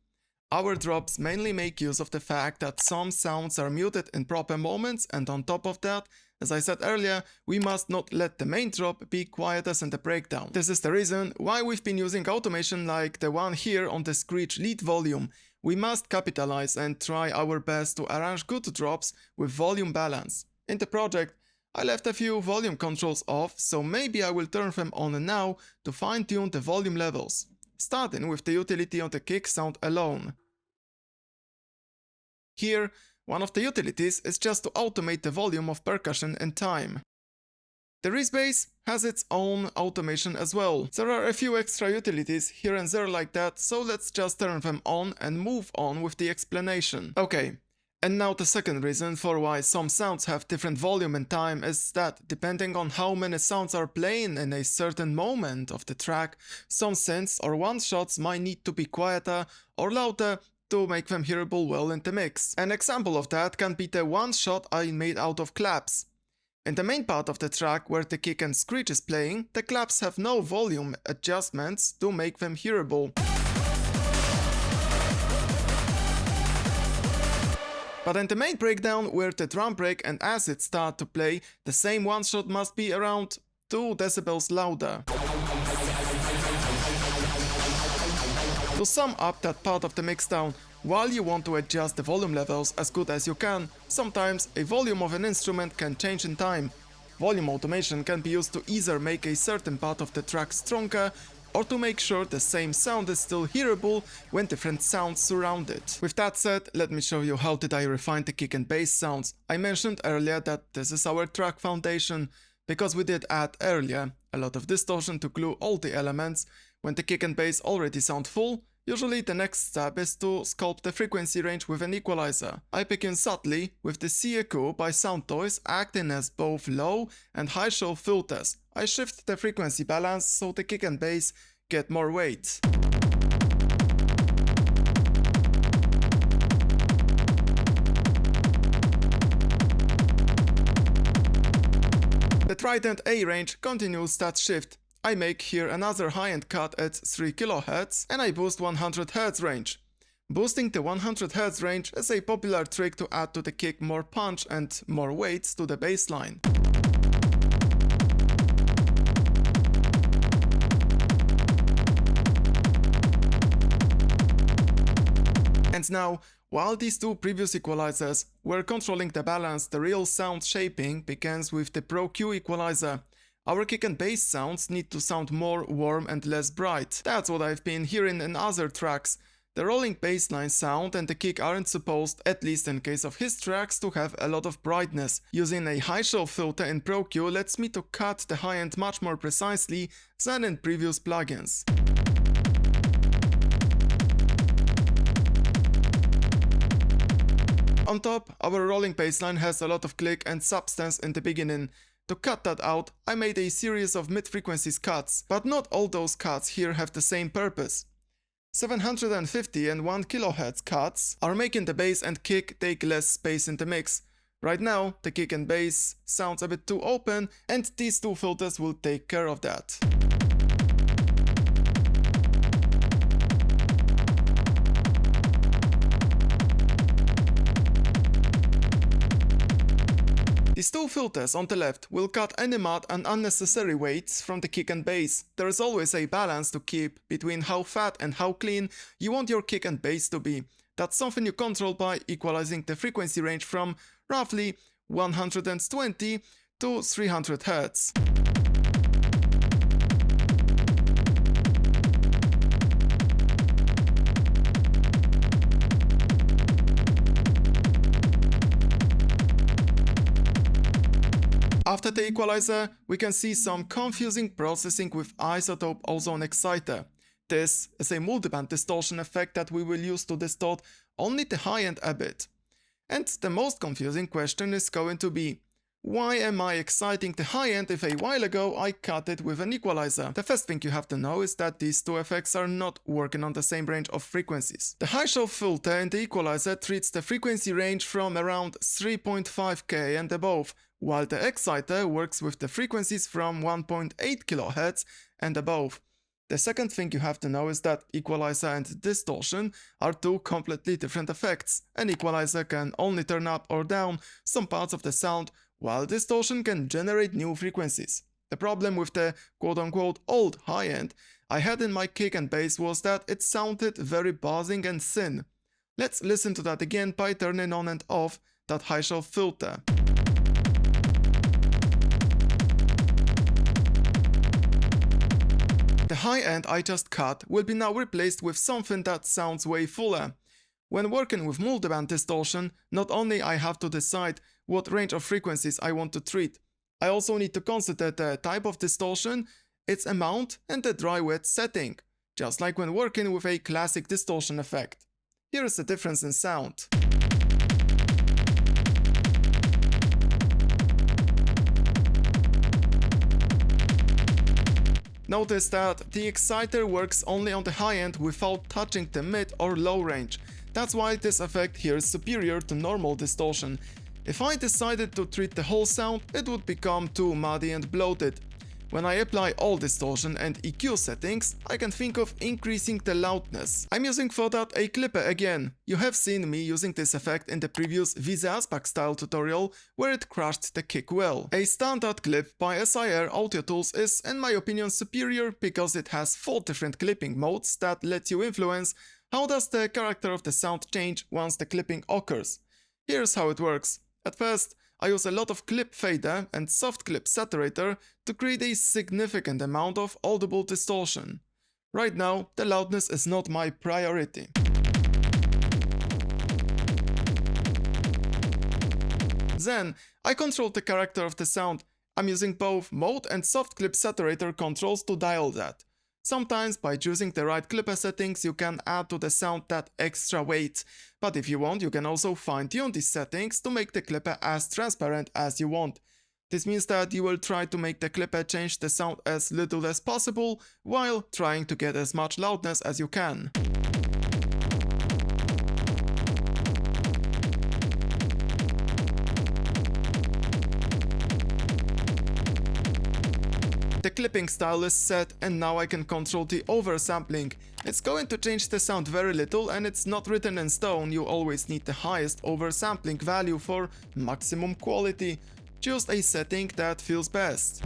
Speaker 1: Our drops mainly make use of the fact that some sounds are muted in proper moments, and on top of that, as I said earlier, we must not let the main drop be quieter than the breakdown. This is the reason why we've been using automation like the one here on the Screech lead volume. We must capitalize and try our best to arrange good drops with volume balance. In the project, I left a few volume controls off, so maybe I will turn them on now to fine-tune the volume levels, starting with the utility on the kick sound alone. Here, one of the utilities is just to automate the volume of percussion in time. The Reese bass has its own automation as well. There are a few extra utilities here and there like that, so let's just turn them on and move on with the explanation. Okay, and now the second reason for why some sounds have different volume and time is that depending on how many sounds are playing in a certain moment of the track, some synths or one-shots might need to be quieter or louder to make them hearable well in the mix. An example of that can be the one-shot I made out of claps. In the main part of the track where the kick and screech is playing, the claps have no volume adjustments to make them hearable. But in the main breakdown where the drum break and acid start to play, the same one shot must be around 2 decibels louder. To sum up that part of the mixdown, while you want to adjust the volume levels as good as you can, sometimes a volume of an instrument can change in time. Volume automation can be used to either make a certain part of the track stronger or to make sure the same sound is still hearable when different sounds surround it. With that said, let me show you how did I refine the kick and bass sounds. I mentioned earlier that this is our track foundation, because we did add earlier a lot of distortion to glue all the elements. When the kick and bass already sound full, usually the next step is to sculpt the frequency range with an equalizer. I begin subtly with the C echo by Sound Toys acting as both low and high shelf filters. I shift the frequency balance so the kick and bass get more weight. The Trident A range continues that shift. I make here another high-end cut at 3 kHz and I boost 100 Hz range. Boosting the 100 Hz range is a popular trick to add to the kick more punch and more weight to the bass line. And now, while these two previous equalizers were controlling the balance, the real sound shaping begins with the Pro Q equalizer. Our kick and bass sounds need to sound more warm and less bright. That's what I've been hearing in other tracks. The rolling bassline sound and the kick aren't supposed, at least in case of his tracks, to have a lot of brightness. Using a high shelf filter in Pro Q lets me to cut the high end much more precisely than in previous plugins. On top, our rolling bassline has a lot of click and substance in the beginning. To cut that out, I made a series of mid-frequencies cuts, but not all those cuts here have the same purpose. 750 and 1 kHz cuts are making the bass and kick take less space in the mix. Right now, the kick and bass sounds a bit too open, and these two filters will take care of that. These two filters on the left will cut any mud and unnecessary weights from the kick and bass. There is always a balance to keep between how fat and how clean you want your kick and bass to be. That's something you control by equalizing the frequency range from roughly 120 to 300 Hz. After the equalizer, we can see some confusing processing with isotope ozone exciter. This is a multiband distortion effect that we will use to distort only the high end a bit. And the most confusing question is going to be, why am I exciting the high end if a while ago I cut it with an equalizer? The first thing you have to know is that these two effects are not working on the same range of frequencies. The high shelf filter in the equalizer treats the frequency range from around 3.5K and above, while the exciter works with the frequencies from 1.8 kHz and above. The second thing you have to know is that equalizer and distortion are two completely different effects. An equalizer can only turn up or down some parts of the sound, while distortion can generate new frequencies. The problem with the quote-unquote old high-end I had in my kick and bass was that it sounded very buzzing and thin. Let's listen to that again by turning on and off that high shelf filter. The high end I just cut will be now replaced with something that sounds way fuller. When working with multiband distortion, not only I have to decide what range of frequencies I want to treat, I also need to consider the type of distortion, its amount, and the dry-wet setting, just like when working with a classic distortion effect. Here is the difference in sound. Notice that the exciter works only on the high end without touching the mid or low range. That's why this effect here is superior to normal distortion. If I decided to treat the whole sound, it would become too muddy and bloated. When I apply all distortion and EQ settings, I can think of increasing the loudness. I'm using for that a clipper again. You have seen me using this effect in the previous Azyr style tutorial, where it crushed the kick well. A standard clip by Azyr Audio Tools is, in my opinion, superior because it has 4 different clipping modes that let you influence how does the character of the sound change once the clipping occurs. Here's how it works. At first, I use a lot of clip fader and soft clip saturator to create a significant amount of audible distortion. Right now, the loudness is not my priority. Then, I control the character of the sound. I'm using both mode and soft clip saturator controls to dial that. Sometimes by choosing the right clipper settings you can add to the sound that extra weight, but if you want you can also fine-tune these settings to make the clipper as transparent as you want. This means that you will try to make the clipper change the sound as little as possible while trying to get as much loudness as you can. The clipping style is set and now I can control the oversampling. It's going to change the sound very little and it's not written in stone, you always need the highest oversampling value for maximum quality. Choose a setting that feels best.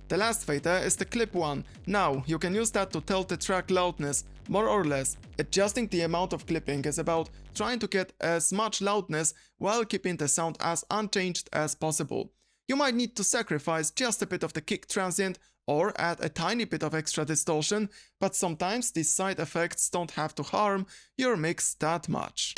Speaker 1: The last fader is the clip one. Now you can use that to tell the track loudness. More or less, adjusting the amount of clipping is about trying to get as much loudness while keeping the sound as unchanged as possible. You might need to sacrifice just a bit of the kick transient or add a tiny bit of extra distortion, but sometimes these side effects don't have to harm your mix that much.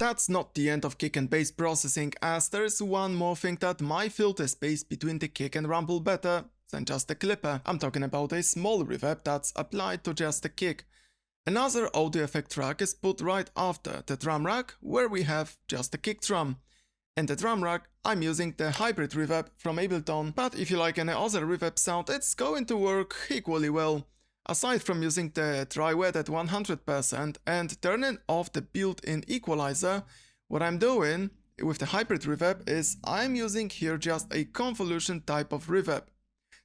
Speaker 1: That's not the end of kick and bass processing, as there is one more thing that might fill the space between the kick and rumble better than just a clipper. I'm talking about a small reverb that's applied to just the kick. Another audio effect track is put right after the drum rack, where we have just the kick drum. In the drum rack, I'm using the hybrid reverb from Ableton, but if you like any other reverb sound, it's going to work equally well. Aside from using the dry wet at 100% and turning off the built-in equalizer, what I'm doing with the hybrid reverb is I'm using here just a convolution type of reverb.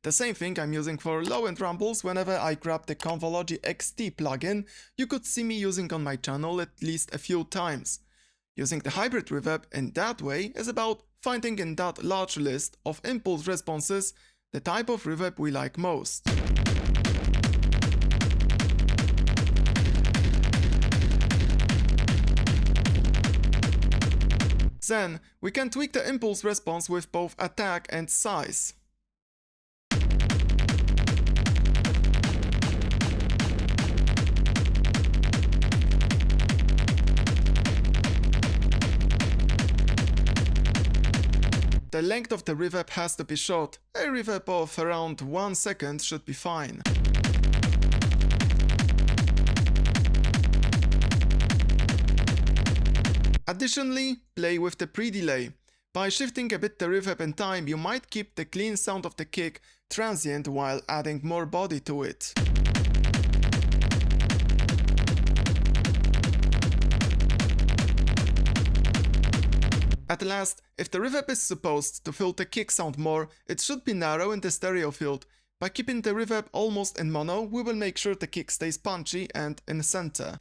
Speaker 1: The same thing I'm using for low-end rumbles whenever I grab the Convolution XT plugin you could see me using on my channel at least a few times. Using the hybrid reverb in that way is about finding in that large list of impulse responses the type of reverb we like most. Then, we can tweak the impulse response with both attack and size. The length of the reverb has to be short. A reverb of around 1 second should be fine. Additionally, play with the pre-delay. By shifting a bit the reverb in time, you might keep the clean sound of the kick transient while adding more body to it. At last, if the reverb is supposed to fill the kick sound more, it should be narrow in the stereo field. By keeping the reverb almost in mono, we will make sure the kick stays punchy and in the center.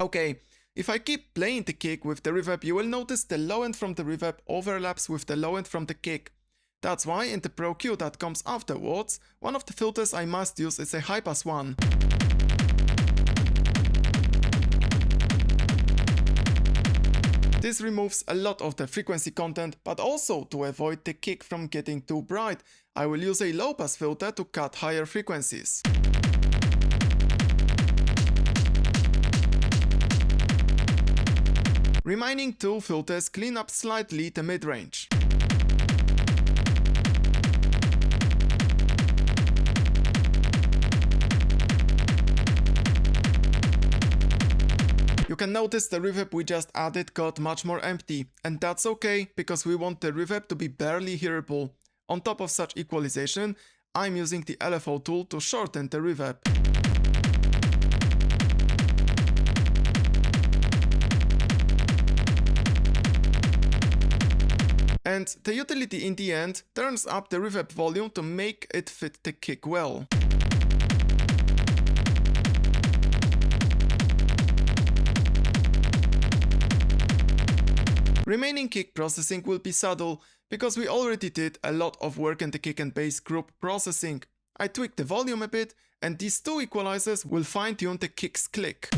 Speaker 1: Okay, if I keep playing the kick with the reverb, you will notice the low end from the reverb overlaps with the low end from the kick. That's why in the Pro Q that comes afterwards, one of the filters I must use is a high pass one. This removes a lot of the frequency content, but also to avoid the kick from getting too bright, I will use a low pass filter to cut higher frequencies. Remaining two filters clean up slightly the mid-range. You can notice the reverb we just added got much more empty, and that's okay, because we want the reverb to be barely hearable. On top of such equalization, I'm using the LFO tool to shorten the reverb. And the utility in the end turns up the reverb volume to make it fit the kick well. Remaining kick processing will be subtle, because we already did a lot of work in the kick and bass group processing. I tweaked the volume a bit, and these two equalizers will fine-tune the kick's click.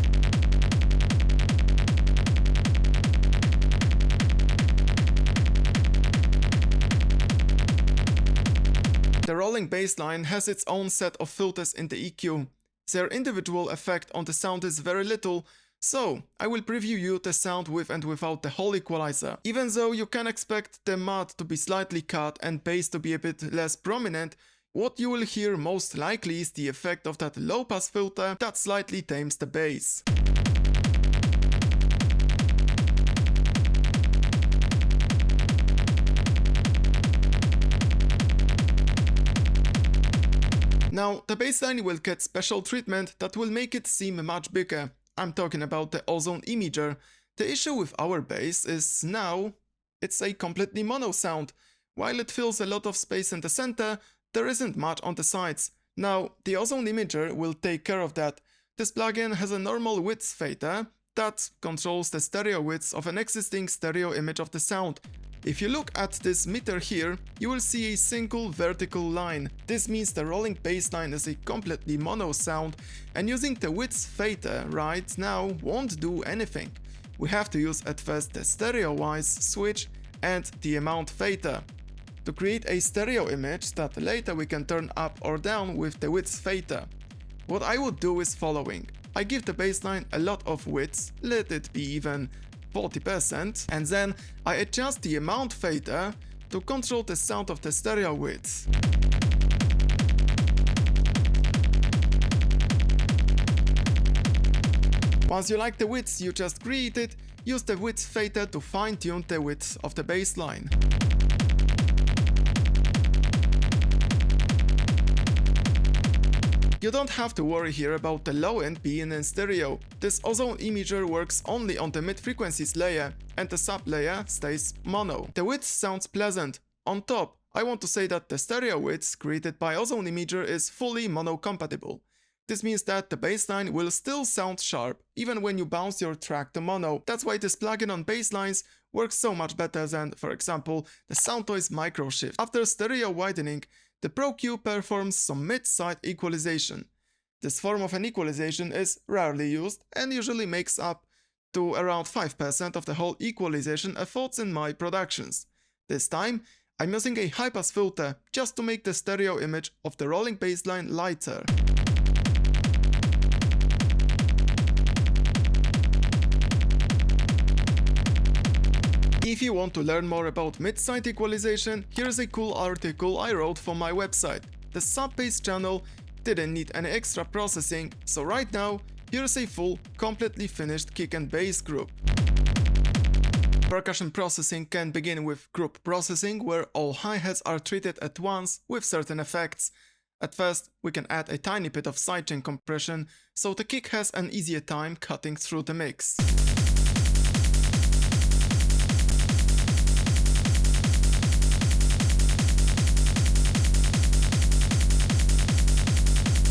Speaker 1: The rolling bassline has its own set of filters in the EQ. Their individual effect on the sound is very little, so I will preview you the sound with and without the whole equalizer. Even though you can expect the mud to be slightly cut and bass to be a bit less prominent, what you will hear most likely is the effect of that low pass filter that slightly tames the bass. Now, the bassline will get special treatment that will make it seem much bigger. I'm talking about the ozone imager. The issue with our bass is now it's a completely mono sound. While it fills a lot of space in the center, there isn't much on the sides. Now, the ozone imager will take care of that. This plugin has a normal width fader that controls the stereo width of an existing stereo image of the sound. If you look at this meter here, you will see a single vertical line. This means the rolling bassline is a completely mono sound, and using the width fader right now won't do anything. We have to use at first the stereo-wise switch and the amount fader to create a stereo image that later we can turn up or down with the width fader. What I would do is following. I give the bassline a lot of width, let it be even 40%, and then I adjust the amount fader to control the sound of the stereo width. Once you like the width you just created, use the width fader to fine-tune the width of the bassline. You don't have to worry here about the low end being in stereo. This ozone imager works only on the mid-frequencies layer and the sub layer stays mono. The width sounds pleasant. On top, I want to say that the stereo width created by ozone imager is fully mono compatible. This means that the bassline will still sound sharp even when you bounce your track to mono. That's why this plugin on basslines works so much better than, for example, the Soundtoys Microshift. After stereo widening, the Pro Q performs some mid-side equalization. This form of an equalization is rarely used and usually makes up to around 5% of the whole equalization efforts in my productions. This time, I'm using a high-pass filter just to make the stereo image of the rolling bassline lighter. If you want to learn more about mid-side equalization, here's a cool article I wrote for my website. The sub-bass channel didn't need any extra processing, so right now, here's a full, completely finished kick and bass group. Percussion processing can begin with group processing, where all hi-hats are treated at once with certain effects. At first, we can add a tiny bit of sidechain compression, so the kick has an easier time cutting through the mix.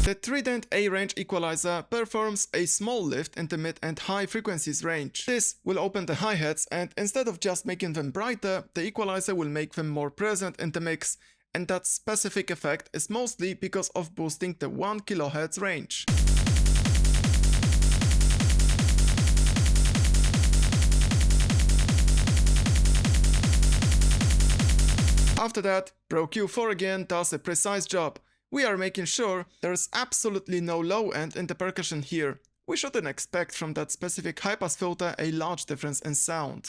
Speaker 1: The Trident A-range equalizer performs a small lift in the mid and high frequencies range. This will open the hi-hats and instead of just making them brighter, the equalizer will make them more present in the mix, and that specific effect is mostly because of boosting the 1 kHz range. After that, Pro Q4 again does a precise job. We are making sure there's absolutely no low end in the percussion here. We shouldn't expect from that specific high-pass filter a large difference in sound.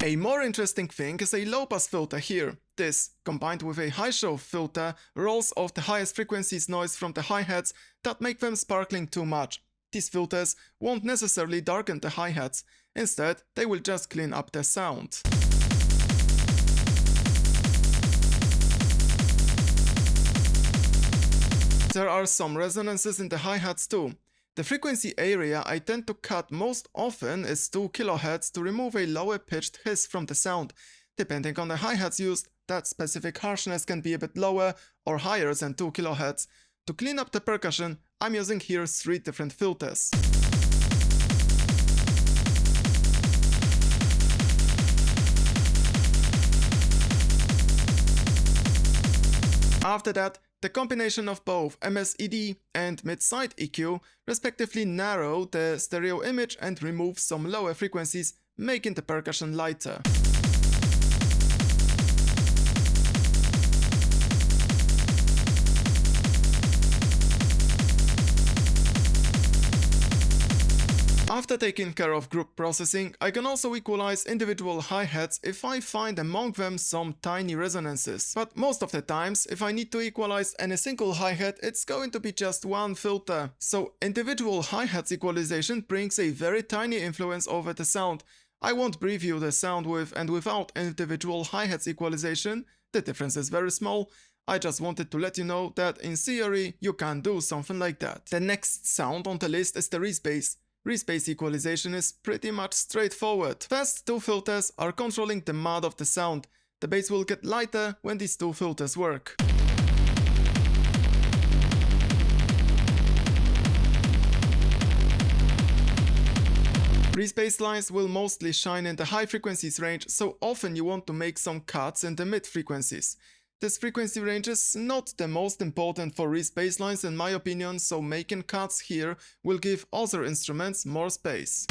Speaker 1: A more interesting thing is a low-pass filter here. This, combined with a high-show filter, rolls off the highest frequencies noise from the hi-hats that make them sparkling too much. These filters won't necessarily darken the hi-hats, instead they will just clean up the sound. There are some resonances in the hi-hats too. The frequency area I tend to cut most often is 2 kHz to remove a lower pitched hiss from the sound. Depending on the hi-hats used, that specific harshness can be a bit lower or higher than 2 kHz. To clean up the percussion, I'm using here 3 different filters. After that, the combination of both MSED and mid-side EQ respectively narrow the stereo image and remove some lower frequencies, making the percussion lighter. After taking care of group processing, I can also equalize individual hi-hats if I find among them some tiny resonances. But most of the times, if I need to equalize any single hi-hat, it's going to be just one filter. So individual hi-hats equalization brings a very tiny influence over the sound. I won't preview the sound with and without individual hi-hats equalization, the difference is very small. I just wanted to let you know that in theory you can do something like that. The next sound on the list is the Reese bass. Reese bass equalization is pretty much straightforward. First 2 filters are controlling the mud of the sound. The bass will get lighter when these 2 filters work. Reese bass lines will mostly shine in the high frequencies range, so often you want to make some cuts in the mid frequencies. This frequency range is not the most important for Reese basslines in my opinion, so making cuts here will give other instruments more space.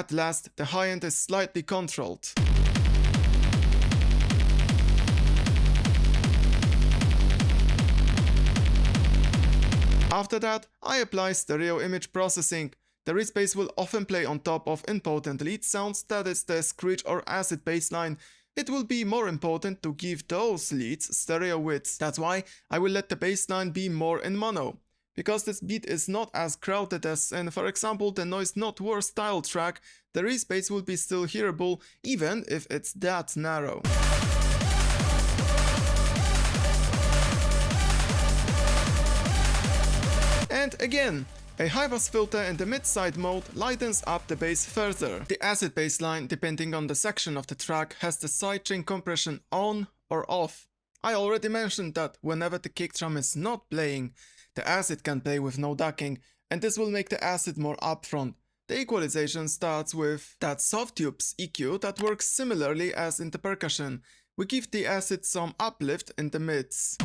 Speaker 1: At last, the high end is slightly controlled. After that, I apply stereo image processing. The Reese bass will often play on top of important lead sounds, that is the Screech or Azyr bassline. It will be more important to give those leads stereo widths. That's why I will let the bassline be more in mono. Because this beat is not as crowded as in, for example, the Noise Not War style track, the Reese bass will be still hearable even if it's that narrow. And again, a high-pass filter in the mid-side mode lightens up the bass further. The Azyr bassline, depending on the section of the track, has the sidechain compression on or off. I already mentioned that whenever the kick drum is not playing, the Azyr can play with no ducking, and this will make the Azyr more upfront. The equalization starts with that soft tubes EQ that works similarly as in the Percussion. We give the Azyr some uplift in the mids.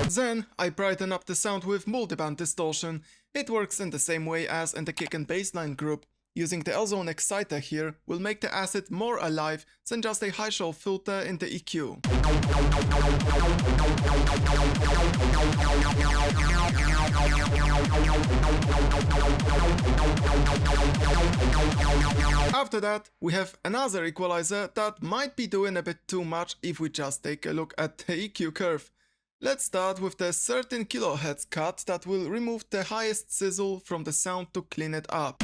Speaker 1: Then I brighten up the sound with multiband distortion. It works in the same way as in the kick and bassline group. Using the L-zone exciter here will make the Azyr more alive than just a high shelf filter in the EQ. After that, we have another equalizer that might be doing a bit too much if we just take a look at the EQ curve. Let's start with the 13 kHz cut that will remove the highest sizzle from the sound to clean it up.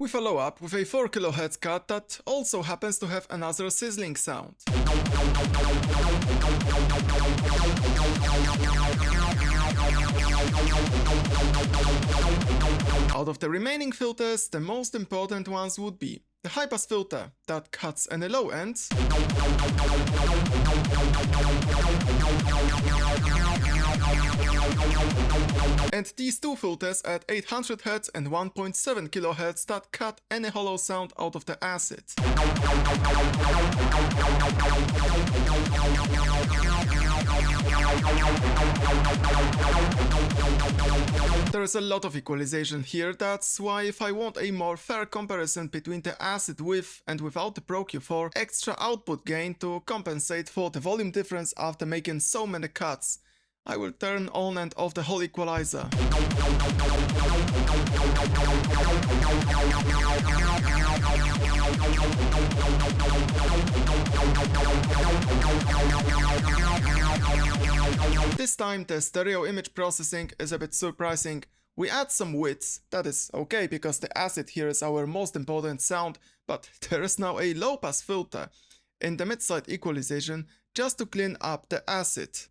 Speaker 1: We follow up with a 4 kHz cut that also happens to have another sizzling sound. Out of the remaining filters, the most important ones would be the high-pass filter that cuts any low ends, and these two filters at 800 Hz and 1.7 kHz that cut any hollow sound out of the Azyr. There is a lot of equalization here, that's why if I want a more fair comparison between the Azyr with and without the Pro Q4 extra output gain to compensate for the volume difference after making so many cuts, I will turn on and off the whole equalizer. This time the stereo image processing is a bit surprising. We add some widths, that is okay because the Azyr here is our most important sound, but there is now a low pass filter in the mid-side equalization just to clean up the Azyr.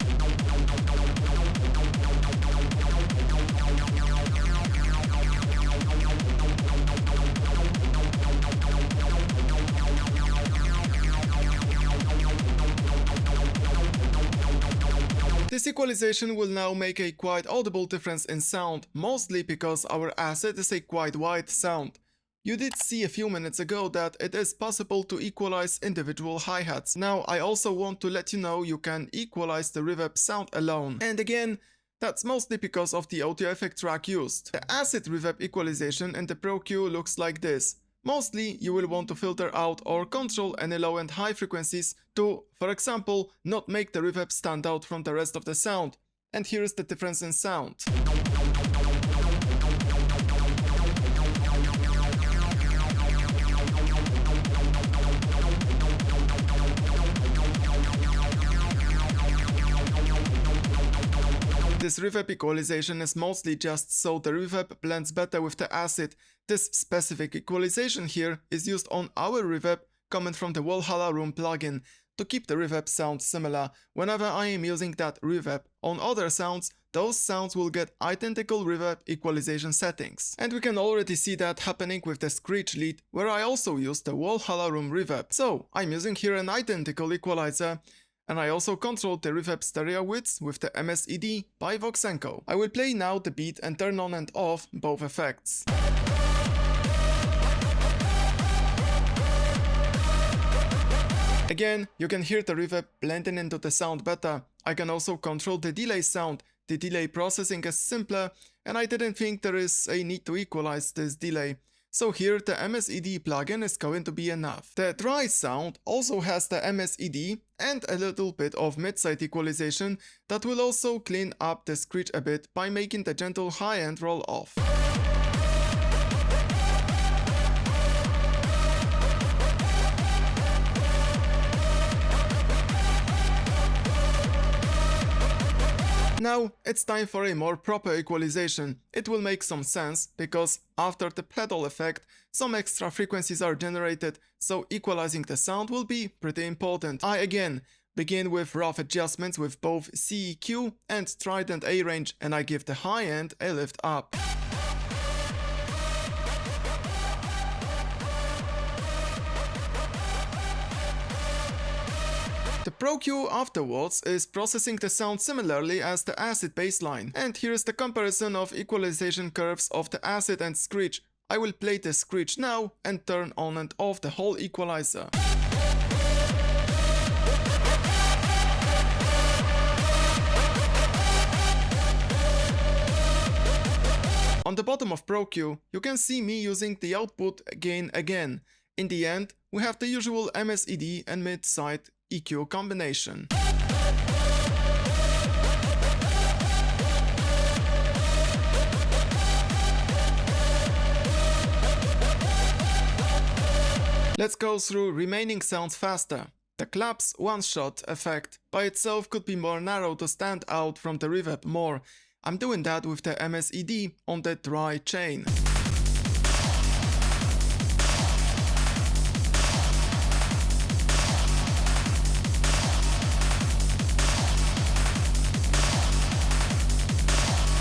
Speaker 1: This equalization will now make a quite audible difference in sound, mostly because our Azyr is a quite wide sound. You did see a few minutes ago that it is possible to equalize individual hi-hats. Now I also want to let you know you can equalize the reverb sound alone. And again, that's mostly because of the audio effect track used. The Azyr reverb equalization in the Pro Q looks like this. Mostly, you will want to filter out or control any low and high frequencies to, for example, not make the reverb stand out from the rest of the sound. And here is the difference in sound. This reverb equalization is mostly just so the reverb blends better with the Azyr. This specific equalization here is used on our reverb coming from the Valhalla Room plugin to keep the reverb sound similar. Whenever I am using that reverb on other sounds, those sounds will get identical reverb equalization settings. And we can already see that happening with the Screech lead, where I also use the Valhalla Room reverb. So I'm using here an identical equalizer. And I also controlled the reverb stereo widths with the MSED by Voxenko. I will play now the beat and turn on and off both effects. Again, you can hear the reverb blending into the sound better. I can also control the delay sound. The delay processing is simpler, and I didn't think there is a need to equalize this delay. So here the MSED plugin is going to be enough. The dry sound also has the MSED and a little bit of mid-side equalization that will also clean up the screech a bit by making the gentle high-end roll off. Now it's time for a more proper equalization. It will make some sense, because after the pedal effect, some extra frequencies are generated, so equalizing the sound will be pretty important. I again begin with rough adjustments with both CEQ and Trident A range, and I give the high end a lift up. The Pro Q afterwards is processing the sound similarly as the Acid bassline, and here is the comparison of equalization curves of the Acid and Screech. I will play the Screech now and turn on and off the whole equalizer. On the bottom of Pro Q, you can see me using the output gain again. In the end, we have the usual MSED and mid-side EQ combination. Let's go through remaining sounds faster. The claps one-shot effect by itself could be more narrow to stand out from the reverb more. I'm doing that with the MSED on the dry chain.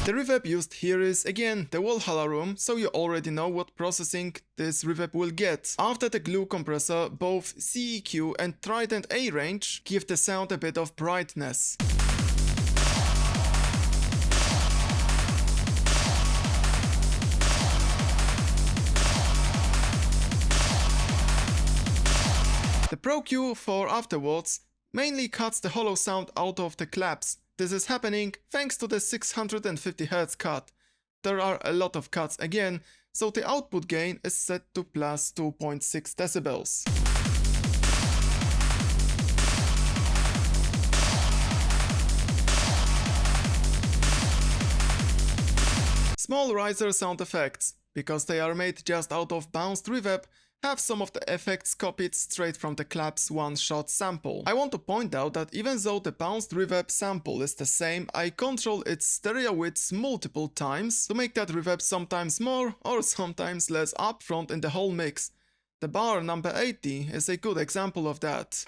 Speaker 1: The reverb used here is again the Valhalla room, so you already know what processing this reverb will get. After the glue compressor, both CEQ and Trident A range give the sound a bit of brightness. The Pro Q for afterwards mainly cuts the hollow sound out of the claps. This is happening thanks to the 650 Hz cut. There are a lot of cuts again, so the output gain is set to plus 2.6 decibels. Small riser sound effects, because they are made just out of bounced reverb, have some of the effects copied straight from the clap's one-shot sample. I want to point out that even though the bounced reverb sample is the same, I control its stereo widths multiple times to make that reverb sometimes more or sometimes less upfront in the whole mix. The bar number 80 is a good example of that.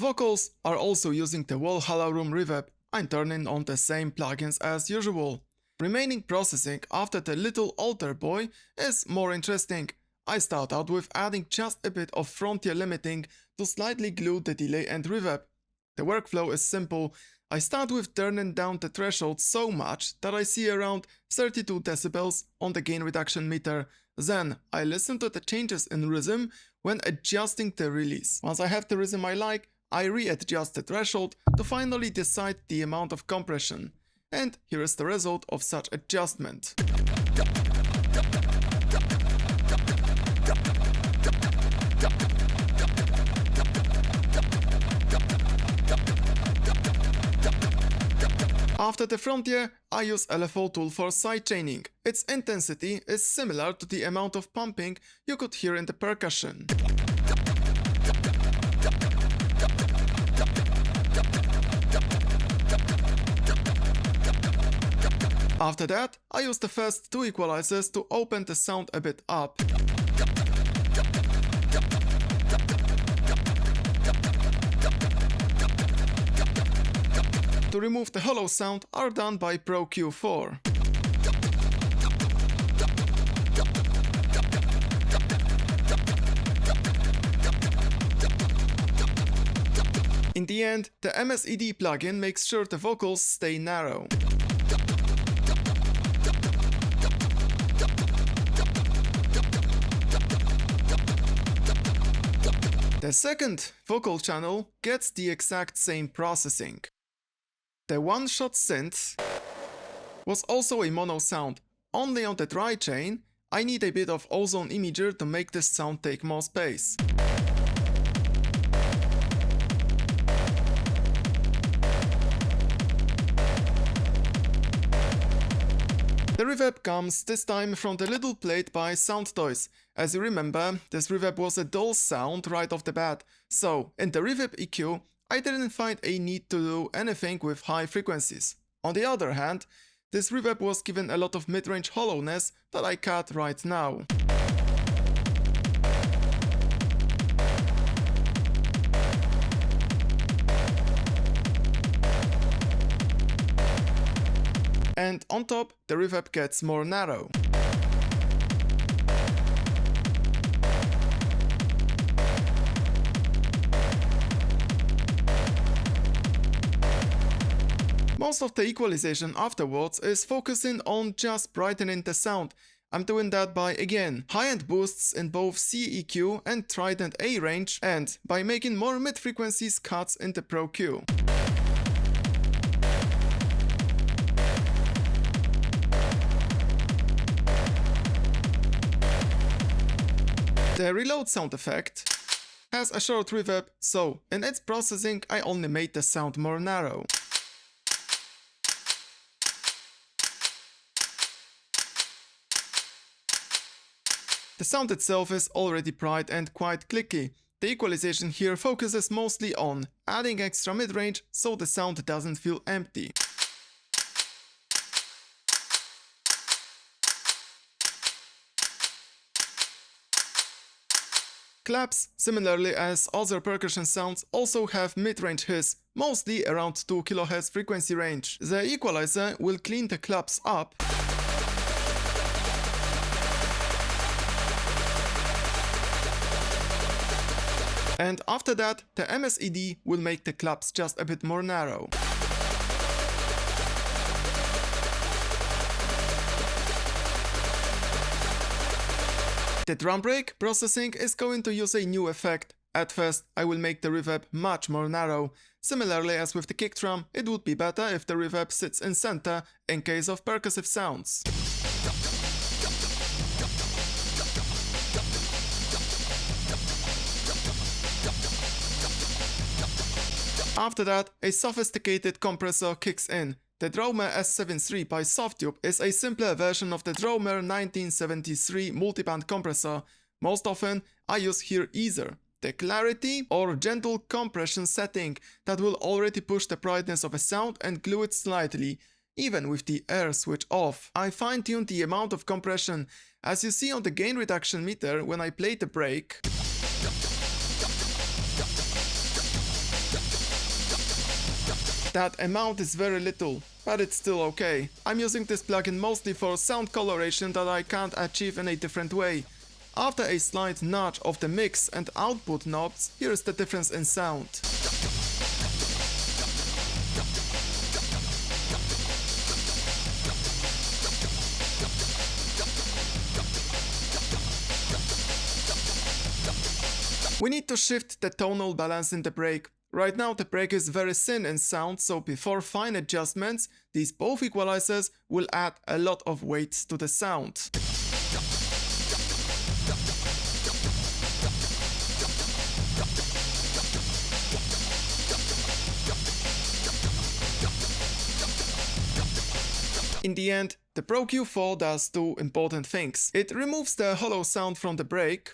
Speaker 1: Vocals are also using the Valhalla room reverb. I'm turning on the same plugins as usual. Remaining processing after the little altar boy is more interesting. I start out with adding just a bit of frontier limiting to slightly glue the delay and reverb. The workflow is simple. I start with turning down the threshold so much that I see around 32 decibels on the gain reduction meter. Then I listen to the changes in rhythm when adjusting the release. Once I have the rhythm I like, I readjust the threshold to finally decide the amount of compression. And here is the result of such adjustment. After the frontier, I use LFO tool for sidechaining. Its intensity is similar to the amount of pumping you could hear in the percussion. After that, I use the first two equalizers to open the sound a bit up. To remove the hollow sound are done by Pro Q4. In the end, the MSED plugin makes sure the vocals stay narrow. The second vocal channel gets the exact same processing. The one-shot synth was also a mono sound. Only on the dry chain, I need a bit of ozone imager to make this sound take more space. The reverb comes this time from the little plate by Sound Toys. As you remember, this reverb was a dull sound right off the bat, so in the reverb EQ, I didn't find a need to do anything with high frequencies. On the other hand, this reverb was given a lot of mid-range hollowness that I cut right now. And on top, the reverb gets more narrow. Most of the equalization afterwards is focusing on just brightening the sound. I'm doing that by, again, high-end boosts in both C EQ and Trident A range, and by making more mid-frequencies cuts in the Pro Q. The reload sound effect has a short reverb, so in its processing I only made the sound more narrow. The sound itself is already bright and quite clicky. The equalization here focuses mostly on adding extra mid-range so the sound doesn't feel empty. Claps, similarly as other percussion sounds, also have mid-range hiss, mostly around 2 kHz frequency range. The equalizer will clean the claps up and after that, the MSED will make the claps just a bit more narrow. The drum break processing is going to use a new effect. At first, I will make the reverb much more narrow. Similarly as with the kick drum, it would be better if the reverb sits in center in case of percussive sounds. After that, a sophisticated compressor kicks in. The Dromer S73 by Softtube is a simpler version of the Dromer 1973 multiband compressor. Most often, I use here Azyr, the clarity or gentle compression setting that will already push the brightness of a sound and glue it slightly, even with the air switch off. I fine-tuned the amount of compression, as you see on the gain reduction meter when I play the break. That amount is very little, but it's still okay. I'm using this plugin mostly for sound coloration that I can't achieve in a different way. After a slight nudge of the mix and output knobs, here is the difference in sound. We need to shift the tonal balance in the break. Right now the break is very thin in sound, so before fine adjustments, these both equalizers will add a lot of weight to the sound. In the end, the Pro Q4 does two important things. It removes the hollow sound from the break,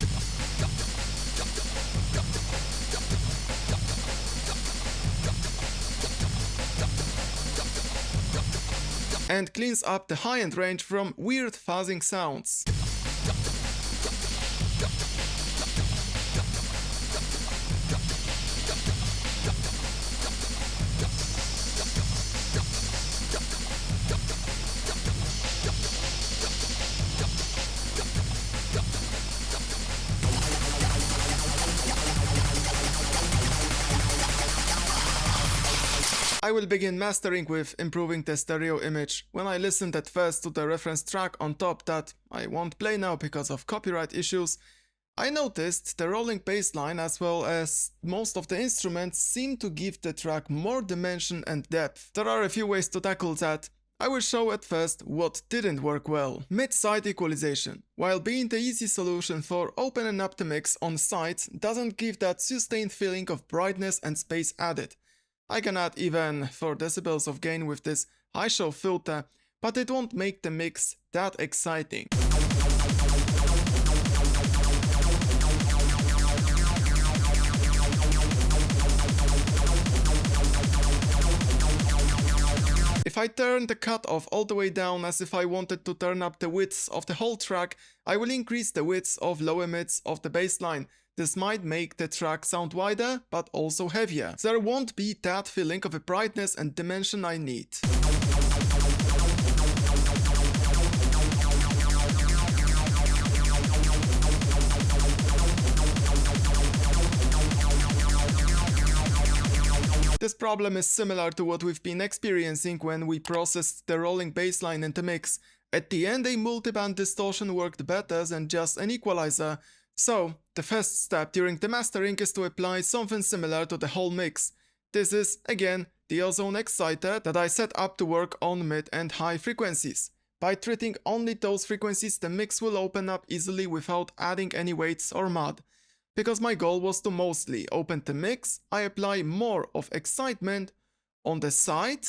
Speaker 1: and cleans up the high-end range from weird fuzzing sounds. I will begin mastering with improving the stereo image. When I listened at first to the reference track on top that I won't play now because of copyright issues, I noticed the rolling bass line as well as most of the instruments seem to give the track more dimension and depth. There are a few ways to tackle that. I will show at first what didn't work well. Mid-side equalization. While being the easy solution for opening up the mix on sides, doesn't give that sustained feeling of brightness and space added. I can add even 4 decibels of gain with this high show filter, but it won't make the mix that exciting. If I turn the cutoff all the way down as if I wanted to turn up the width of the whole track, I will increase the width of lower mids of the bass line. This might make the track sound wider, but also heavier. There won't be that feeling of a brightness and dimension I need. This problem is similar to what we've been experiencing when we processed the rolling bassline in the mix. At the end, a multiband distortion worked better than just an equalizer. So, the first step during the mastering is to apply something similar to the whole mix. This is, again, the ozone exciter that I set up to work on mid and high frequencies. By treating only those frequencies, the mix will open up easily without adding any weights or mud. Because my goal was to mostly open the mix, I apply more of excitement on the side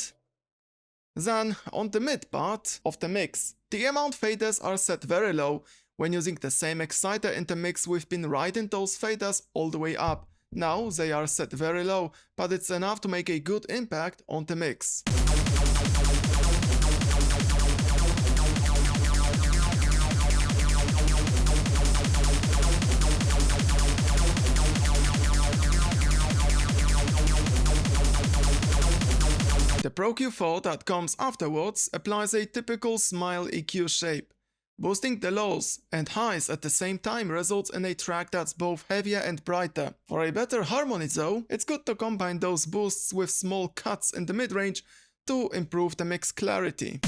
Speaker 1: than on the mid part of the mix. The amount faders are set very low. When using the same exciter in the mix, we've been riding those faders all the way up. Now they are set very low, but it's enough to make a good impact on the mix. The Pro Q4 that comes afterwards applies a typical smile EQ shape. Boosting the lows and highs at the same time results in a track that's both heavier and brighter. For a better harmony though, it's good to combine those boosts with small cuts in the mid-range to improve the mix clarity.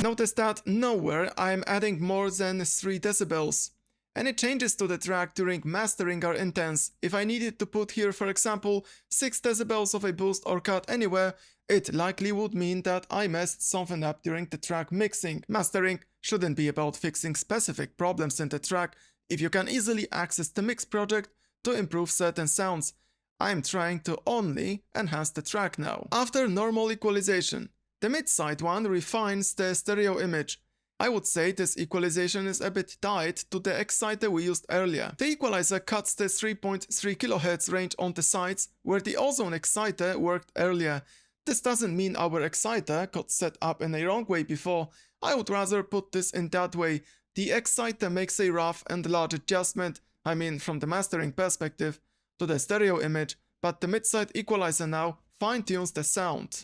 Speaker 1: Notice that nowhere I am adding more than 3 decibels. Any changes to the track during mastering are intense. If I needed to put here, for example, 6 decibels of a boost or cut anywhere, it likely would mean that I messed something up during the track mixing. Mastering shouldn't be about fixing specific problems in the track if you can easily access the mix project to improve certain sounds. I'm trying to only enhance the track now. After normal equalization, the mid-side one refines the stereo image. I would say this equalization is a bit tied to the exciter we used earlier. The equalizer cuts the 3.3 kHz range on the sides, where the ozone exciter worked earlier. This doesn't mean our exciter got set up in a wrong way before. I would rather put this in that way. The exciter makes a rough and large adjustment, I mean from the mastering perspective, to the stereo image, but the mid-side equalizer now fine-tunes the sound.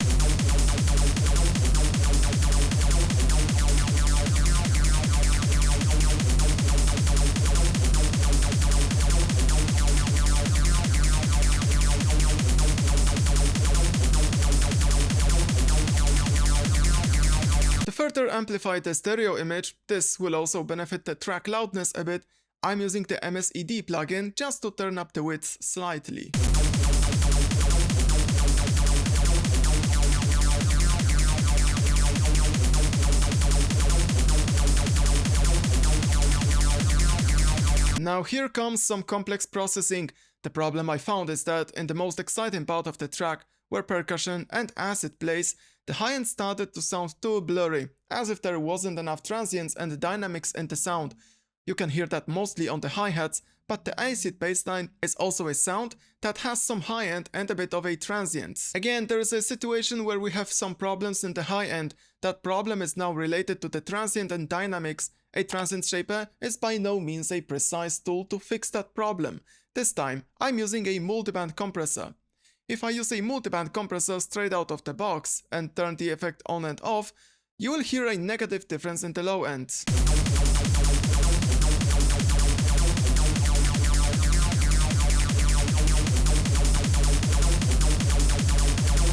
Speaker 1: To further amplify the stereo image, this will also benefit the track loudness a bit. I'm using the MSED plugin just to turn up the width slightly. Now here comes some complex processing. The problem I found is that in the most exciting part of the track, where percussion and acid plays, the high end started to sound too blurry, as if there wasn't enough transients and dynamics in the sound. You can hear that mostly on the hi-hats, but the acid bassline is also a sound that has some high end and a bit of a transient. Again, there is a situation where we have some problems in the high end. That problem is now related to the transient and dynamics. A transient shaper is by no means a precise tool to fix that problem. This time, I'm using a multiband compressor. If I use a multiband compressor straight out of the box and turn the effect on and off, you will hear a negative difference in the low end.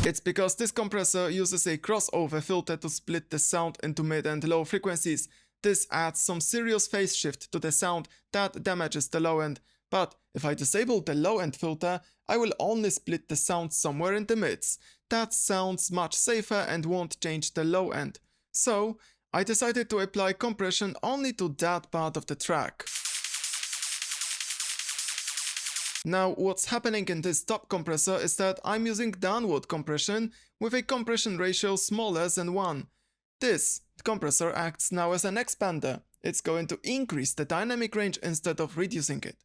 Speaker 1: It's because this compressor uses a crossover filter to split the sound into mid and low frequencies. This adds some serious phase shift to the sound that damages the low end. But if I disable the low end filter, I will only split the sound somewhere in the mids. That sounds much safer and won't change the low end. So I decided to apply compression only to that part of the track. Now what's happening in this top compressor is that I'm using downward compression with a compression ratio smaller than 1. This compressor acts now as an expander. It's going to increase the dynamic range instead of reducing it.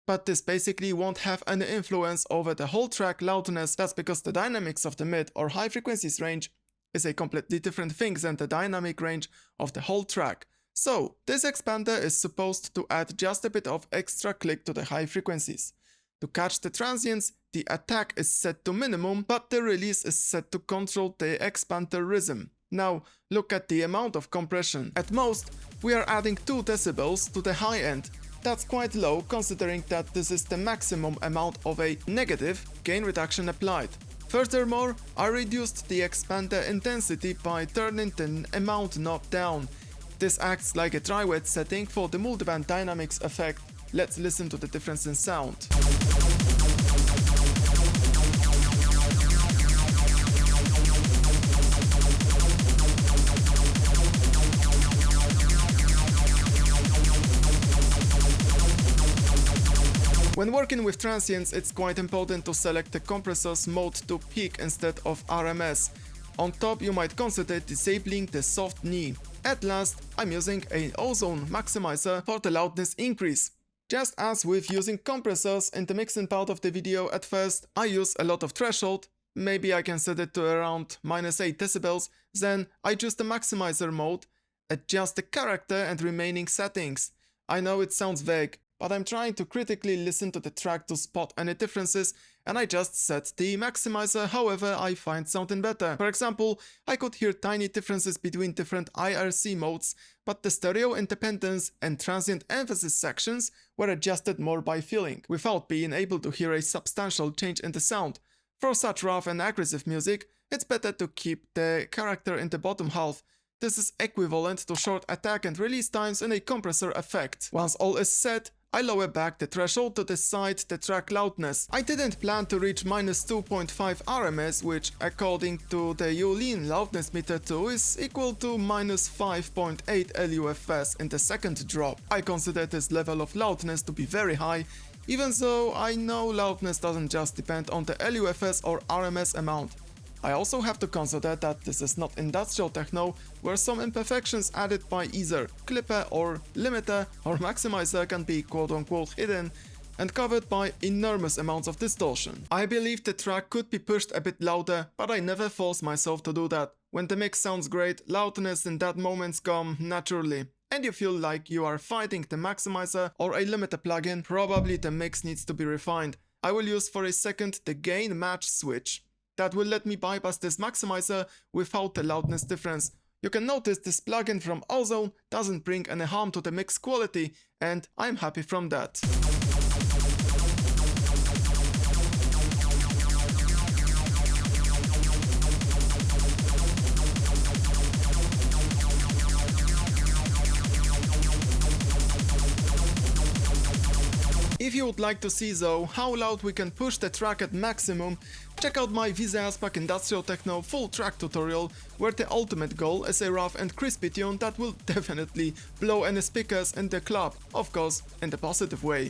Speaker 1: But this basically won't have any influence over the whole track loudness. That's because the dynamics of the mid or high frequencies range is a completely different thing than the dynamic range of the whole track. So this expander is supposed to add just a bit of extra click to the high frequencies. To catch the transients, the attack is set to minimum, but the release is set to control the expander rhythm. Now look at the amount of compression. At most, we are adding 2 decibels to the high end. That's quite low considering that this is the maximum amount of a negative gain reduction applied. Furthermore, I reduced the expander intensity by turning the amount knob down. This acts like a dry wet setting for the multiband dynamics effect. Let's listen to the difference in sound. When working with transients, it's quite important to select the compressor's mode to peak instead of RMS. On top, you might consider disabling the soft knee. At last, I'm using an ozone maximizer for the loudness increase. Just as with using compressors in the mixing part of the video, at first I use a lot of threshold, maybe I can set it to around -8 decibels, then I choose the maximizer mode, adjust the character and remaining settings. I know it sounds vague, but I'm trying to critically listen to the track to spot any differences, and I just set the maximizer however I find something better. For example, I could hear tiny differences between different IRC modes, but the stereo independence and transient emphasis sections were adjusted more by feeling, without being able to hear a substantial change in the sound. For such rough and aggressive music, it's better to keep the character in the bottom half. This is equivalent to short attack and release times in a compressor effect. Once all is set, I lower back the threshold to decide the track loudness. I didn't plan to reach -2.5 RMS, which according to the Yulin loudness meter 2 is equal to -5.8 LUFS in the second drop. I consider this level of loudness to be very high, even though I know loudness doesn't just depend on the LUFS or RMS amount. I also have to consider that this is not industrial techno, where some imperfections added by either clipper or limiter or maximizer can be quote-unquote hidden and covered by enormous amounts of distortion. I believe the track could be pushed a bit louder, but I never force myself to do that. When the mix sounds great, loudness in that moment's come naturally. And you feel like you are fighting the maximizer or a limiter plugin, probably the mix needs to be refined. I will use for a second the gain match switch. That will let me bypass this maximizer without the loudness difference. You can notice this plugin from Ozone doesn't bring any harm to the mix quality, and I'm happy from that. If you would like to see though how loud we can push the track at maximum, check out my Azyr Industrial Techno full track tutorial, where the ultimate goal is a rough and crispy tune that will definitely blow any speakers in the club, of course in the positive way.